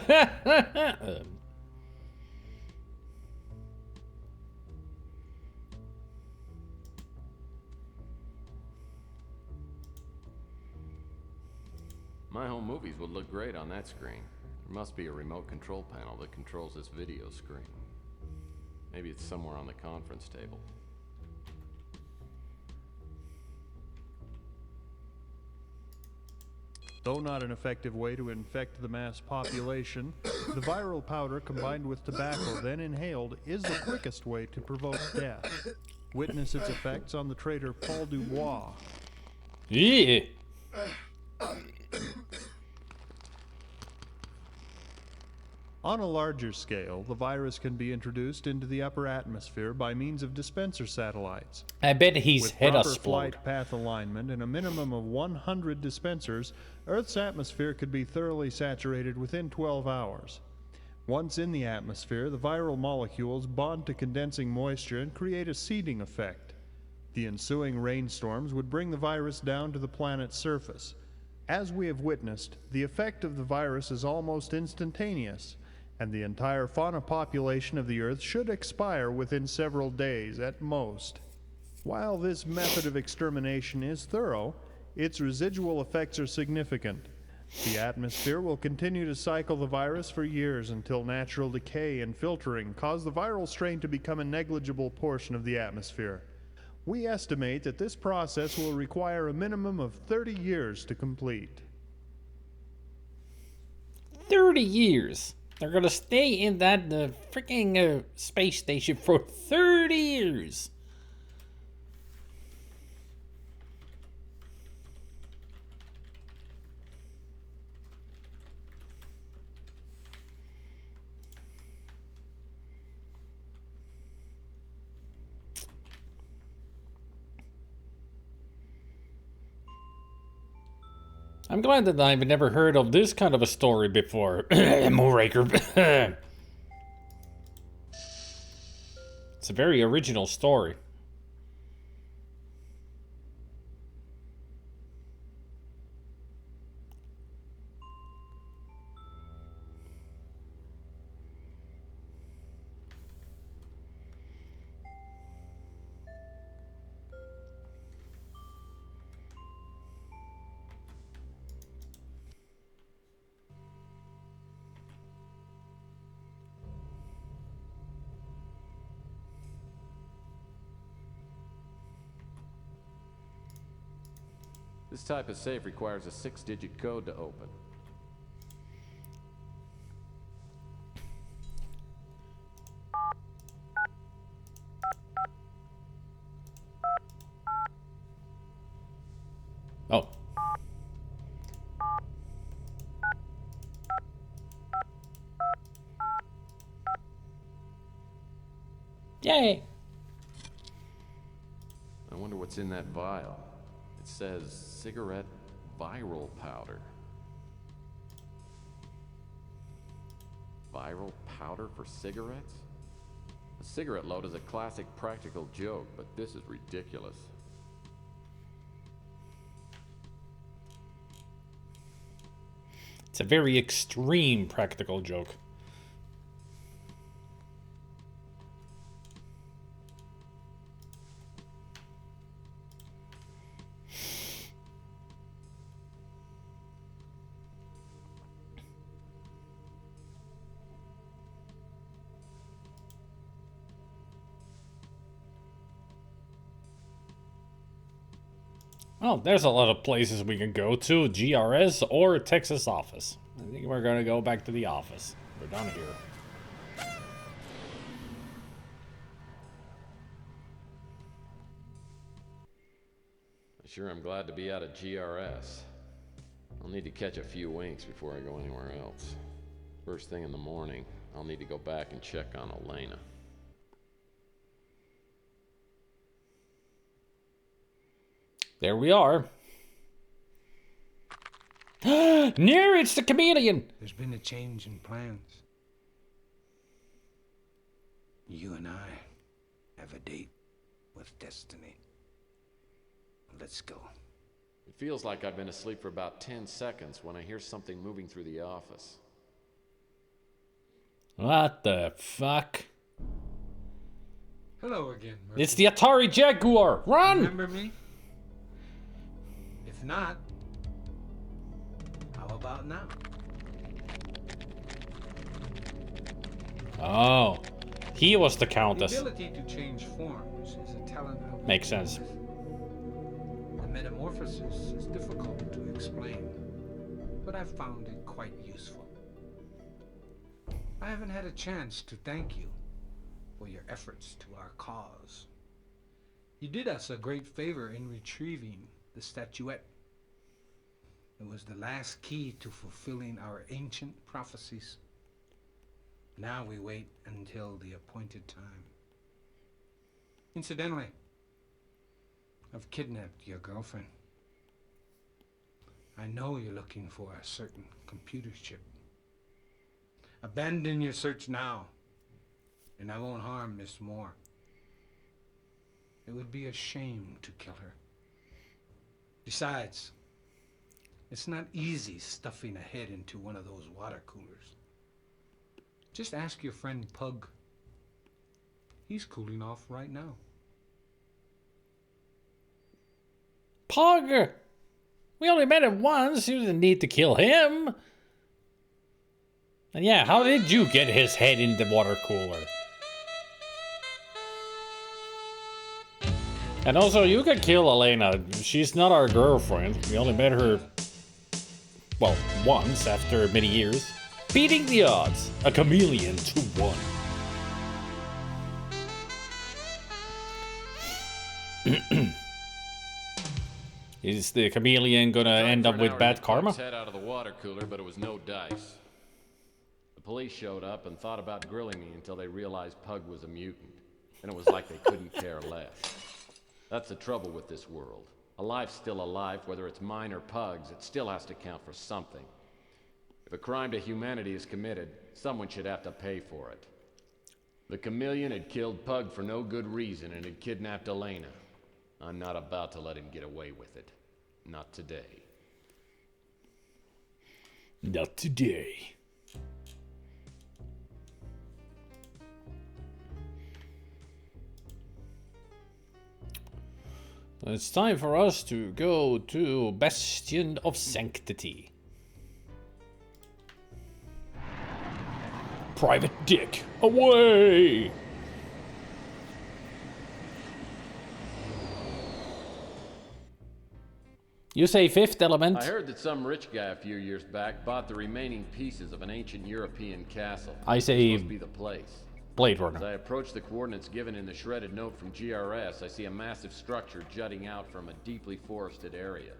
My home movies would look great on that screen. There must be a remote control panel that controls this video screen. Maybe it's somewhere on the conference table. Though not an effective way to infect the mass population, the viral powder combined with tobacco then inhaled is the quickest way to provoke death. Witness its effects on the traitor Paul Dubois. Yeah. On a larger scale, the virus can be introduced into the upper atmosphere by means of dispenser satellites. I bet he's With head proper explode. flight path alignment and a minimum of 100 dispensers, Earth's atmosphere could be thoroughly saturated within 12 hours. Once in the atmosphere, the viral molecules bond to condensing moisture and create a seeding effect. The ensuing rainstorms would bring the virus down to the planet's surface. As we have witnessed, the effect of the virus is almost instantaneous, and the entire fauna population of the Earth should expire within several days at most. While this method of extermination is thorough, its residual effects are significant. The atmosphere will continue to cycle the virus for years until natural decay and filtering cause the viral strain to become a negligible portion of the atmosphere. We estimate that this process will require a minimum of 30 years to complete. 30 years. They're gonna stay in that freaking space station for 30 years. I'm glad that I've never heard of this kind of a story before. Moonraker. It's a very original story. This type of safe requires a 6-digit code to open. Oh. Yay! I wonder what's in that vial. It says cigarette viral powder. Viral powder for cigarettes? A cigarette load is a classic practical joke, but this is ridiculous. It's a very extreme practical joke. Oh, there's a lot of places we can go to. GRS or Texas office. I think we're gonna go back to the office. We're done here. Sure, I'm glad to be out of GRS. I'll need to catch a few winks before I go anywhere else. First thing in the morning, I'll need to go back and check on Elena. There we are. Near, it's the chameleon. There's been a change in plans. You and I have a date with destiny. Let's go. It feels like I've been asleep for about 10 seconds when I hear something moving through the office. What the fuck? Hello again, Murphy. It's the Atari Jaguar. Run! Remember me? If not, how about now? Oh, he was the Countess. The ability to change forms is a talent I was Makes sense. born with. The metamorphosis is difficult to explain, but I've found it quite useful. I haven't had a chance to thank you for your efforts to our cause. You did us a great favor in retrieving the statuette. It was the last key to fulfilling our ancient prophecies. Now we wait until the appointed time. Incidentally, I've kidnapped your girlfriend. I know you're looking for a certain computer chip. Abandon your search now, and I won't harm Miss Moore. It would be a shame to kill her. Besides, it's not easy stuffing a head into one of those water coolers. Just ask your friend Pug. He's cooling off right now. Pug! We only met him once. You didn't need to kill him. And yeah, how did you get his head in the water cooler? And also, you can kill Elena. She's not our girlfriend. We only met her, well, once after many years. Beating the odds. A chameleon to 1. Is the chameleon gonna end up with bad karma? Head out of the water cooler, but it was no dice. The police showed up and thought about grilling me until they realized Pug was a mutant, and it was like they couldn't care less. That's the trouble with this world. A life's still a life, whether it's mine or Pug's. It still has to count for something. If a crime to humanity is committed, someone should have to pay for it. The chameleon had killed Pug for no good reason and had kidnapped Elena. I'm not about to let him get away with it. Not today. Not today. It's time for us to go to Bastion of Sanctity. Private Dick, away! You say Fifth Element? I heard that some rich guy a few years back bought the remaining pieces of an ancient European castle. I say It's supposed to be the place. Blade As Runner. I approach the coordinates given in the shredded note from GRS, I see a massive structure jutting out from a deeply forested area.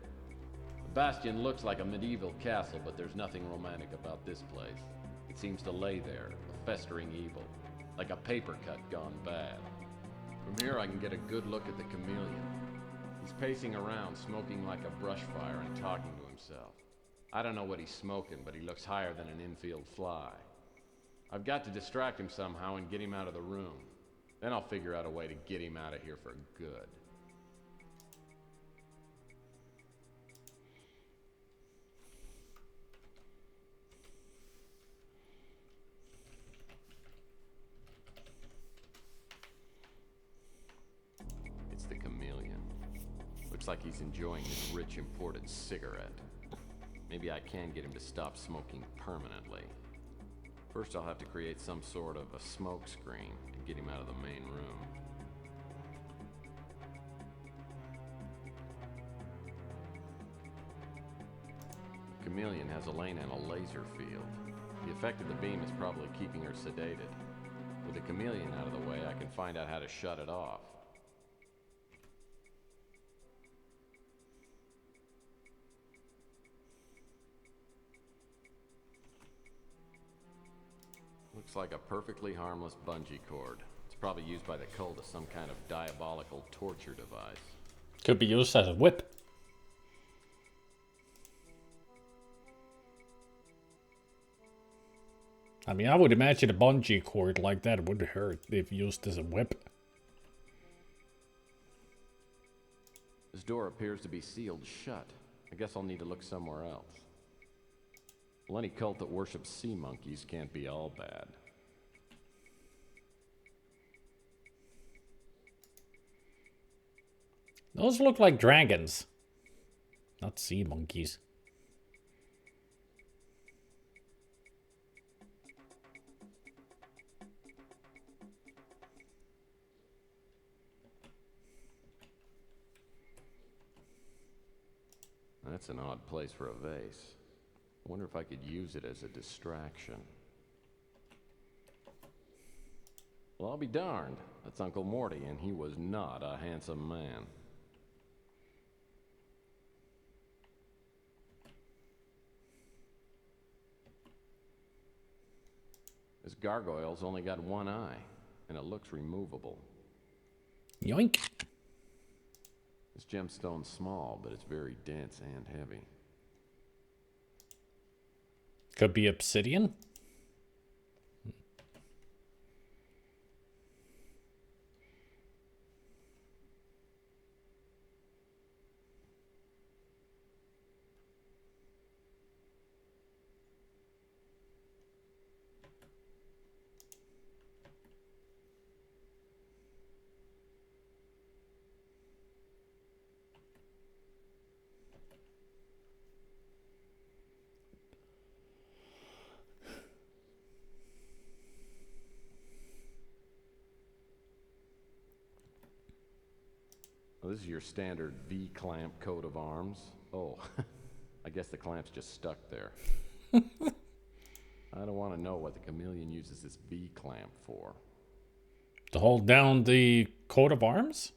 The bastion looks like a medieval castle, but there's nothing romantic about this place. It seems to lay there, a festering evil, like a paper cut gone bad. From here I can get a good look at the chameleon. He's pacing around, smoking like a brush fire and talking to himself. I don't know what he's smoking, but he looks higher than an infield fly. I've got to distract him somehow and get him out of the room. Then I'll figure out a way to get him out of here for good. It's the chameleon. Looks like he's enjoying this rich imported cigarette. Maybe I can get him to stop smoking permanently. First, I'll have to create some sort of a smoke screen to get him out of the main room. chameleon has a lane and a laser field. The effect of the beam is probably keeping her sedated. With the chameleon out of the way, I can find out how to shut it off. Looks like a perfectly harmless bungee cord. It's probably used by the cult as some kind of diabolical torture device. Could be used as a whip. I mean, I would imagine a bungee cord like that would hurt if used as a whip. This door appears to be sealed shut. I guess I'll need to look somewhere else. Well, any cult that worships sea monkeys can't be all bad. Those look like dragons, not sea monkeys. That's an odd place for a vase. I wonder if I could use it as a distraction. Well, I'll be darned. That's Uncle Morty, and he was not a handsome man. This gargoyle's only got one eye, and it looks removable. Yoink. This gemstone's small, but it's very dense and heavy. Could be obsidian. Well, this is your standard V-clamp coat of arms. Oh, I guess the clamp's just stuck there. I don't want to know what the chameleon uses this V-clamp for. To hold down the coat of arms?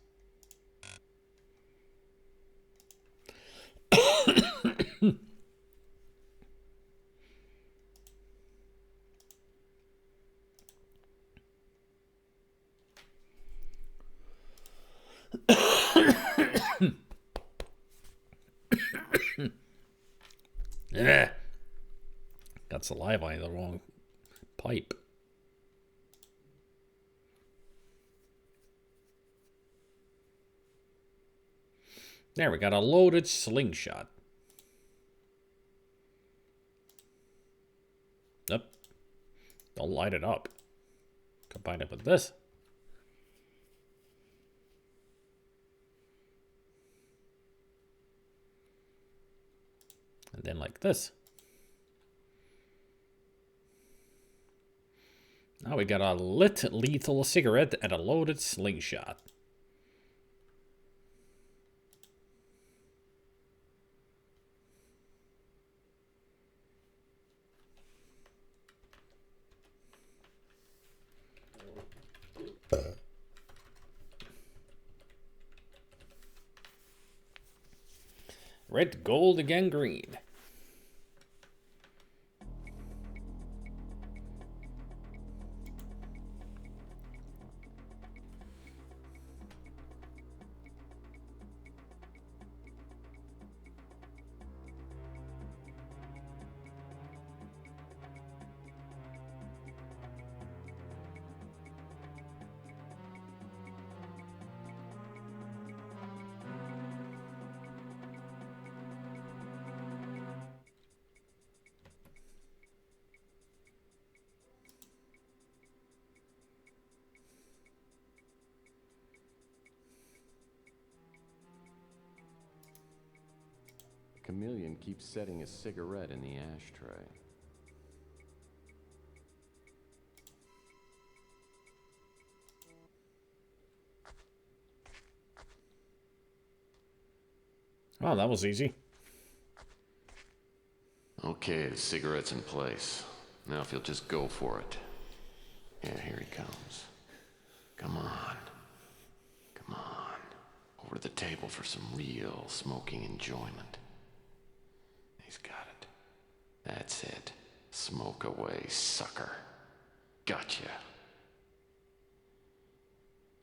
Yeah. Got saliva in the wrong pipe. There, we got a loaded slingshot. Yep. Don't light it up. Combine it with this. And then like this. Now we got a lit lethal cigarette and a loaded slingshot. Red, gold, again green. The chameleon keeps setting his cigarette in the ashtray. Oh, that was easy. Okay, the cigarette's in place. Now if you'll just go for it. Yeah, here he comes. Come on. Come on. Over to the table for some real smoking enjoyment. He's got it. That's it. Smoke away, sucker. Gotcha.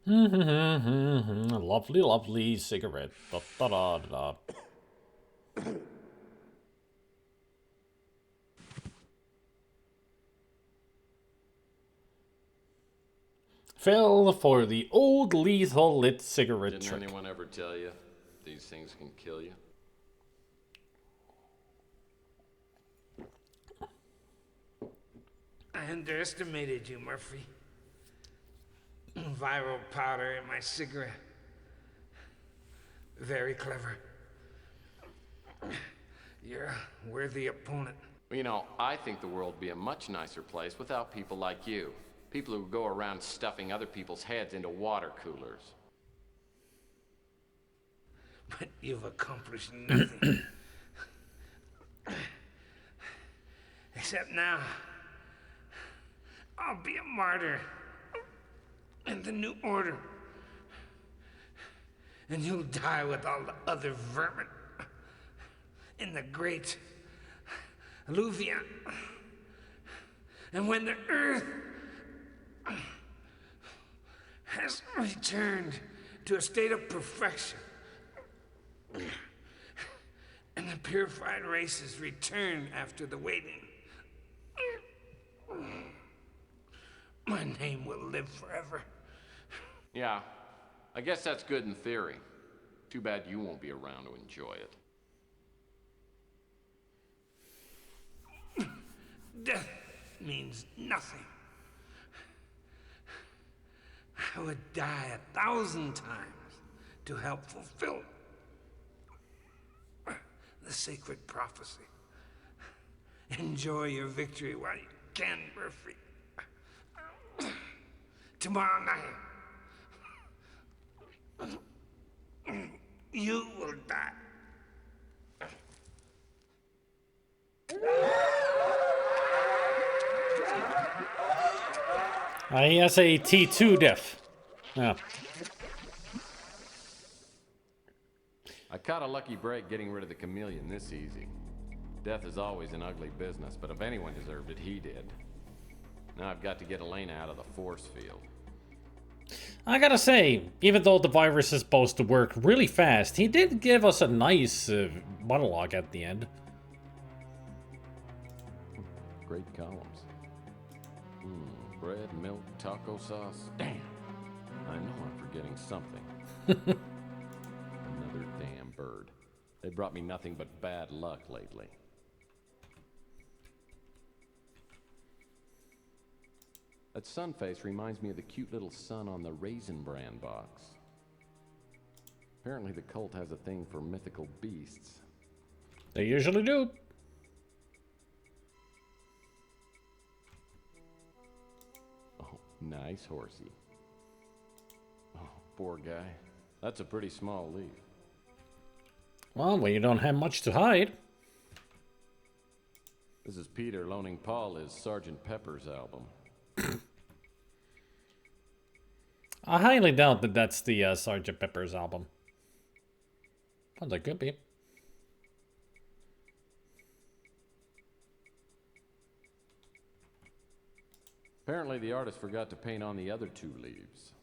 Lovely, lovely cigarette. Da, da, da, da. Fell for the old lethal lit cigarette Didn't trick. anyone ever tell you these things can kill you? I underestimated you, Murphy. Viral powder in my cigarette. Very clever. You're a worthy opponent. Well, you know, I think the world would be a much nicer place without people like you. People who go around stuffing other people's heads into water coolers. But you've accomplished nothing. Except now, I'll be a martyr in the New Order. And you'll die with all the other vermin in the great Alluvia. And when the Earth has returned to a state of perfection, and the purified races return after the waiting, my name will live forever. Yeah, I guess that's good in theory. Too bad you won't be around to enjoy it. Death means nothing. I would die 1,000 times to help fulfill the sacred prophecy. Enjoy your victory while you can, Murphy. Tomorrow night, you will die. He has a T2 death. Yeah. I caught a lucky break getting rid of the chameleon this easy. Death is always an ugly business, but if anyone deserved it, he did. Now I've got to get Elena out of the force field. I gotta say, even though the virus is supposed to work really fast, he did give us a nice monologue at the end. Great columns. Bread, milk, taco sauce. Damn. I know I'm forgetting something. Another damn bird. They brought me nothing but bad luck lately. That sun face reminds me of the cute little sun on the Raisin Bran box. Apparently the cult has a thing for mythical beasts. They usually do. Oh, nice horsey. Oh, poor guy. That's a pretty small leaf. Well, when you don't have much to hide. This is Peter loaning Paul his Sgt. Pepper's album. I highly doubt that that's the Sgt. Pepper's album. Well, that could be. Apparently the artist forgot to paint on the other two leaves.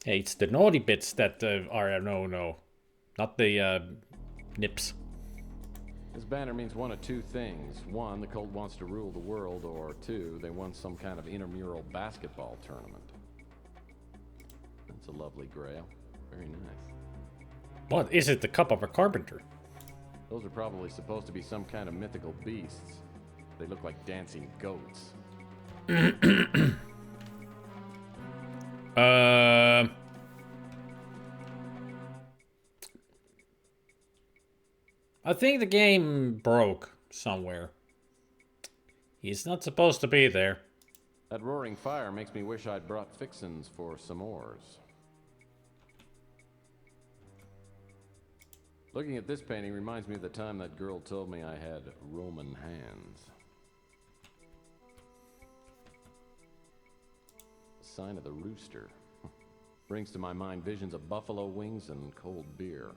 Hey, it's the naughty bits that are no. Not the nips. This banner means one of two things. One, the cult wants to rule the world, or two, they won some kind of intramural basketball tournament. That's a lovely grail. Very nice. What is it, the cup of a carpenter? Those are probably supposed to be some kind of mythical beasts. They look like dancing goats. I think the game broke somewhere. He's not supposed to be there. That roaring fire makes me wish I'd brought fixins for s'mores. Looking at this painting reminds me of the time that girl told me I had Roman hands. Sign of the rooster. Brings to my mind visions of buffalo wings and cold beer.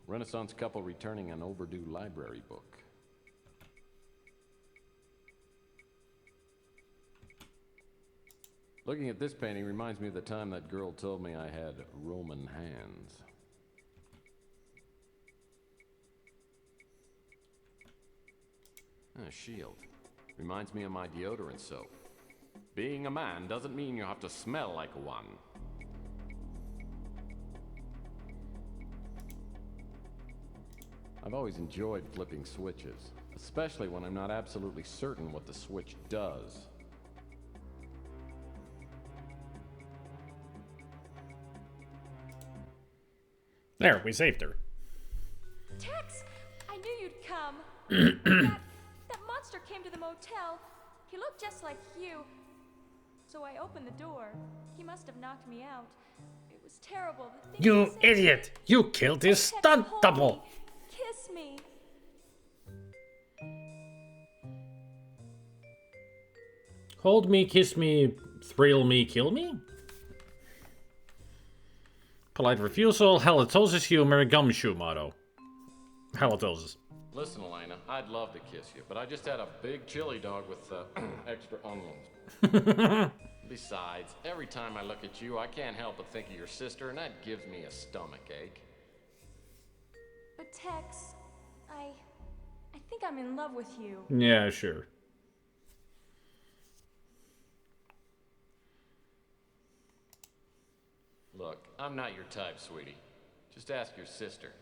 Renaissance couple returning an overdue library book. Looking at this painting reminds me of the time that girl told me I had Roman hands. A shield. Reminds me of my deodorant soap. Being a man doesn't mean you have to smell like one. I've always enjoyed flipping switches, especially when I'm not absolutely certain what the switch does. There, we saved her. Tex! I knew you'd come. that monster came to the motel. He looked just like you. So I opened the door. He must have knocked me out. It was terrible. The things he You said. idiot! You killed his Tex, stunt hold double! me. Kiss me. Hold me, kiss me, thrill me, kill me? Polite refusal, halitosis humor, gumshoe motto. Halitosis. Listen, Elena, I'd love to kiss you, but I just had a big chili dog with extra onions. Besides, every time I look at you, I can't help but think of your sister, and that gives me a stomach ache. But Tex, I think I'm in love with you. Yeah, sure. Look, I'm not your type, sweetie. Just ask your sister.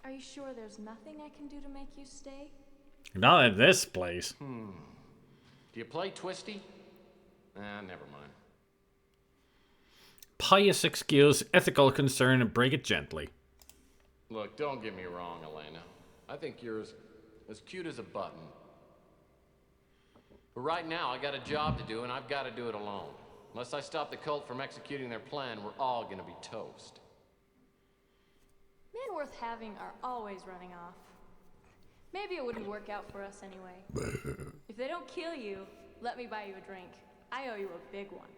Are you sure there's nothing I can do to make you stay? Not at this place. Do you play Twisty? Never mind. Pious excuse, ethical concern, and break it gently. Look, don't get me wrong, Elena. I think you're as cute as a button. But right now, I got a job to do, and I've got to do it alone. Unless I stop the cult from executing their plan, we're all gonna be toast. Men worth having are always running off. Maybe it wouldn't work out for us anyway. If they don't kill you, let me buy you a drink. I owe you a big one.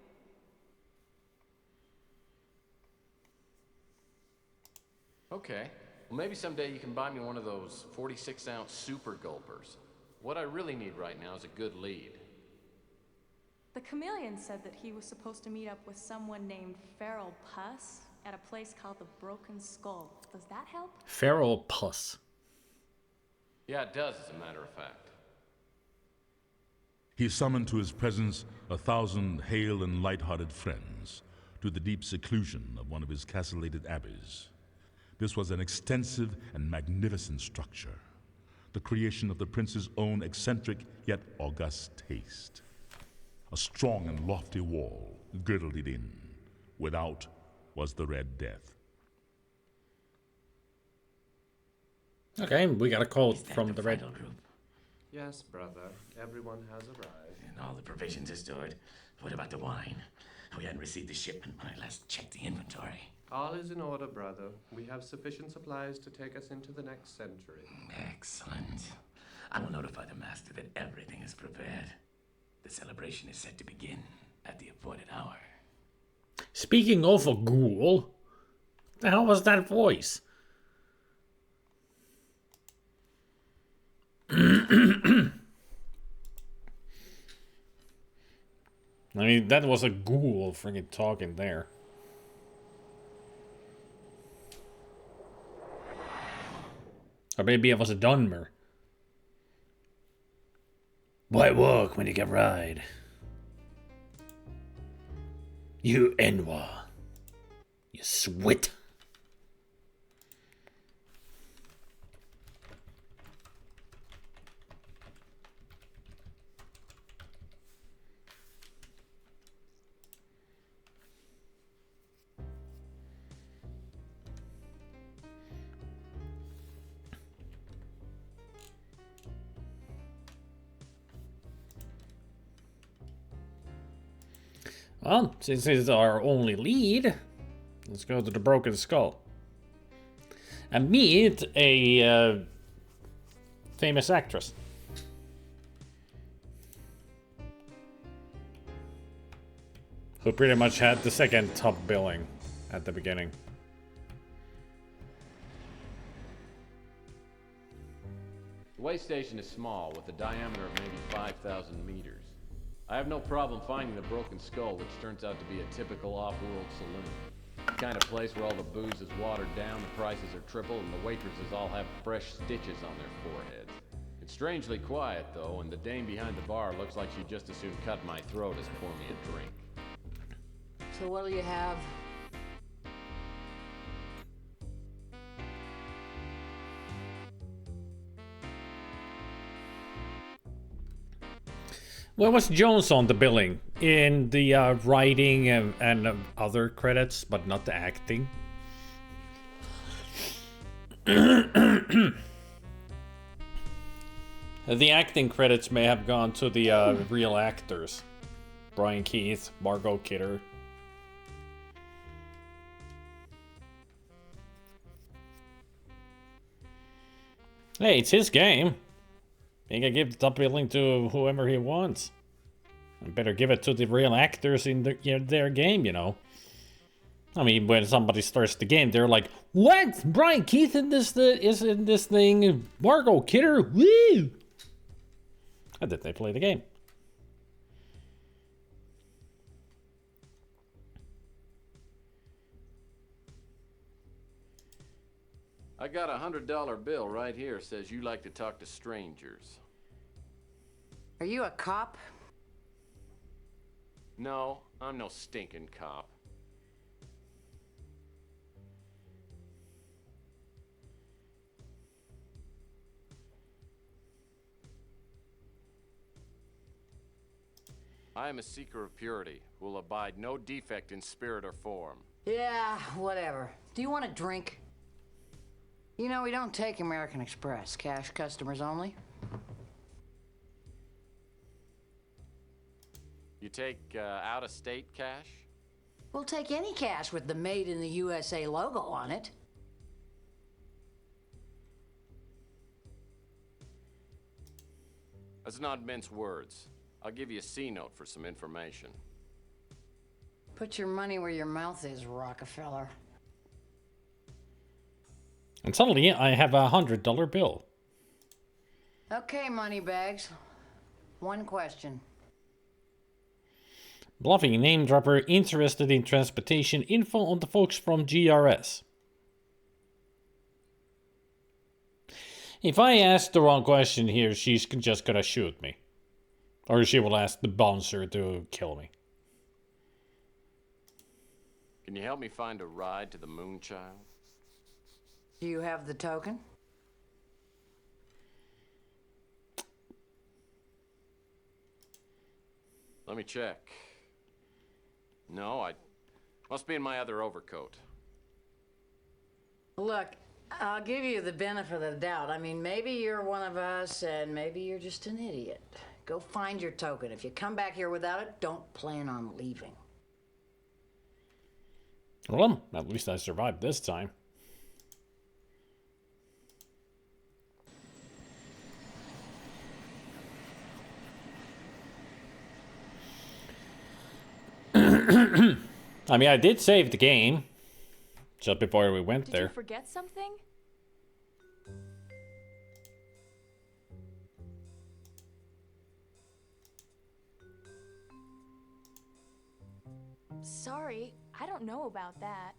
Okay. Well, maybe someday you can buy me one of those 46-ounce super gulpers. What I really need right now is a good lead. The Chameleon said that he was supposed to meet up with someone named Feral Puss at a place called the Broken Skull. Does that help? Feral puss. Yeah, it does, as a matter of fact. He summoned to his presence 1,000 hale and light-hearted friends to the deep seclusion of one of his castellated abbeys. This was an extensive and magnificent structure, the creation of the prince's own eccentric yet august taste. A strong and lofty wall girdled it in. Without was the Red Death. Okay, we got a quote from the Red Group. Yes, brother. Everyone has arrived. And all the provisions are stored. What about the wine? We hadn't received the shipment when I last checked the inventory. All is in order, brother. We have sufficient supplies to take us into the next century. Excellent. I will notify the master that everything is prepared. The celebration is set to begin at the appointed hour. Speaking of a ghoul, the hell was that voice? I mean, that was a ghoul freaking talking there. Or maybe it was a Dunmer. Why walk when you can ride? You Enwa. You swit. Well, since it's our only lead, let's go to the Broken Skull. And meet a famous actress. Who pretty much had the second top billing at the beginning. The way station is small, with a diameter of maybe 5,000 meters. I have no problem finding the Broken Skull, which turns out to be a typical off-world saloon. The kind of place where all the booze is watered down, the prices are triple, and the waitresses all have fresh stitches on their foreheads. It's strangely quiet, though, and the dame behind the bar looks like she'd just as soon cut my throat as pour me a drink. So what'll you have? Well, was Jones on the billing? In the writing and other credits, but not the acting? The acting credits may have gone to the real actors. Brian Keith, Margot Kidder. Hey, it's his game. He can give the top billing to whoever he wants. And better give it to the real actors in their game, you know. I mean, when somebody starts the game, they're like, "What? Brian Keith is in this thing? Margot Kidder? Woo!" And then they play the game. I got a $100 bill right here. Says you like to talk to strangers. Are you a cop? No, I'm no stinking cop. I am a seeker of purity, who will abide no defect in spirit or form. Yeah, whatever. Do you want a drink? You know, we don't take American Express. Cash customers only. You take out-of-state cash? We'll take any cash with the Made in the USA logo on it. Let's not mince words. I'll give you a C-note for some information. Put your money where your mouth is, Rockefeller. And suddenly, I have a $100 bill. Okay, moneybags. One question. Bluffing name dropper interested in transportation info on the folks from GRS. If I ask the wrong question here, she's just gonna shoot me. Or she will ask the bouncer to kill me. Can you help me find a ride to the Moonchild? Do you have the token? Let me check. No, I must be in my other overcoat. Look, I'll give you the benefit of the doubt. I mean, maybe you're one of us, and maybe you're just an idiot. Go find your token. If you come back here without it, don't plan on leaving. Well, at least I survived this time. I mean, I did save the game just before we went there. Did you forget something? Sorry, I don't know about that.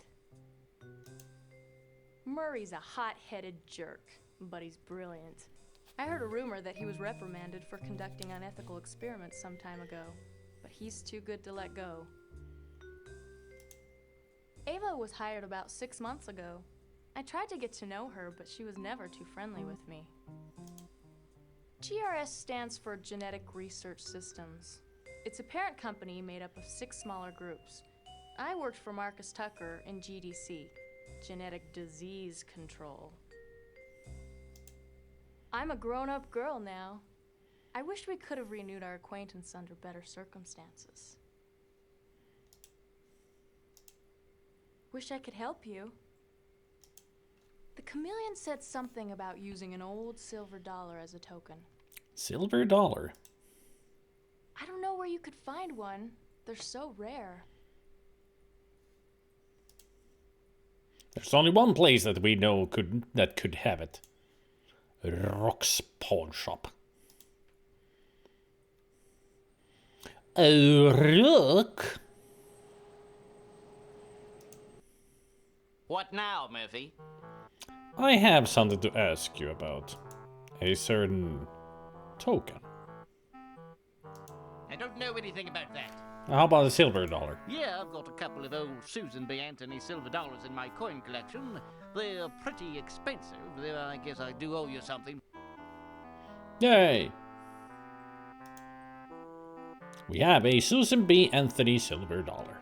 Murray's a hot-headed jerk, but he's brilliant. I heard a rumor that he was reprimanded for conducting unethical experiments some time ago, but he's too good to let go. Ava was hired about 6 months ago. I tried to get to know her, but she was never too friendly with me. GRS stands for Genetic Research Systems. It's a parent company made up of 6 smaller groups. I worked for Marcus Tucker in GDC, Genetic Disease Control. I'm a grown-up girl now. I wish we could have renewed our acquaintance under better circumstances. Wish I could help you. The chameleon said something about using an old silver dollar as a token. Silver dollar? I don't know where you could find one. They're so rare. There's only one place that we know could have it. Rock's pawn shop. Oh, Rook! What now, Murphy? I have something to ask you about. A certain token. I don't know anything about that. How about a silver dollar? Yeah, I've got a couple of old Susan B. Anthony silver dollars in my coin collection. They're pretty expensive, though I guess I do owe you something. Yay! We have a Susan B. Anthony silver dollar.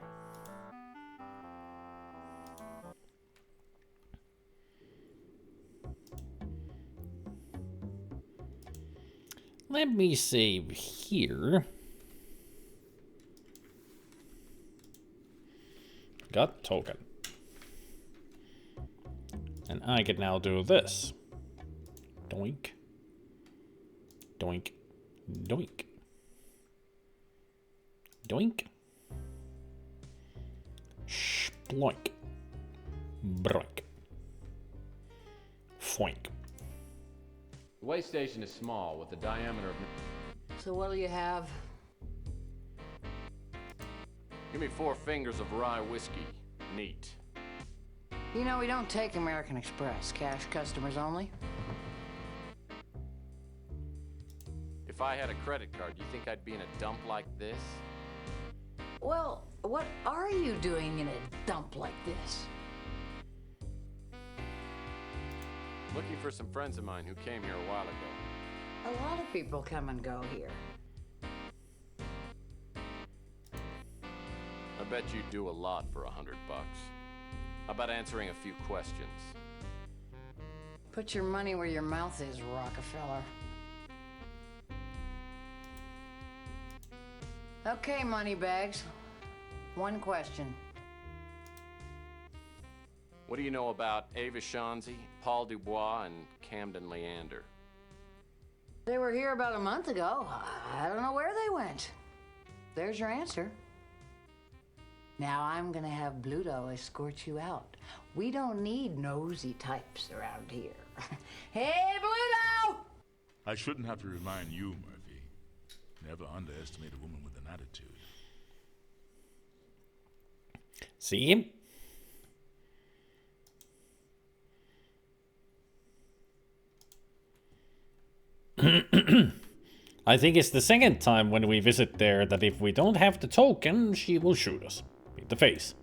Let me save here. Got token. And I can now do this. Doink. Doink. Doink. Doink. Sploink. Broink. Foink. The way station is small, with a diameter of... So what'll you have? Give me 4 fingers of rye whiskey. Neat. You know, we don't take American Express. Cash customers only. If I had a credit card, you think I'd be in a dump like this? Well, what are you doing in a dump like this? Looking for some friends of mine who came here a while ago. A lot of people come and go here. I bet you'd do a lot for $100. How about answering a few questions? Put your money where your mouth is, Rockefeller. Okay, moneybags. One question. What do you know about Ava Shanzi, Paul Dubois, and Camden Leander? They were here about a month ago. I don't know where they went. There's your answer. Now I'm gonna have Bluto escort you out. We don't need nosy types around here. Hey, Bluto! I shouldn't have to remind you, Murphy. Never underestimate a woman with an attitude. See? I think it's the second time when we visit there that if we don't have the token, she will shoot us in the face.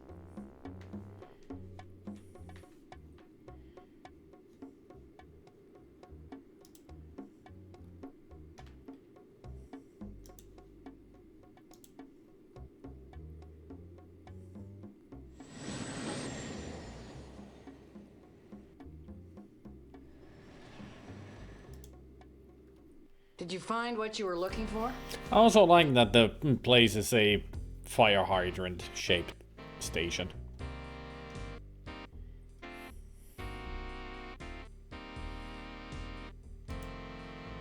Did you find what you were looking for? I also like that the place is a fire hydrant shaped station.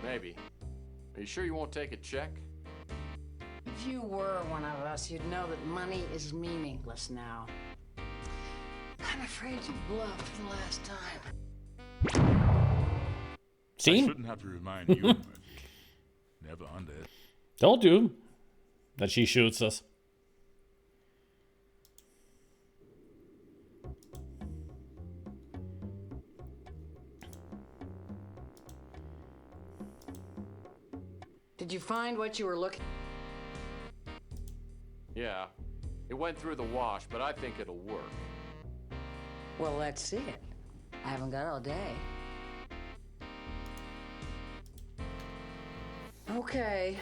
Maybe. Are you sure you won't take a check? If you were one of us, you'd know that money is meaningless now. I'm afraid you bluffed the last time. See? I shouldn't have to remind you, Murphy. Never underestimate. Told you that she shoots us. Did you find what you were looking? Yeah. It went through the wash, but I think it'll work. Well, let's see it. I haven't got all day. Okay.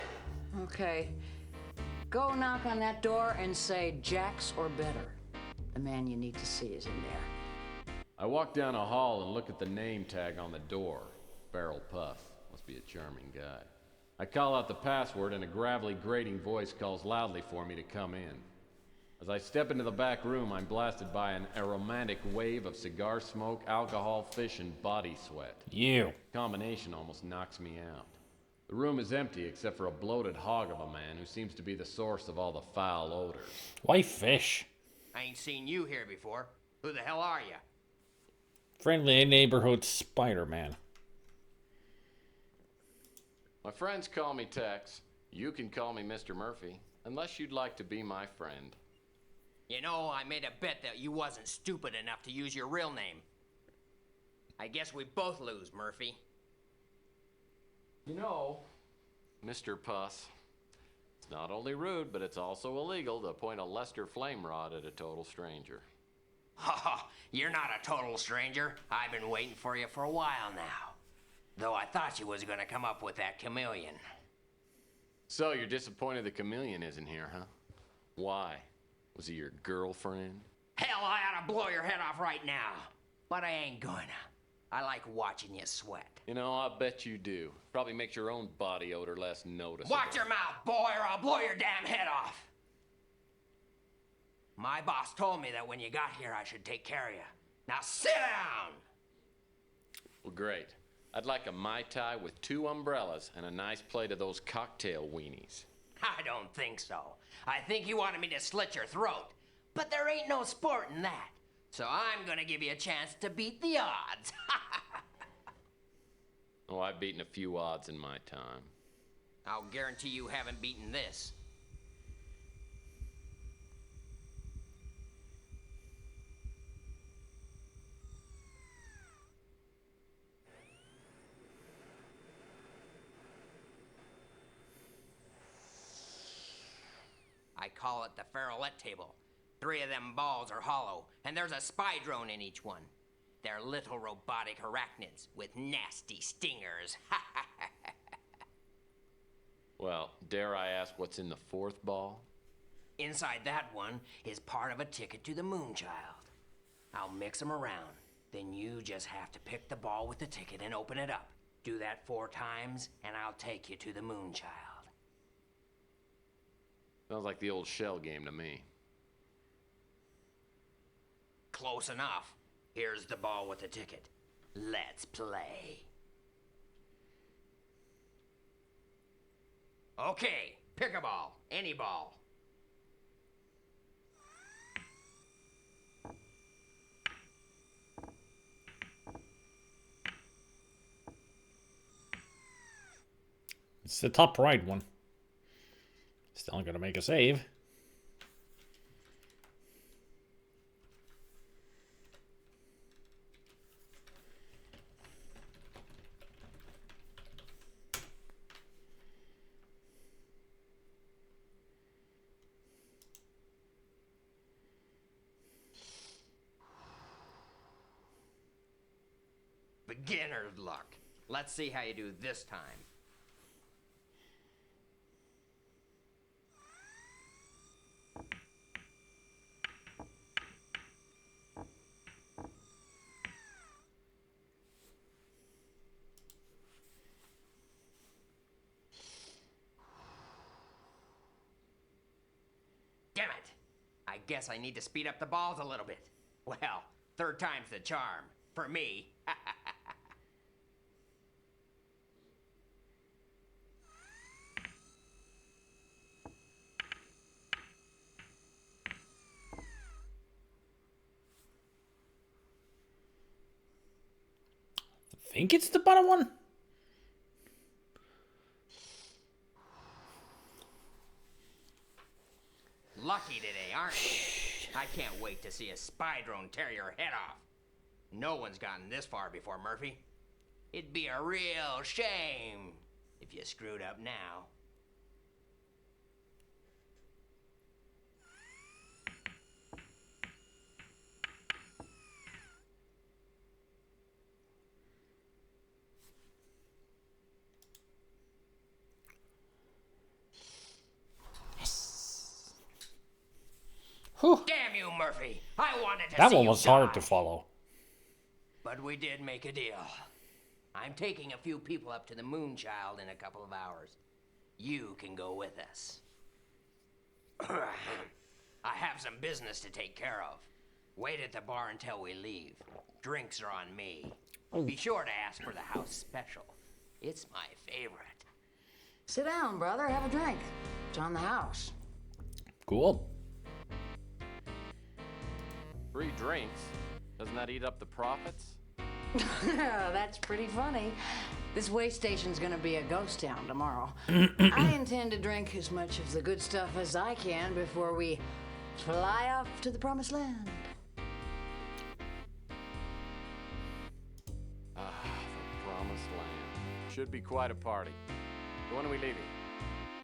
Go knock on that door and say Jax or better. The man you need to see is in there. I walk down a hall and look at the name tag on the door. Barrel Puff. Must be a charming guy. I call out the password and a gravelly, grating voice calls loudly for me to come in. As I step into the back room, I'm blasted by an aromatic wave of cigar smoke, alcohol, fish, and body sweat. You. Combination almost knocks me out. The room is empty except for a bloated hog of a man who seems to be the source of all the foul odors. Why fish? I ain't seen you here before. Who the hell are you? Friendly neighborhood Spider-Man. My friends call me Tex. You can call me Mr. Murphy, unless you'd like to be my friend. You know, I made a bet that you wasn't stupid enough to use your real name. I guess we both lose, Murphy. You know, Mr. Puss, it's not only rude, but it's also illegal to point a Lester flame rod at a total stranger. Ha ha, you're not a total stranger. I've been waiting for you for a while now. Though I thought you was gonna come up with that chameleon. So you're disappointed the chameleon isn't here, huh? Why? Was he your girlfriend? Hell, I ought to blow your head off right now. But I ain't gonna. I like watching you sweat. You know, I bet you do. Probably makes your own body odor less noticeable. Watch your mouth, boy, or I'll blow your damn head off. My boss told me that when you got here, I should take care of you. Now sit down! Well, great. I'd like a Mai Tai with 2 umbrellas and a nice plate of those cocktail weenies. I don't think so. I think you wanted me to slit your throat. But there ain't no sport in that. So I'm gonna give you a chance to beat the odds. Oh, I've beaten a few odds in my time. I'll guarantee you haven't beaten this. I call it the Farrellette table. 3 of them balls are hollow, and there's a spy drone in each one. They're little robotic arachnids with nasty stingers. Well, dare I ask what's in the 4th ball? Inside that one is part of a ticket to the Moonchild. I'll mix them around. Then you just have to pick the ball with the ticket and open it up. Do that 4 times, and I'll take you to the Moonchild. Sounds like the old shell game to me. Close enough. Here's the ball with the ticket. Let's play. Okay, pick a ball. Any ball. It's the top right one. Still gonna make a save. Beginner's luck. Let's see how you do this time. Damn it! I guess I need to speed up the balls a little bit. Well, 3rd time's the charm. For me. I think it's the bottom one. Lucky today, aren't you? I can't wait to see a spy drone tear your head off. No one's gotten this far before, Murphy. It'd be a real shame if you screwed up now. Whew. Damn you, Murphy! I wanted to That see one you was hard die. to follow. But we did make a deal. I'm taking a few people up to the Moonchild in a couple of hours. You can go with us. I have some business to take care of. Wait at the bar until we leave. Drinks are on me. Be sure to ask for the house special. It's my favorite. Sit down, brother. Have a drink. It's on the house. Cool. Free drinks? Doesn't that eat up the profits? That's pretty funny. This way station's gonna be a ghost town tomorrow. I intend to drink as much of the good stuff as I can before we fly off to the promised land. The promised land. Should be quite a party. When are we leaving?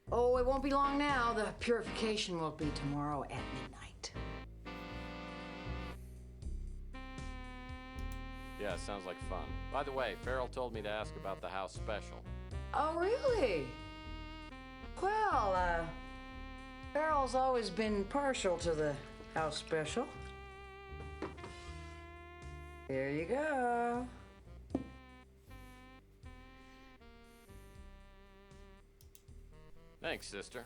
Oh, it won't be long now. The purification will be tomorrow at midnight. Yeah, sounds like fun. By the way, Farrell told me to ask about the house special. Oh, really? Well, Farrell's always been partial to the house special. Here you go. Thanks, sister.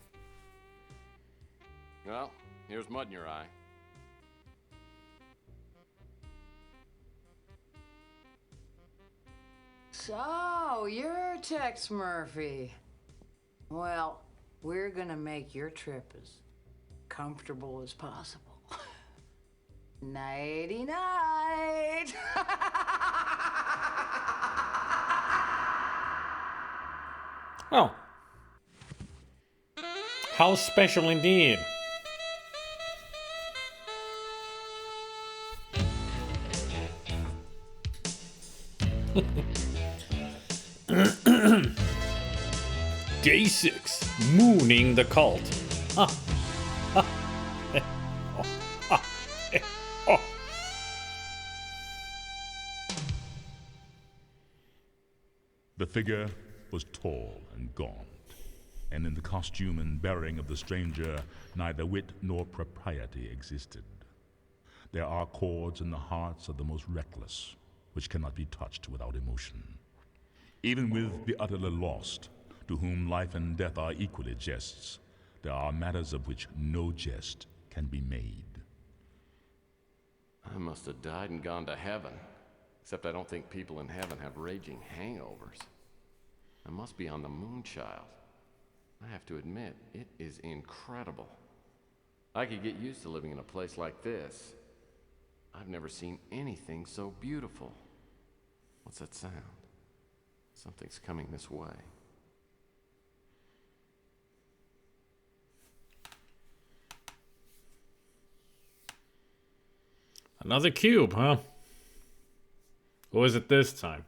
Well, here's mud in your eye. So, you're Tex Murphy. Well, we're gonna make your trip as comfortable as possible. Nighty-night! Oh. How special indeed. Day 6, mooning the cult. The figure was tall and gaunt, and in the costume and bearing of the stranger, neither wit nor propriety existed. There are chords in the hearts of the most reckless, which cannot be touched without emotion. Even with the utterly lost, to whom life and death are equally jests, there are matters of which no jest can be made. I must have died and gone to heaven. Except I don't think people in heaven have raging hangovers. I must be on the Moonchild. I have to admit, it is incredible. I could get used to living in a place like this. I've never seen anything so beautiful. What's that sound? Something's coming this way. Another cube, huh? Who is it this time?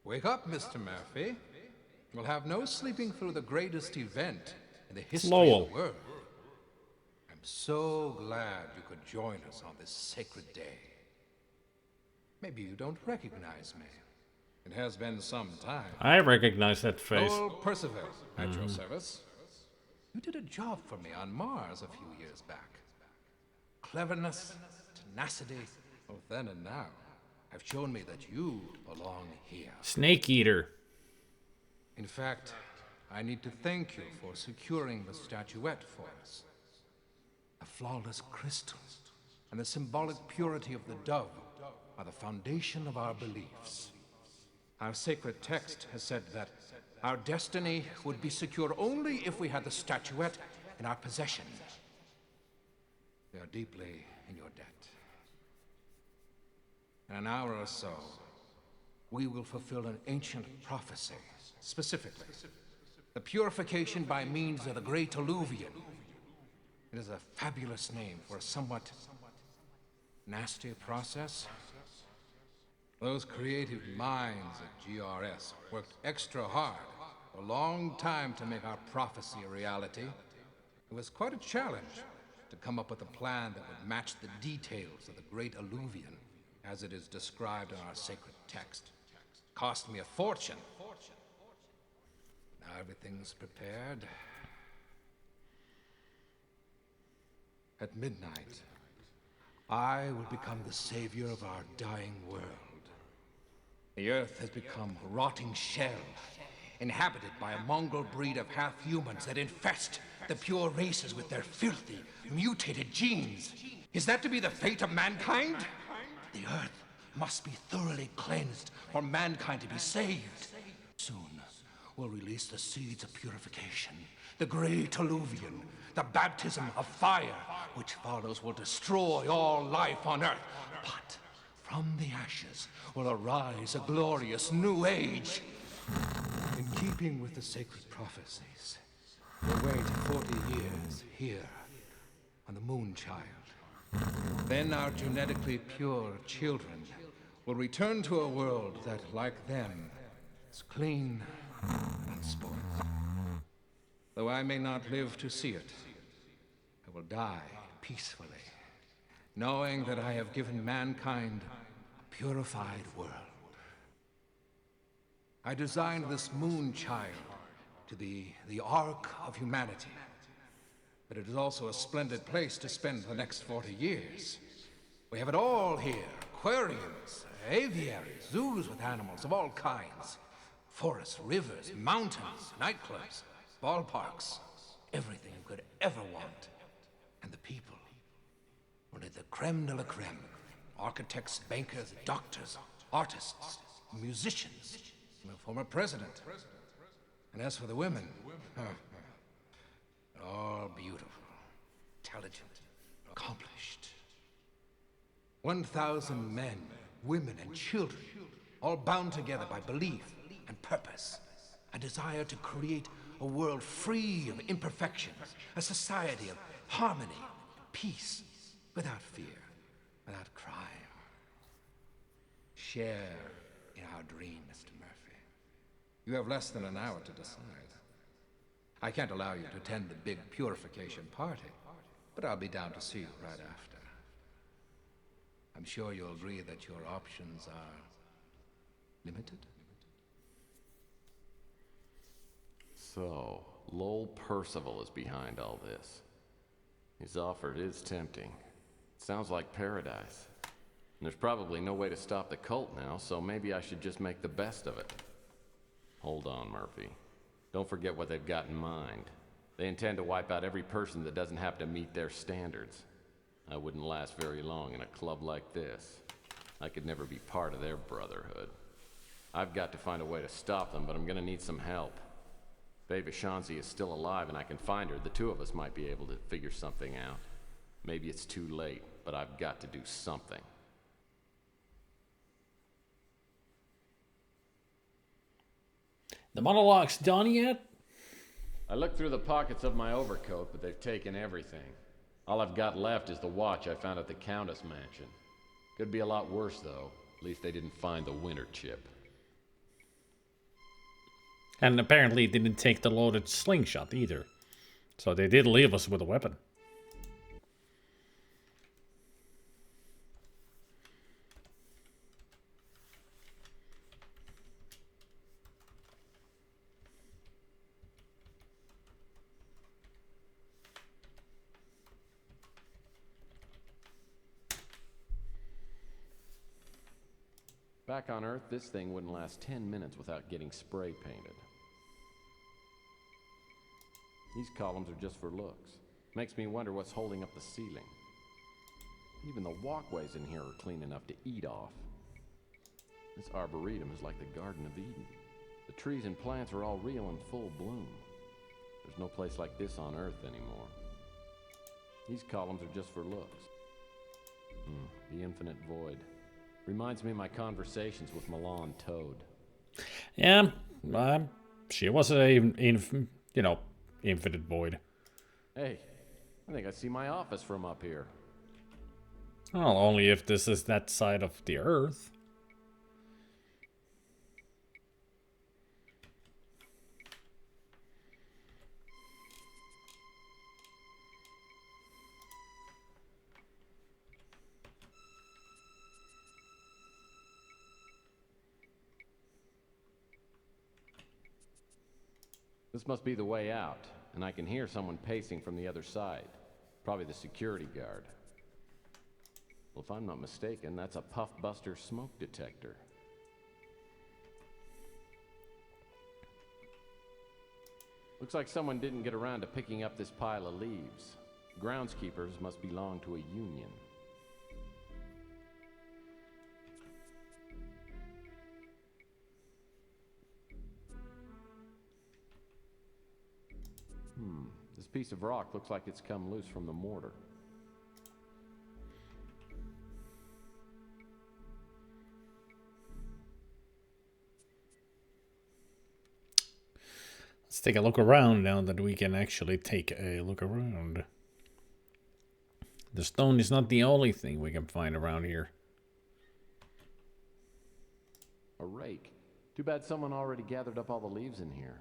Wake up, Mr. Murphy. We'll have no sleeping through the greatest event in the history of the world. I'm so glad you could join us on this sacred day. Maybe you don't recognize me. It has been some time. I recognize that face. Lowell Percival, at your service. You did a job for me on Mars a few years back. Cleverness, tenacity, both then and now, have shown me that you belong here. Snake Eater. In fact, I need to thank you for securing the statuette for us. The flawless crystals and the symbolic purity of the dove are the foundation of our beliefs. Our sacred text has said that our destiny would be secure only if we had the statuette in our possession. We are deeply in your debt. In an hour or so, we will fulfill an ancient prophecy, specifically the purification by means of the Great Alluvion. It is a fabulous name for a somewhat nasty process. Those creative minds at GRS worked extra hard for a long time to make our prophecy a reality. It was quite a challenge to come up with a plan that would match the details of the Great Alluvion as it is described in our sacred text. Cost me a fortune. Now everything's prepared. At midnight, I will become the savior of our dying world. The earth has become a rotting shell, inhabited by a mongrel breed of half-humans that infest the pure races with their filthy, mutated genes. Is that to be the fate of mankind? The Earth must be thoroughly cleansed for mankind to be saved. Soon, we'll release the seeds of purification, the great alluvion, the baptism of fire, which follows will destroy all life on Earth. But from the ashes will arise a glorious new age. In keeping with the sacred prophecies, we'll wait 40 years here on the Moonchild. Then our genetically pure children will return to a world that, like them, is clean and spoiled. Though I may not live to see it, I will die peacefully, knowing that I have given mankind a purified world. I designed this Moonchild to be the Ark of humanity, but it is also a splendid place to spend the next 40 years. We have it all here: aquariums, aviaries, zoos with animals of all kinds, forests, rivers, mountains, nightclubs, ballparks, everything you could ever want. And the people, only the creme de la creme: architects, bankers, doctors, artists, musicians, and a former president. And as for the women, all beautiful, intelligent, accomplished. 1,000 men, women, and children, all bound together by belief and purpose, a desire to create a world free of imperfections, a society of harmony, peace, without fear, without crime. Share in our dream, Mr. Murphy. You have less than an hour to decide. I can't allow you to attend the big purification party, but I'll be down to see you right after. I'm sure you'll agree that your options are limited. So, Lowell Percival is behind all this. His offer is tempting. Sounds like paradise. And there's probably no way to stop the cult now, so maybe I should just make the best of it. Hold on, Murphy. Don't forget what they've got in mind. They intend to wipe out every person that doesn't have to meet their standards. I wouldn't last very long in a club like this. I could never be part of their brotherhood. I've got to find a way to stop them, but I'm gonna need some help. If Ava Shanzi is still alive and I can find her, the two of us might be able to figure something out. Maybe it's too late, but I've got to do something. The monologue's done yet? I looked through the pockets of my overcoat, but they've taken everything. All I've got left is the watch I found at the Countess mansion. Could be a lot worse, though. At least they didn't find the winter chip. And apparently didn't take the loaded slingshot either. So they did leave us with a weapon. Back on Earth, this thing wouldn't last 10 minutes without getting spray painted. These columns are just for looks. Makes me wonder what's holding up the ceiling. Even the walkways in here are clean enough to eat off. This arboretum is like the Garden of Eden. The trees and plants are all real in full bloom. There's no place like this on Earth anymore. These columns are just for looks. The infinite void. Reminds me of my conversations with Milan Toad. Yeah, she was infinite void. Hey, I think I see my office from up here. Well, only if this is that side of the Earth. This must be the way out, and I can hear someone pacing from the other side. Probably the security guard. Well, if I'm not mistaken, that's a Puffbuster smoke detector. Looks like someone didn't get around to picking up this pile of leaves. Groundskeepers must belong to a union. This piece of rock looks like it's come loose from the mortar. Let's take a look around now that we can actually take a look around. The stone is not the only thing we can find around here. A rake. Too bad someone already gathered up all the leaves in here.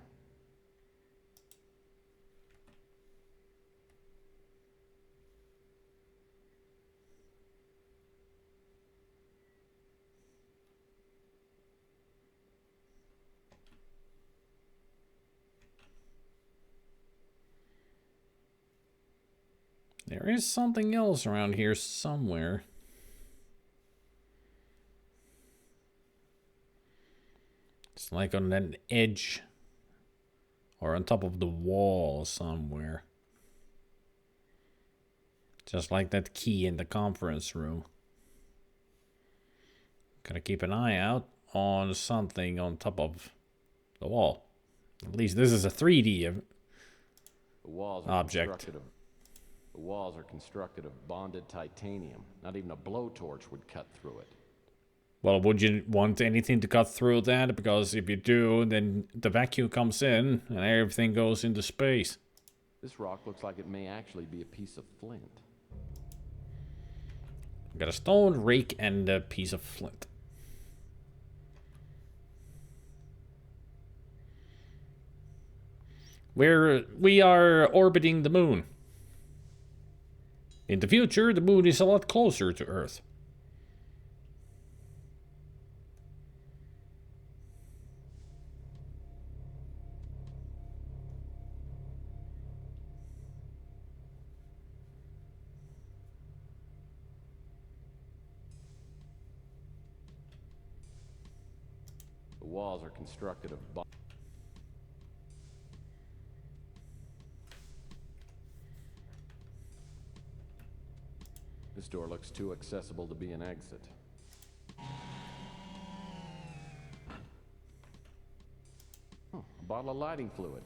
There is something else around here somewhere. It's like on an edge or on top of the wall somewhere. Just like that key in the conference room. Gotta keep an eye out on something on top of the wall. At least this is a 3D object. The walls are constructed of bonded titanium. Not even a blowtorch would cut through it. Well, would you want anything to cut through that? Because if you do, then the vacuum comes in and everything goes into space. This rock looks like it may actually be a piece of flint. Got a stone, rake, and a piece of flint. We are orbiting the moon. In the future, the moon is a lot closer to Earth. The walls are constructed of This door looks too accessible to be an exit. A bottle of lighting fluid.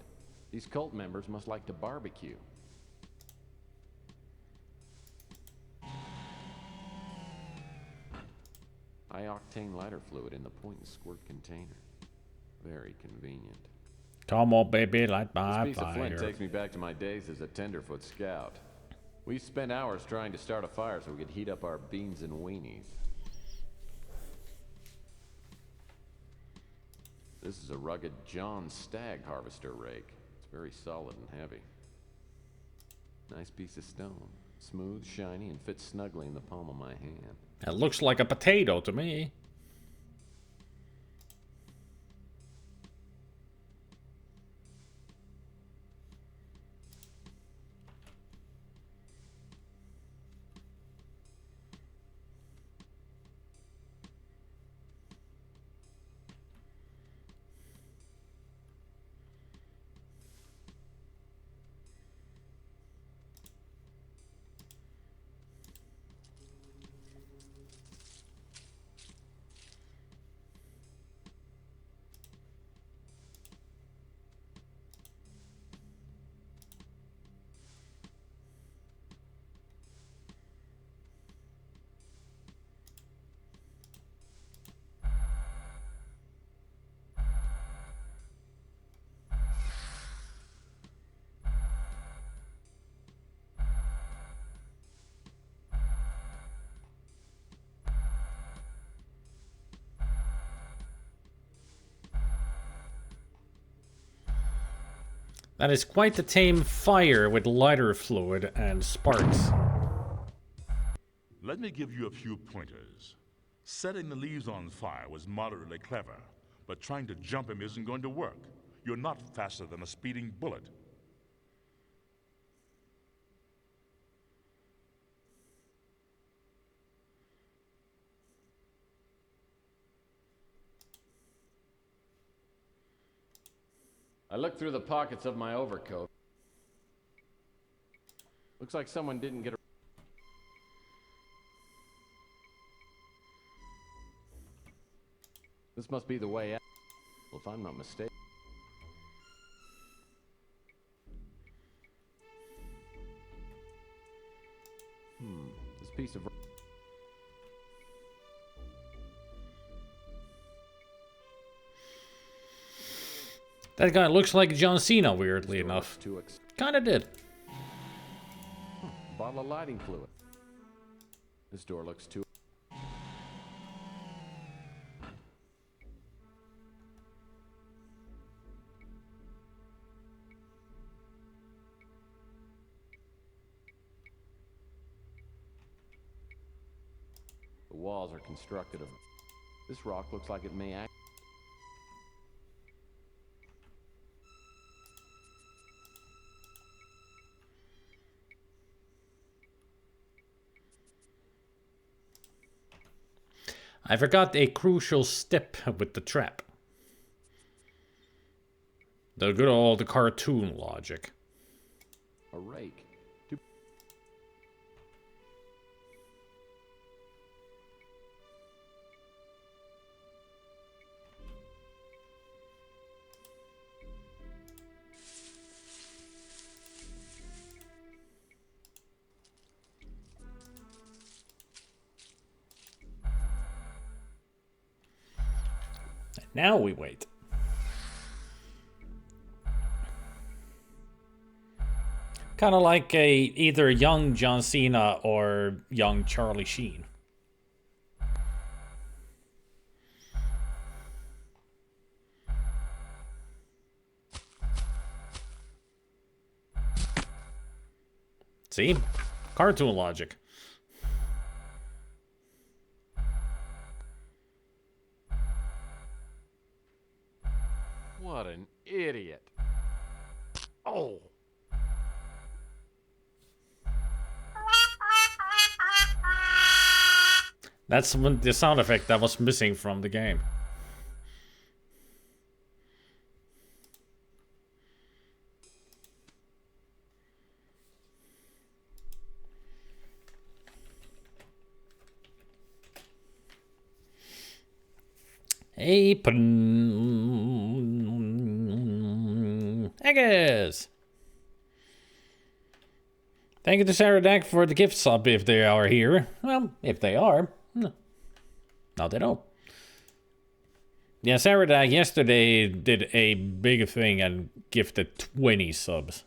These cult members must like to barbecue. High-octane lighter fluid in the point and squirt container. Very convenient. Come on, baby, light my This piece of flint fire. takes me back to my days as a tenderfoot scout. We spent hours trying to start a fire so we could heat up our beans and weenies. This is a rugged John Stagg harvester rake. It's very solid and heavy. Nice piece of stone. Smooth, shiny, and fits snugly in the palm of my hand. It looks like a potato to me. That is quite the tame fire with lighter fluid and sparks. Let me give you a few pointers. Setting the leaves on fire was moderately clever, but trying to jump him isn't going to work. You're not faster than a speeding bullet. I looked through the pockets of my overcoat. Looks like someone didn't get a... This must be the way out. Well, if I'm not mistaken. This piece of... That guy looks like John Cena, weirdly enough. Kinda did. Bottle of lighting fluid. This door looks too... The walls are constructed of... This rock looks like it may act... I forgot a crucial step with the trap. The good old cartoon logic. A rake. Now we wait. Kind of like either young John Cena or young Charlie Sheen. See? Cartoon logic. What an idiot. Oh. That's the sound effect that was missing from the game. Hey, Eggs! Thank you to Sarah Dack for the gift sub if they are here. Well, if they are. No, they don't. Yeah, Sarah Dack yesterday did a big thing and gifted 20 subs.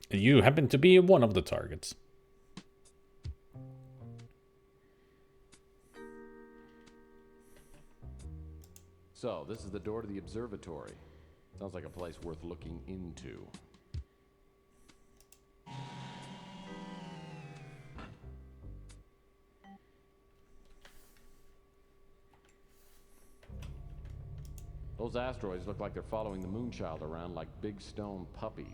You happen to be one of the targets. So, this is the door to the observatory. Sounds like a place worth looking into. Those asteroids look like they're following the Moonchild around like big stone puppies.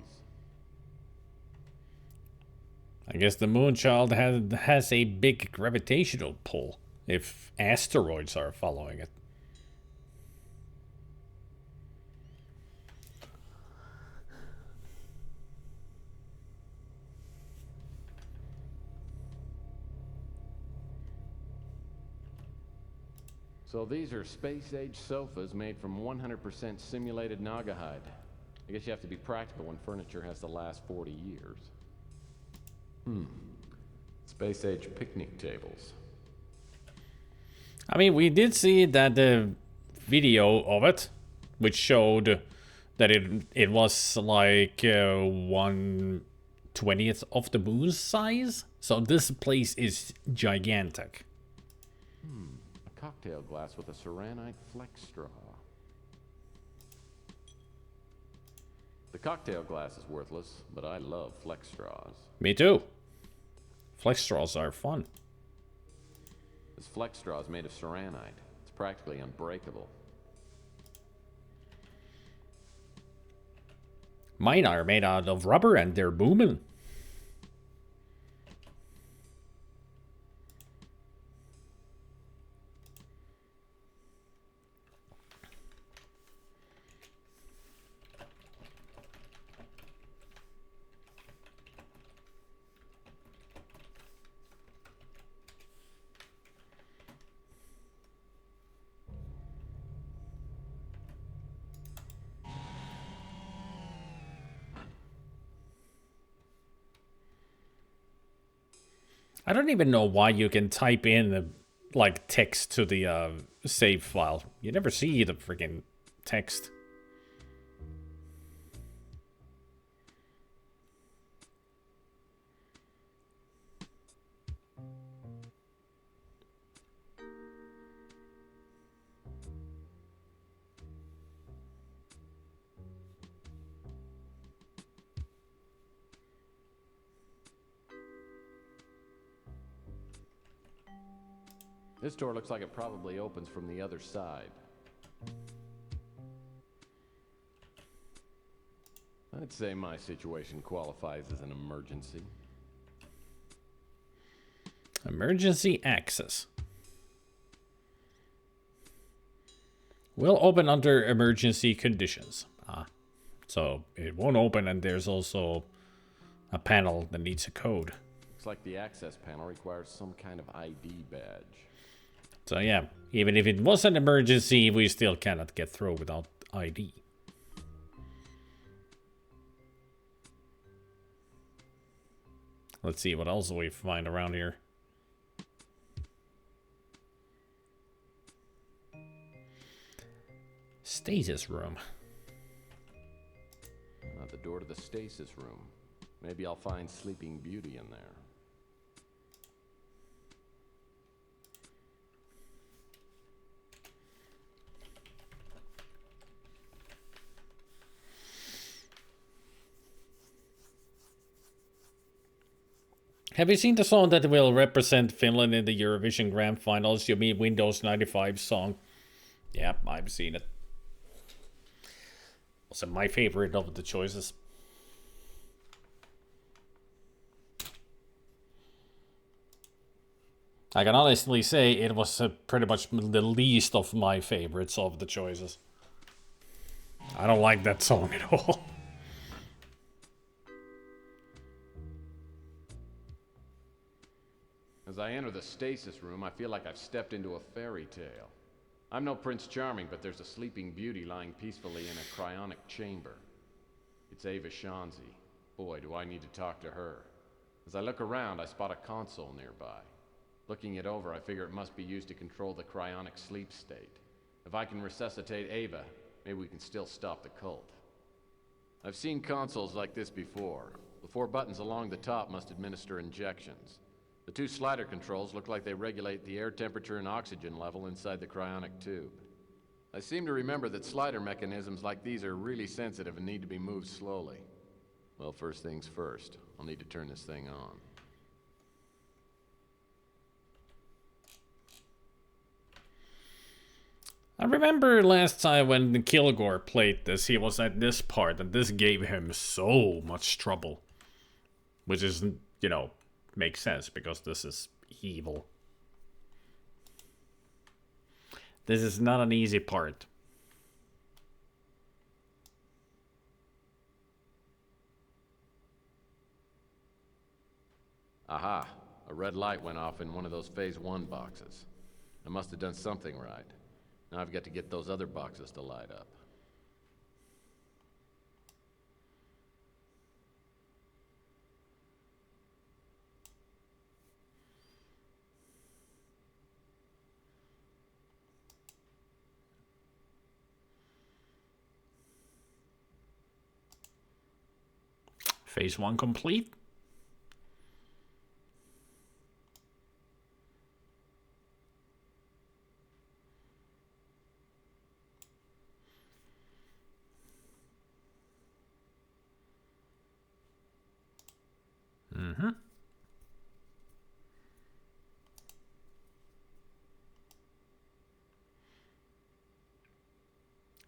I guess the Moonchild has a big gravitational pull if asteroids are following it. So these are space-age sofas made from 100% simulated Naugahyde. I guess you have to be practical when furniture has to last 40 years. Space-age picnic tables. I mean, we did see that the video of it, which showed that it was like 1/20th of the moon's size. So this place is gigantic. A cocktail glass with a ceranite flex straw. The cocktail glass is worthless, but I love flex straws. Me too. Flex straws are fun. This flex straw is made of ceranite. It's practically unbreakable. Mine are made out of rubber and they're booming. I don't even know why you can type in like text to the save file. You never see the freaking text. This door looks like it probably opens from the other side. I'd say my situation qualifies as an emergency. Emergency access. Will open under emergency conditions. So it won't open, and there's also a panel that needs a code. Looks like the access panel requires some kind of ID badge. So yeah, even if it was an emergency, we still cannot get through without ID. Let's see what else we find around here. Stasis room. Not the door to the stasis room. Maybe I'll find Sleeping Beauty in there. Have you seen the song that will represent Finland in the Eurovision Grand Finals? You mean Windows 95 song? Yeah, I've seen it. Also my favorite of the choices. I can honestly say it was pretty much the least of my favorites of the choices. I don't like that song at all. As I enter the stasis room, I feel like I've stepped into a fairy tale. I'm no Prince Charming, but there's a Sleeping Beauty lying peacefully in a cryonic chamber. It's Ava Shanzi. Boy, do I need to talk to her. As I look around, I spot a console nearby. Looking it over, I figure it must be used to control the cryonic sleep state. If I can resuscitate Ava, maybe we can still stop the cult. I've seen consoles like this before. The 4 buttons along the top must administer injections. The 2 slider controls look like they regulate the air temperature and oxygen level inside the cryonic tube. I seem to remember that slider mechanisms like these are really sensitive and need to be moved slowly. Well, first things first. I'll need to turn this thing on. I remember last time when Kilgore played this, he was at this part, and this gave him so much trouble. Which is, you know, makes sense, because this is evil. This is not an easy part. Aha! A red light went off in one of those Phase 1 boxes. I must have done something right. Now I've got to get those other boxes to light up. Phase 1 complete.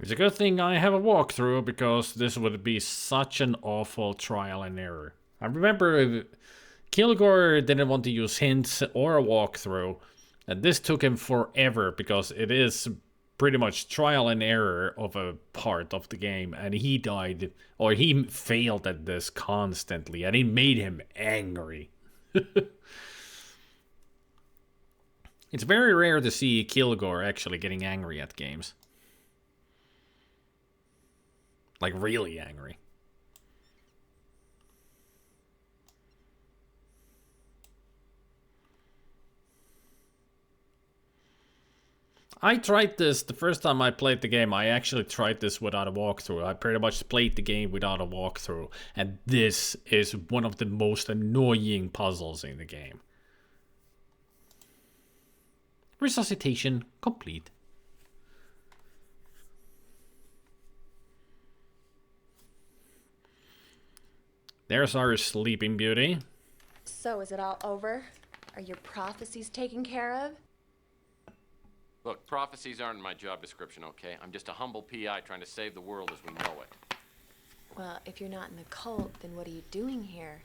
It's a good thing I have a walkthrough, because this would be such an awful trial and error. I remember Kilgore didn't want to use hints or a walkthrough, and this took him forever because it is pretty much trial and error of a part of the game, and he died, or he failed at this constantly, and it made him angry. It's very rare to see Kilgore actually getting angry at games. Like, really angry. I tried this the first time I played the game. I actually tried this without a walkthrough. I pretty much played the game without a walkthrough. And this is one of the most annoying puzzles in the game. Resuscitation complete. There's our Sleeping Beauty. So, is it all over? Are your prophecies taken care of? Look, prophecies aren't in my job description, okay? I'm just a humble PI trying to save the world as we know it. Well, if you're not in the cult, then what are you doing here?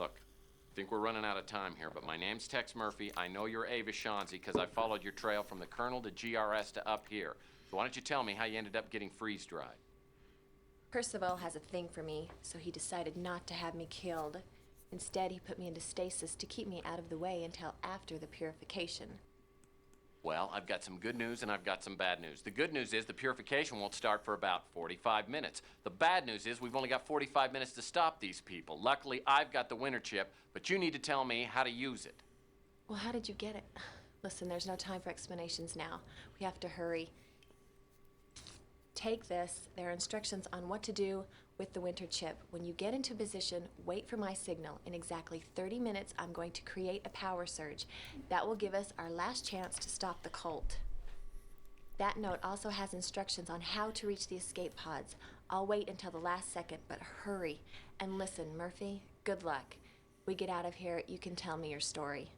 Look, I think we're running out of time here, but my name's Tex Murphy. I know you're Ava Shanzi because I followed your trail from the Colonel to GRS to up here. So why don't you tell me how you ended up getting freeze-dried? Percival has a thing for me, so he decided not to have me killed. Instead, he put me into stasis to keep me out of the way until after the purification. Well, I've got some good news and I've got some bad news. The good news is the purification won't start for about 45 minutes. The bad news is we've only got 45 minutes to stop these people. Luckily, I've got the winter chip, but you need to tell me how to use it. Well, how did you get it? Listen, there's no time for explanations now. We have to hurry. Take this. There are instructions on what to do with the winter chip. When you get into position, wait for my signal. In exactly 30 minutes, I'm going to create a power surge. That will give us our last chance to stop the cult. That note also has instructions on how to reach the escape pods. I'll wait until the last second, but hurry. And listen, Murphy, good luck. We get out of here, you can tell me your story.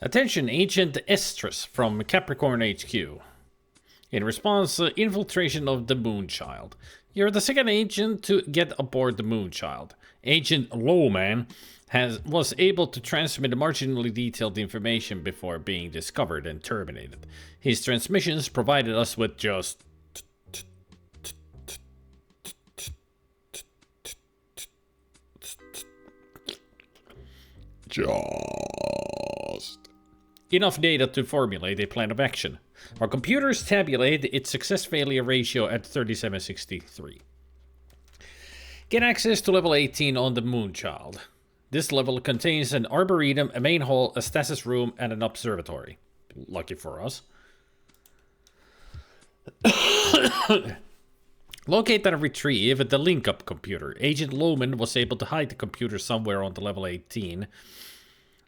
Attention, Agent Estrus from Capricorn HQ. In response, infiltration of the Moonchild. You're the second agent to get aboard the Moonchild. Agent Lowman was able to transmit marginally detailed information before being discovered and terminated. His transmissions provided us with just enough data to formulate a plan of action. Our computers tabulate its success-failure ratio at 3763. Get access to level 18 on the Moonchild. This level contains an arboretum, a main hall, a stasis room, and an observatory. Lucky for us. Locate and retrieve the link-up computer. Agent Lohman was able to hide the computer somewhere on the level 18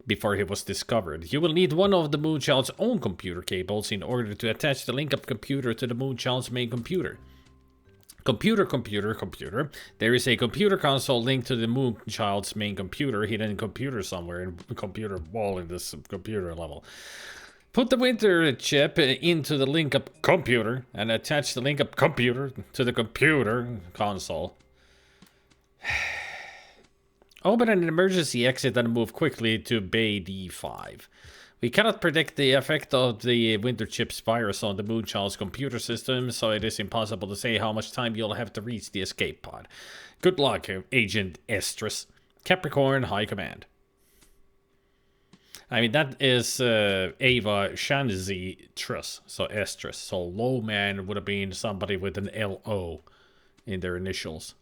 before he was discovered. You will need one of the Moonchild's own computer cables in order to attach the link-up computer to the Moonchild's main computer. Computer. There is a computer console linked to the Moonchild's main computer, hidden in computer somewhere in the computer wall in this computer level. Put the winter chip into the link-up computer and attach the link-up computer to the computer console. Open an emergency exit and move quickly to Bay D5. We cannot predict the effect of the winter chip's virus on the Moonchild's computer system, so it is impossible to say how much time you'll have to reach the escape pod. Good luck, Agent Estrus. Capricorn High Command. I mean, that is Ava Shanzi Truss, so Estrus. So Lowman would have been somebody with an L-O in their initials.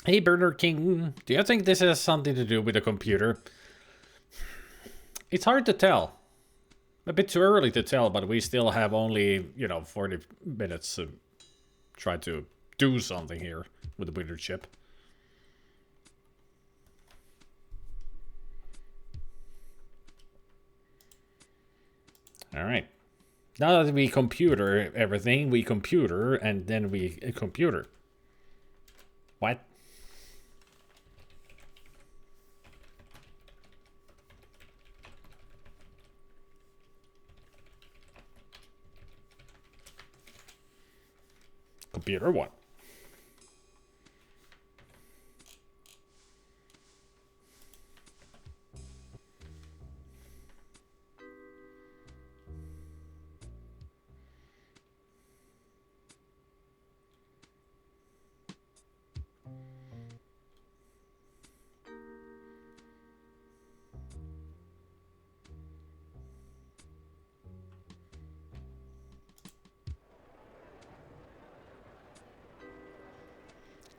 Hey, Burner King, do you think this has something to do with the computer? It's hard to tell. A bit too early to tell, but we still have only, 40 minutes to try to do something here with the winter chip. Alright. Now that we computer everything, we computer, and then we computer. What? Computer 1.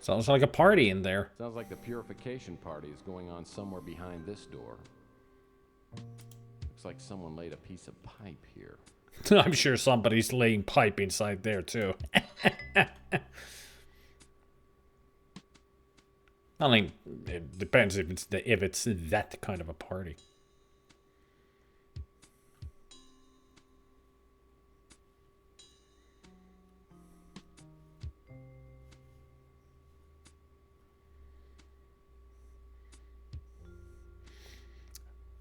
Sounds like a party in there. Sounds like the purification party is going on somewhere behind this door. Looks like someone laid a piece of pipe here. I'm sure somebody's laying pipe inside there too. I mean, it depends if it's that kind of a party.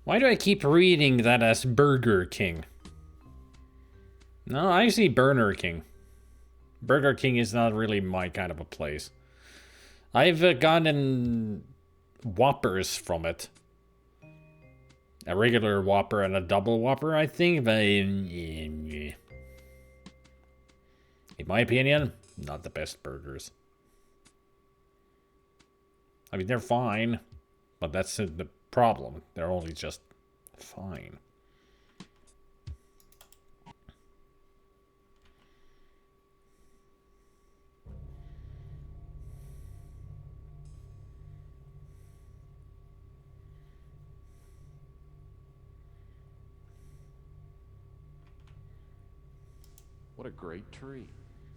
Why do I keep reading that as Burger King? No, I see Burger King. Burger King is not really my kind of a place. I've gotten Whoppers from it. A regular Whopper and a double Whopper, I think. But in my opinion, not the best burgers. I mean, they're fine. But that's the problem. They're only just fine. What a great tree.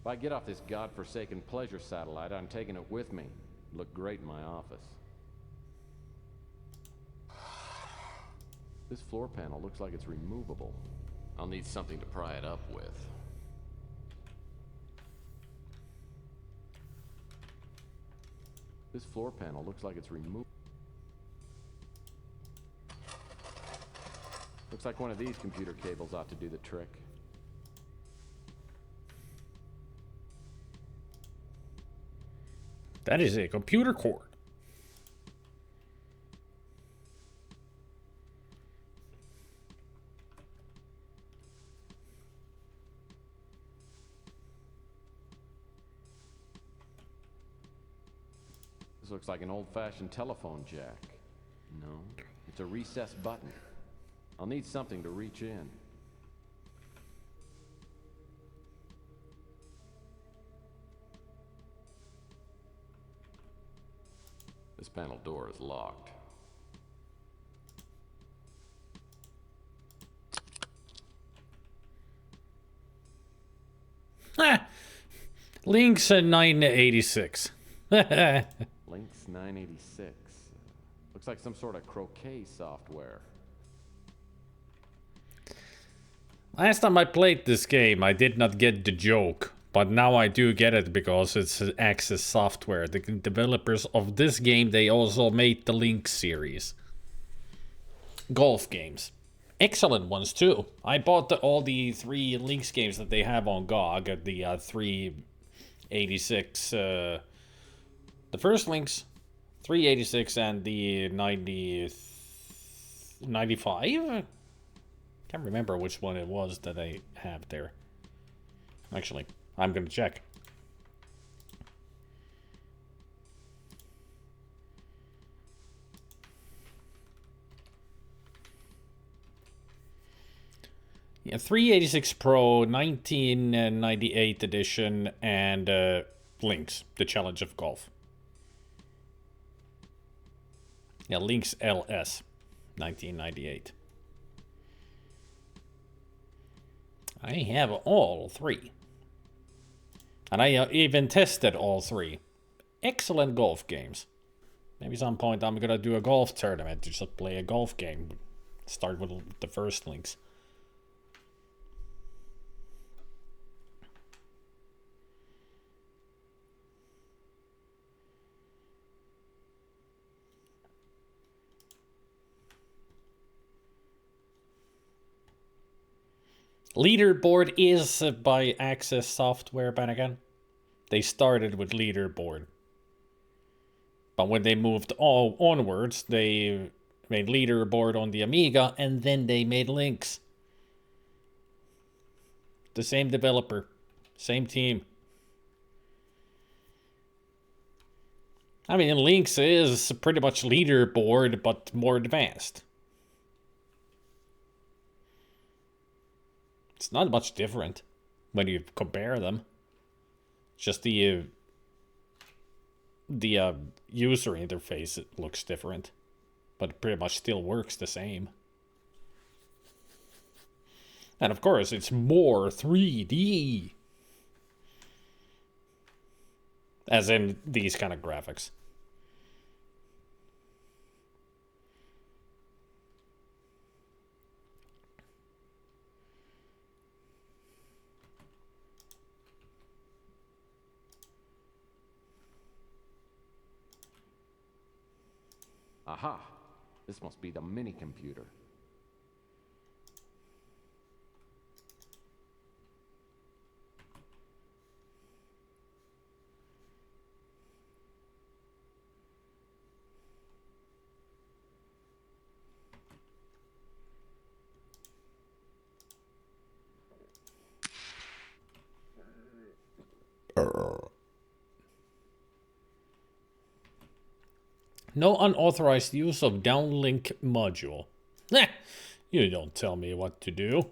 If I get off this godforsaken pleasure satellite, I'm taking it with me. It'd look great in my office. This floor panel looks like it's removable. I'll need something to pry it up with. This floor panel looks like it's removable. Looks like one of these computer cables ought to do the trick. That is a computer cord. This looks like an old-fashioned telephone jack. No, it's a recessed button. I'll need something to reach in. This panel door is locked. Lynx 986. Lynx 986. Looks like some sort of croquet software. Last time I played this game, I did not get the joke. But now I do get it because it's Access Software. The developers of this game, they also made the Lynx series. Golf games. Excellent ones too. I bought all the 3 Lynx games that they have on GOG. The 386... the first Lynx, 386, and the 95? Can't remember which one it was that I have there. Actually, I'm gonna check. Yeah, 386 Pro, 1998 edition, and Lynx, The Challenge of Golf. Yeah, Lynx LS, 1998. I have all 3. And I even tested all 3. Excellent golf games. Maybe some point I'm gonna do a golf tournament to just play a golf game. Start with the first Lynx. Leaderboard is by Access Software, Bannigan. They started with Leaderboard. But when they moved onwards, they made Leaderboard on the Amiga, and then they made Lynx. The same developer, same team. I mean, Lynx is pretty much Leaderboard, but more advanced. It's not much different when you compare them. Just the the user interface looks different, but it pretty much still works the same. And of course, it's more 3D. As in these kind of graphics. Aha! This must be the mini computer. No unauthorized use of downlink module. You don't tell me what to do.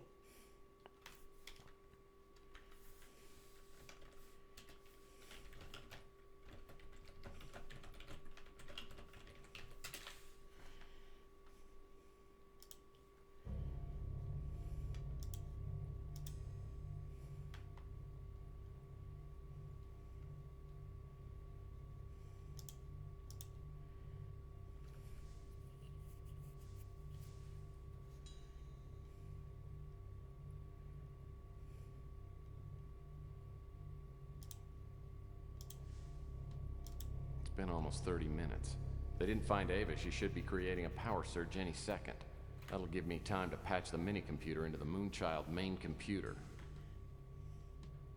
Been almost 30 minutes. If they didn't find Ava, she should be creating a power surge any second. That'll give me time to patch the mini computer into the Moonchild main computer.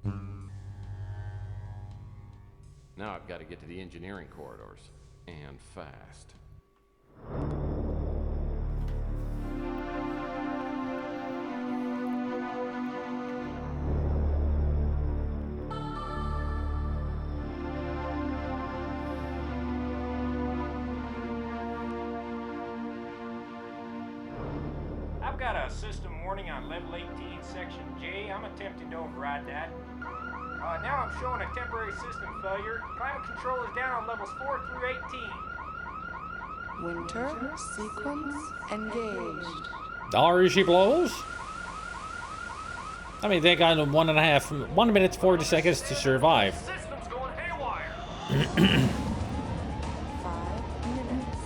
Now I've got to get to the engineering corridors. And fast. I've got a system warning on level 18, section J. I'm attempting to override that. Now I'm showing a temporary system failure. Climate control is down on levels 4 through 18. Winter sequence engaged. She blows. I mean, they got 1 minute 40 seconds to survive. System's going haywire. 5 minutes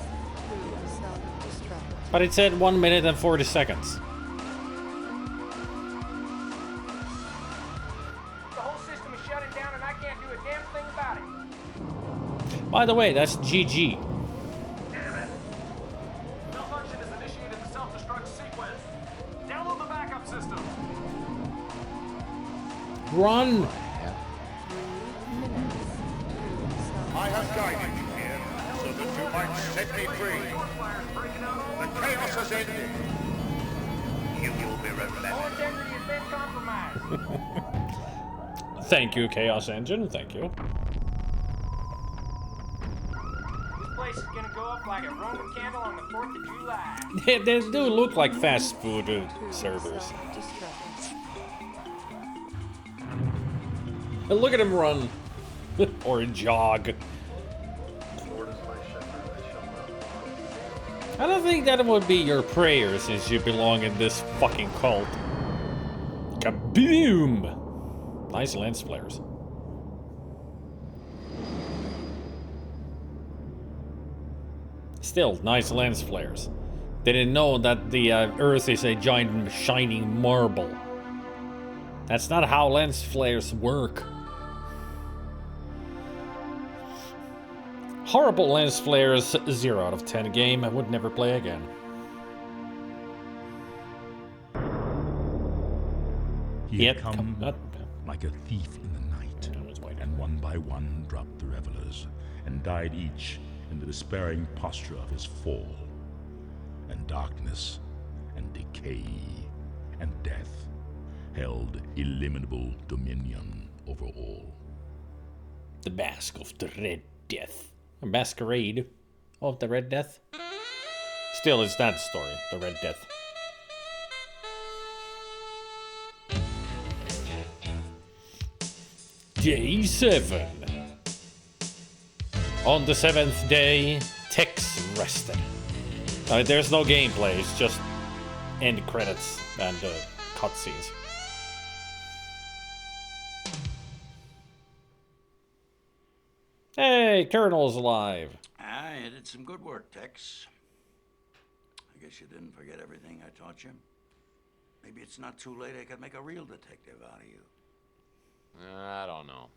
to self-destruct. But it said 1 minute and 40 seconds. The whole system is shutting down and I can't do a damn thing about it. By the way, that's GG. Damn it. Malfunction has initiated the self-destruct sequence. Download the backup system. Run! I have guided you here so that you might set me free. The chaos has ended. You will be All remembered. integrity has been compromised. Thank you, Chaos Engine. Thank you. This place is gonna go up like a Roman candle on the 4th of July. They do look like fast food servers. And look at him run. Or jog. I don't think that would be your prayer since you belong in this fucking cult. Kaboom! Nice lens flares. Still, nice lens flares. They didn't know that the Earth is a giant shining marble. That's not how lens flares work. Horrible lens flares, 0 out of 10 game. I would never play again. He had come like a thief in the night, and one by one dropped the revelers, and died each in the despairing posture of his fall. And darkness, and decay, and death held illimitable dominion over all. The Mask of the Red Death. A masquerade of the Red Death. Still, it's that story, the Red Death. Day 7. On the 7th day, Tex rested. There's no gameplay, it's just end credits and cutscenes. Hey, Colonel's alive. You did some good work, Tex. I guess you didn't forget everything I taught you. Maybe it's not too late. I could make a real detective out of you. I don't know.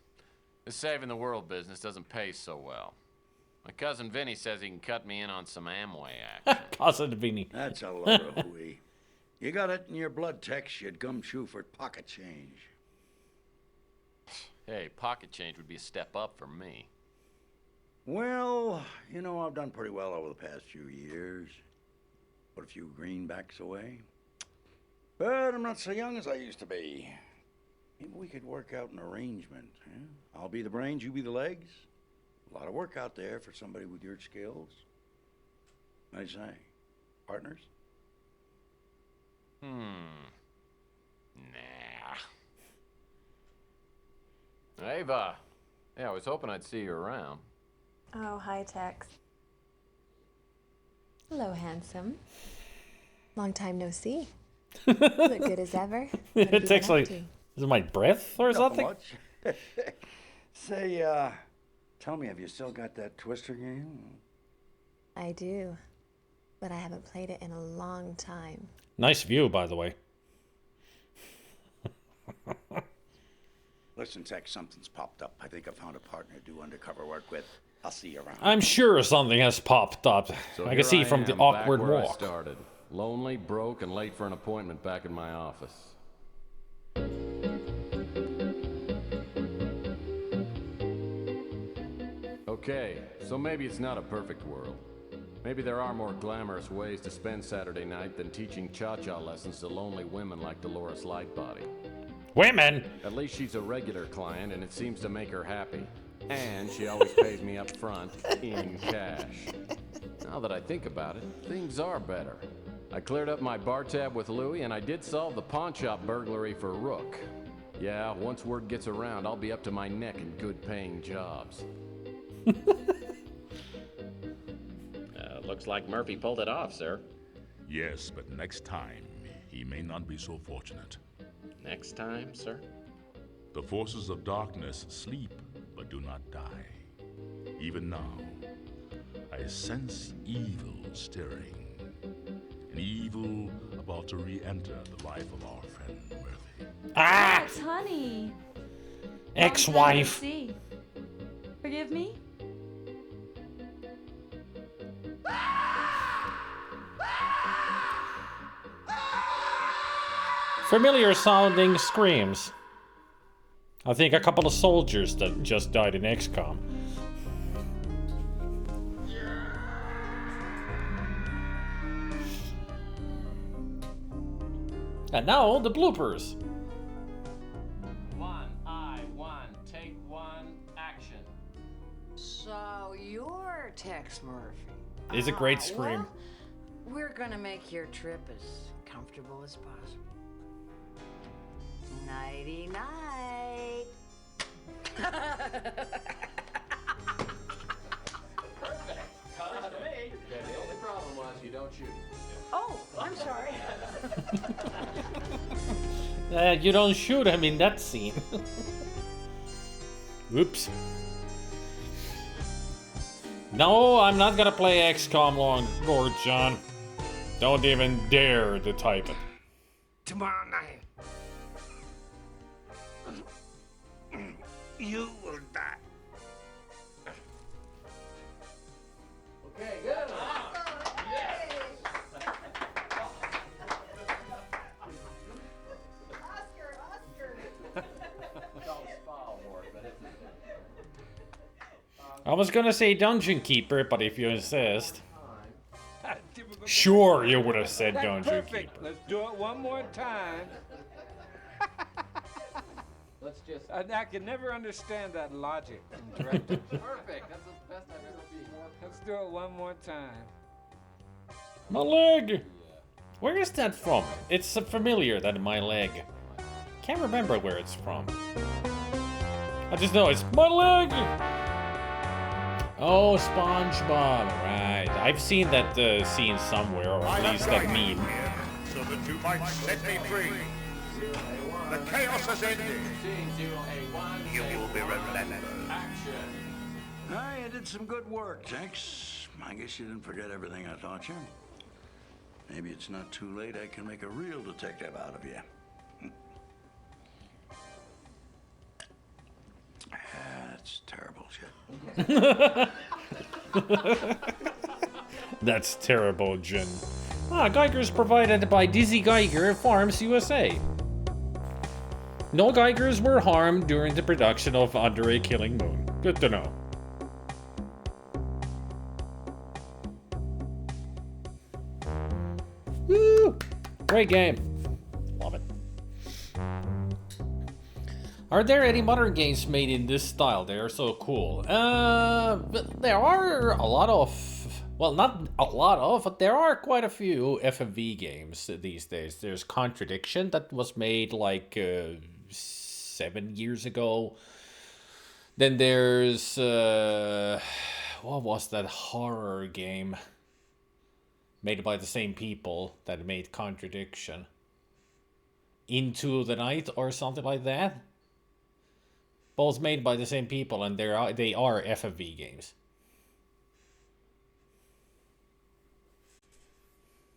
This saving the world business doesn't pay so well. My cousin Vinny says he can cut me in on some Amway action. Cousin Vinny. That's a lot of hooey. You got it in your blood, Tex. You'd come chew for pocket change. Hey, pocket change would be a step up for me. Well, you know, I've done pretty well over the past few years. Put a few greenbacks away. But I'm not so young as I used to be. Maybe we could work out an arrangement. Huh? I'll be the brains, you be the legs. A lot of work out there for somebody with your skills. What do you say? Partners? Nah. Ava. Yeah, I was hoping I'd see you around. Oh, hi, Tex. Hello, handsome. Long time no see. Look good as ever. Tex like, is it my breath or something? Say, tell me, have you still got that Twister game? I do, but I haven't played it in a long time. Nice view, by the way. Listen, Tex, something's popped up. I think I found a partner to do undercover work with. I'll see you around. I'm sure something has popped up. So I can see from the awkward back where walk. I started. Lonely, broke, and late for an appointment back in my office. Okay, so maybe it's not a perfect world. Maybe there are more glamorous ways to spend Saturday night than teaching cha-cha lessons to lonely women like Dolores Lightbody. Women? At least she's a regular client, and it seems to make her happy. And she always pays me up front, in cash. Now that I think about it, things are better. I cleared up my bar tab with Louie, and I did solve the pawn shop burglary for Rook. Yeah, once word gets around, I'll be up to my neck in good-paying jobs. Looks like Murphy pulled it off, sir. Yes, but next time, he may not be so fortunate. Next time, sir? The forces of darkness sleep, but do not die. Even now, I sense evil stirring. An evil about to re-enter the life of our friend Murphy. Ah! Yes, honey. Ex-wife. Forgive me? Familiar sounding screams. I think a couple of soldiers that just died in XCOM. And now the bloopers. 1, I, 1, take 1, action. So you're Tex Murphy. Is a great scream. Well, we're gonna make your trip as comfortable as possible. Nighty night. Perfect. Yeah, the only problem was you don't shoot. Oh, I'm sorry. You don't shoot him in that scene. Whoops. No, I'm not gonna play XCOM Lord John. Don't even dare to type it. Tomorrow night, you will die. Okay, good. I was gonna say Dungeon Keeper, but if you insist. Sure, you would have said That's Dungeon perfect. Keeper. Let's do it one more time. Let's just. I can never understand that logic in directing. Perfect. That's the best I've ever seen. Let's do it one more time. My leg! Where is that from? It's familiar than my leg. Can't remember where it's from. I just know it's my leg! Oh, SpongeBob, right. I've seen that scene somewhere, or at least that meme. So that you might set me free. The chaos has ended. You will be remembered. You did some good work, Tex. I guess you didn't forget everything I taught you. Maybe it's not too late. I can make a real detective out of you. That's terrible shit. That's terrible, Jin. Geigers provided by Dizzy Geiger Farms USA. No Geigers were harmed during the production of Under a Killing Moon. Good to know. Woo! Great game. Love it. Are there any modern games made in this style? They are so cool. There are a lot of... Well, not a lot of, but there are quite a few FMV games these days. There's Contradiction that was made like 7 years ago. Then there's... what was that horror game? Made by the same people that made Contradiction. Into the Night or something like that. Both made by the same people, and they are FMV games.